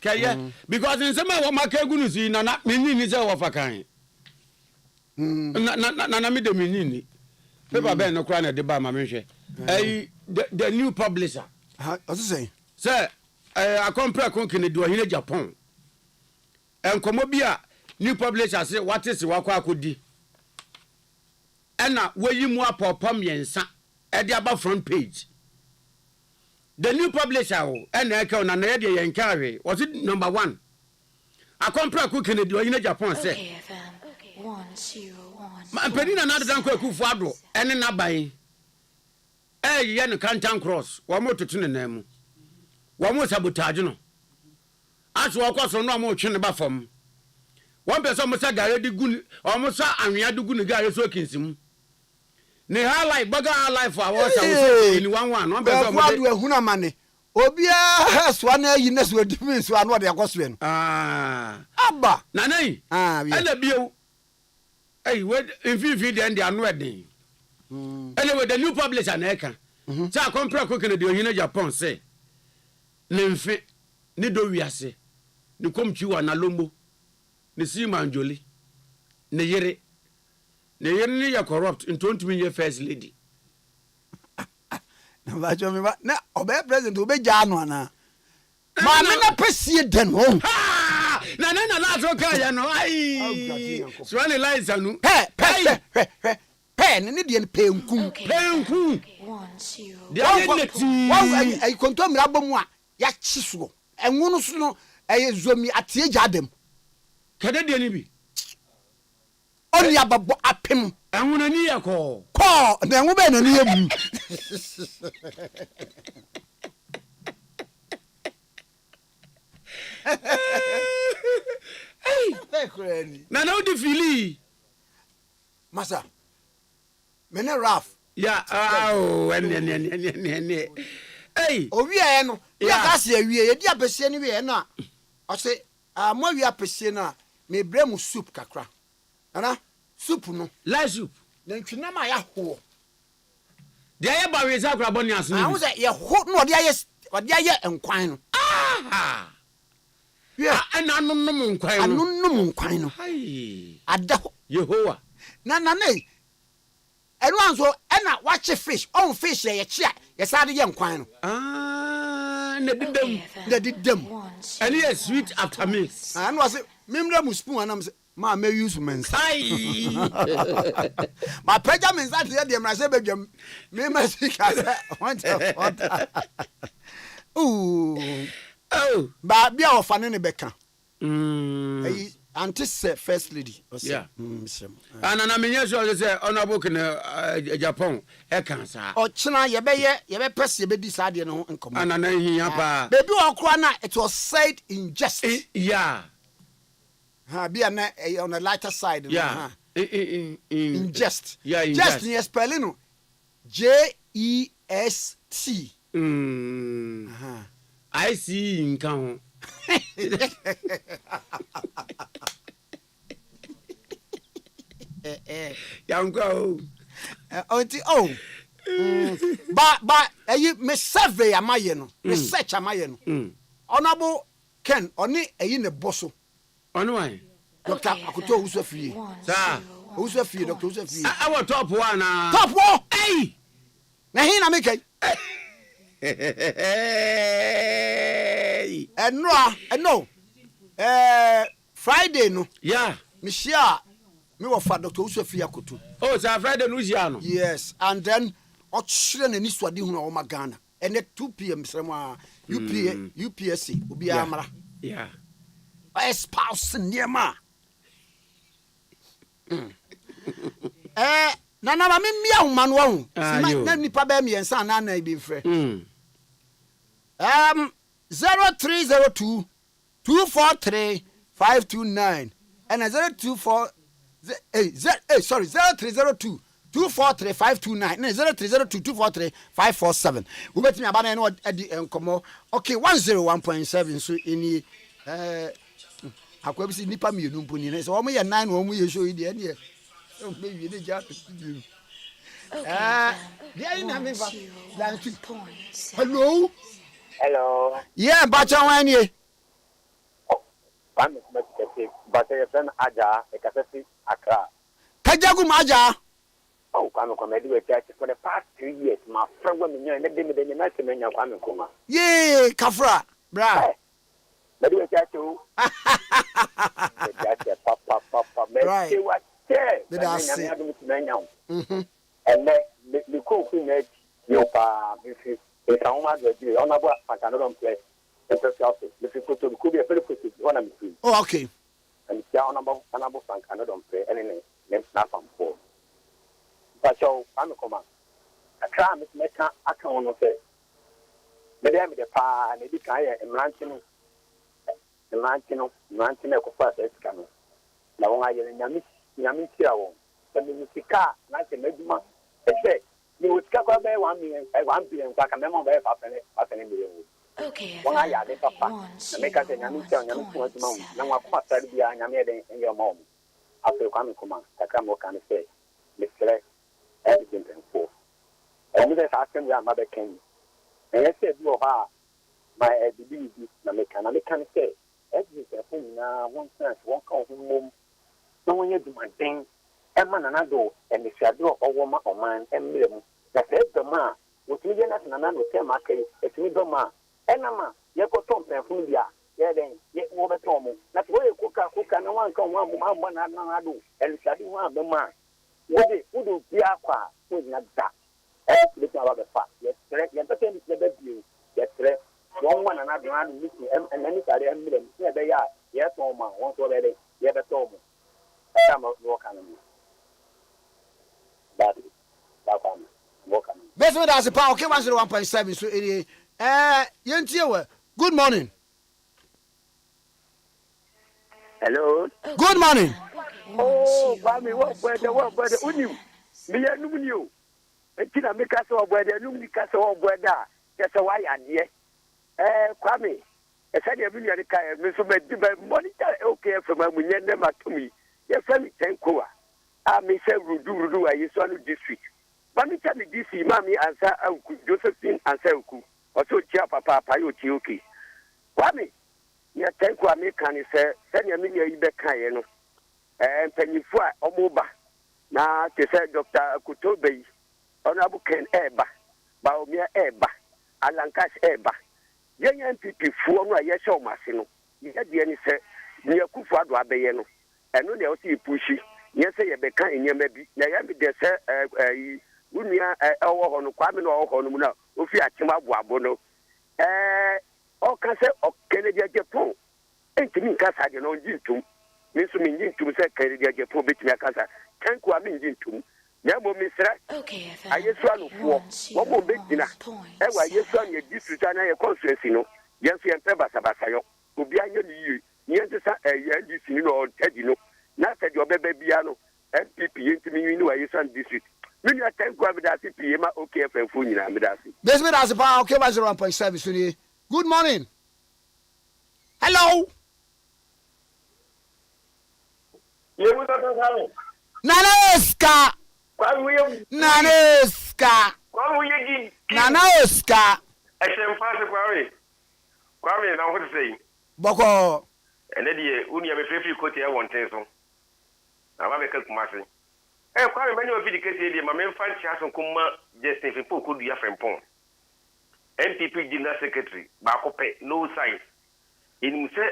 Kaye because in some wo maka gunu si na menni ni se wo fa kan. Na me de menni ni. Paper ben no kra na de ba ma me hwe. The new publisher. What you saying? Sir akompre kon Kennedy o hine Japan enkomo bia new publisher say what is wakwa akodi ena weyi mu apopom yensa e de aba front page the new publisher o ena eke na na de yenkawe was it number 1 akompre kon Kennedy o hine Japan say 101 ma penina na dan ko akufu ado ene na ban ye no Canton Cross wo mototo ne namu wo mo sabotage no aso okoso no mo twe ne ba fam won person mo sa gare di gun o mo sa anwea di gun gare so kinsim ne highlight baga highlight for our sa ni 11 no person mo do ehuna mane obia so na yi na so di mi so anu de akoso en aba na nai ele bio we infifi de ndi anu eden anyway the new publisher na eka sa compare ko Kennedy ohina Japan say ne mfe ne do wiase ne komtwiwa na lombo ne simanjoli ne yere ne ya corrupt ntontumi ye first lady na ba jo me ba na obe president obe ja no ana ma me na pesie den ho na la so ka ya no ai so any lies anu pen ne de penkum de identity ai konto mi rabomu a ya chiso enwunu so no eye zomi atie jadem kada de ni bi oni ababo apem enwunu ni ye ko na enwu be na ni ebu na odi fili masa mene Raf ya ene owie e no ya ka se awie ye di apesie ni wie no a o se mo awie apesie no a me bremu soup kakra ana soup no la soup na ntwina ma ya ho de aye ba we za kra boni aso ni wo se ye ho no de aye enkwan no ya ana nunum nkwan no ada Yehowa na nei enu anso ena wache fish on fish ye chia ye sade ye nkwan no na didem and yes sweet after mix and was mimre mu spoon anam say ma me use mensa ma peja mensa de de mra se bedwam me ma sika say want ba bia ofane ne beka anti first lady yeah anana menye so say honorable na Japan e kan sa o china ye be pese ye be di sa de no nkomo anana hiya pa baby okro na it was said in jest yeah bia na on the lighter side yeah in jest yeah just in spelling no JEST I see in count. Young go. But you me survey amayeno, research amayeno. Honorable Ken, oni in the bosso. On why? Doctor Akuto Usafi. Sir. Usafi, Doctor Usafi. Our top one. Top one. Hey! Nahina make it. And no. Friday no. Yeah. Michia. Me wa fa Dr. Usafi Akutu. Oh, sir, Friday Luciano. Yes, and then ochire ni swadi hu na o magana. And at 2 p.m. sema UPSC obi amara. Yeah. Spouse niema. Nana ma me mia hu manu hu. Na nipa ba mi ensa na na ibi mfre. 0302 243 529 and 024 0302 243 529 no 0302 243 547. We bet me abana no edi enkomo. Okay, 101.7 so any akwa bi si nipa mi enu mponi na so wo ye 9 wo mu ye show ide ene so me wi ne ja to studio. There na me fa. Hello. Hello. Yeah, bacha wan ye. Kwame Nkrumah Tikese, but your friend Aja, a Kasasi Accra. Kajagu Maja. Oh, Kwame Nkrumah, do a church for the past 3 years. My friend women, and then the United Men, Kwame Nkrumah. Yay, Kafra, bra. But do a church too. Papa, right. What chair? Did I see? And then the cook who made your pa, if you can't honorable Pantano play. Oh, okay. And it's honorable Frank, I don't pray any name, not from four. But so, I'm a command. A crime is make a account of it. Madame the pa, and the Kaya, and Ranchino, first escano. Now I am Yamitiao, and the Musica, like a Meduma, except you would cover by 1 million, 1 billion, like a memo of happening. Okay. One I had papa. Make us a Yamitian, now I quite said be a Yamade in your mom. After Kwame Nkrumah, I come what can I say? Mr. Everything for. And you just ask him where mother came. And I said, you are my ability, I can say, everything now, one chance, one call home. No one yet do my thing. A man and I do, and if you do a woman or man, and million. That's the man. What you get an another tell my case, it's me, the man. And a man, you go to Penfulia. Yeah, then, yet over Tomu. That's where you cook, and one come one and do, and study one the man. Would you be aqua, who is not that? Look about the fact. Yes, correct. Yes, but never view. Yes, correct. One another meeting, and then it's a million. Yeah, they are. Yes, Oma, once already. Yeah, the Tomu. I'm not walking. That is. Best way that's a power. Okay, 101.7. So it is. Good morning. Hello. Good morning. Oh, Bami, what brother? Unu. Me and you. Tina make us all brother. You make us all brother. That's why I'm here. Kwame. I said you really are the kind. Me so monitor okay from my munye nema to me. Your family tenkoa. I may say rudu. I used to district. Mami tell me this, Mami answer Uncle Josephine answer Uncle. Also, Chia Papa, Payo Tioki. Kwame, you take Kwame can say, send your million Ibekayeno. And Pennyfua, Omoba. Now, to say Dr. Kutobe, Honorable Ken Eba, Baomia Eba, Alankas Eba. Young MPP, Fuoma, yes, or Massino. You had the any say, near Kufado Abeyeno. And no, they also pushy. Yes, I became in your maybe. Nayami, they say, Unia, on Kwame or Honumuna, Ufia Chima Wabono. All can say, or Kennedy Japan. And to me, Casa, you know, Jintum. Miss Minjin to say Kennedy Japan, Bitia Casa. Can Kwame Jintum. Yamo Mr. Okay, I just want to walk. One more big dinner. I just want your district and your conference, you know. Yes, and Peba Sabasayo. Who be you. Yes, you know, Ted, you know. Not that your baby piano. MPP into me, you know, I use on district. When you attend Guavida CPM, okay, for Funina, Medasi. This way as a power, okay, 101.7. Good morning. Hello. Nanaska. Nanaska. Nanaska. Kwame, now what to say? Boko. And then the Unia be free coat here one tenso. I'm a cook massing. Eh, Kwame, when you have the case, my main fan chance on Kuma just if people could be a friend pong. MPP General Secretary, Bakope, no signs. In Muse,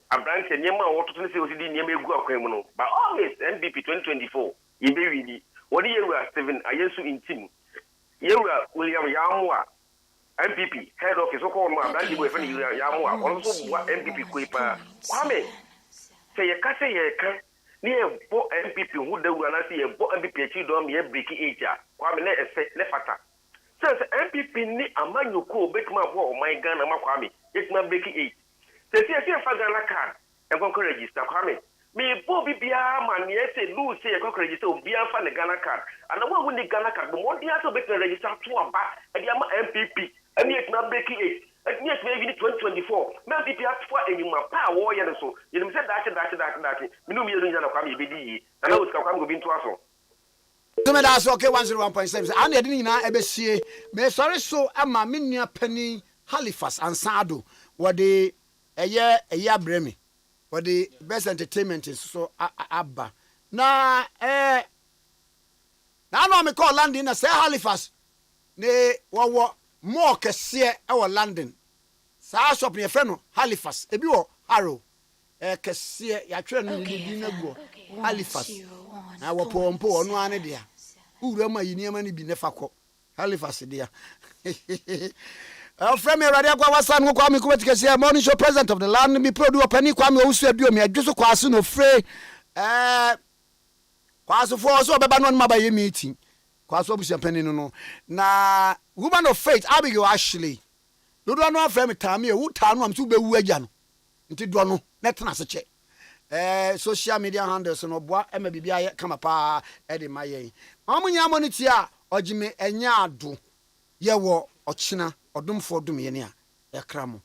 a branch and Yama, what to say was in Yamago criminal. But always MPP 2024, in Baby, what year were 7, I used to in team. You were William Yamwa. MPP head office so called my branch boy friend Yamwa also MPP Kuipa Kwame say you can say you can near bo MPP who the one see a bo MPP chi do me break age Kwame le fata says MPP ni amanyo ko betuma bo my Ghana ma Kwame it ma break age say fa Ghana card e go register Kwame me bo bibia man ye say lu say e go register obi an fa the Ghana card and no one ni Ghana card but one dia so bet register to aba e dia ma MPP and yet not breaking it. And yet maybe 2024. Maybe people have for any more power. So you said that. We know you're going to come BD. And I was going to be into us. To me, that's okay. 101.7. And I didn't know ABC. Me sorry, so I'm a minia penny Halifax and Sado. What the a year Bremi. What the best entertainment is so Abba. Now, now me call London and say Halifax. Ne what. More kese our London. Sa shop ne friend Halifax. Ebi wo Harrow. Kese ya twa no ni na go. Halifax. Na wo pompo ono ane dia. Uru ma yiniama ni bi ne fakọ. Halifax dia. Our friend me radio kwa wasan ko Kwame Nkrumah Tikese morning show president of the land me produce pani Kwame Owusu aduo me adwo so kwaso no free. Kwaso for so beba no ma ba ye meeting. Kwaso busia pani no na woman of faith Abigail Ashley do no afre me time e wo ta no am so be wu agya no nti do no net na se che social media handles no boa e ma bibia ye kama pa e de maye amunya moniti a ogime enya ado ye wo ochina odomfo dum ye ne a e kramo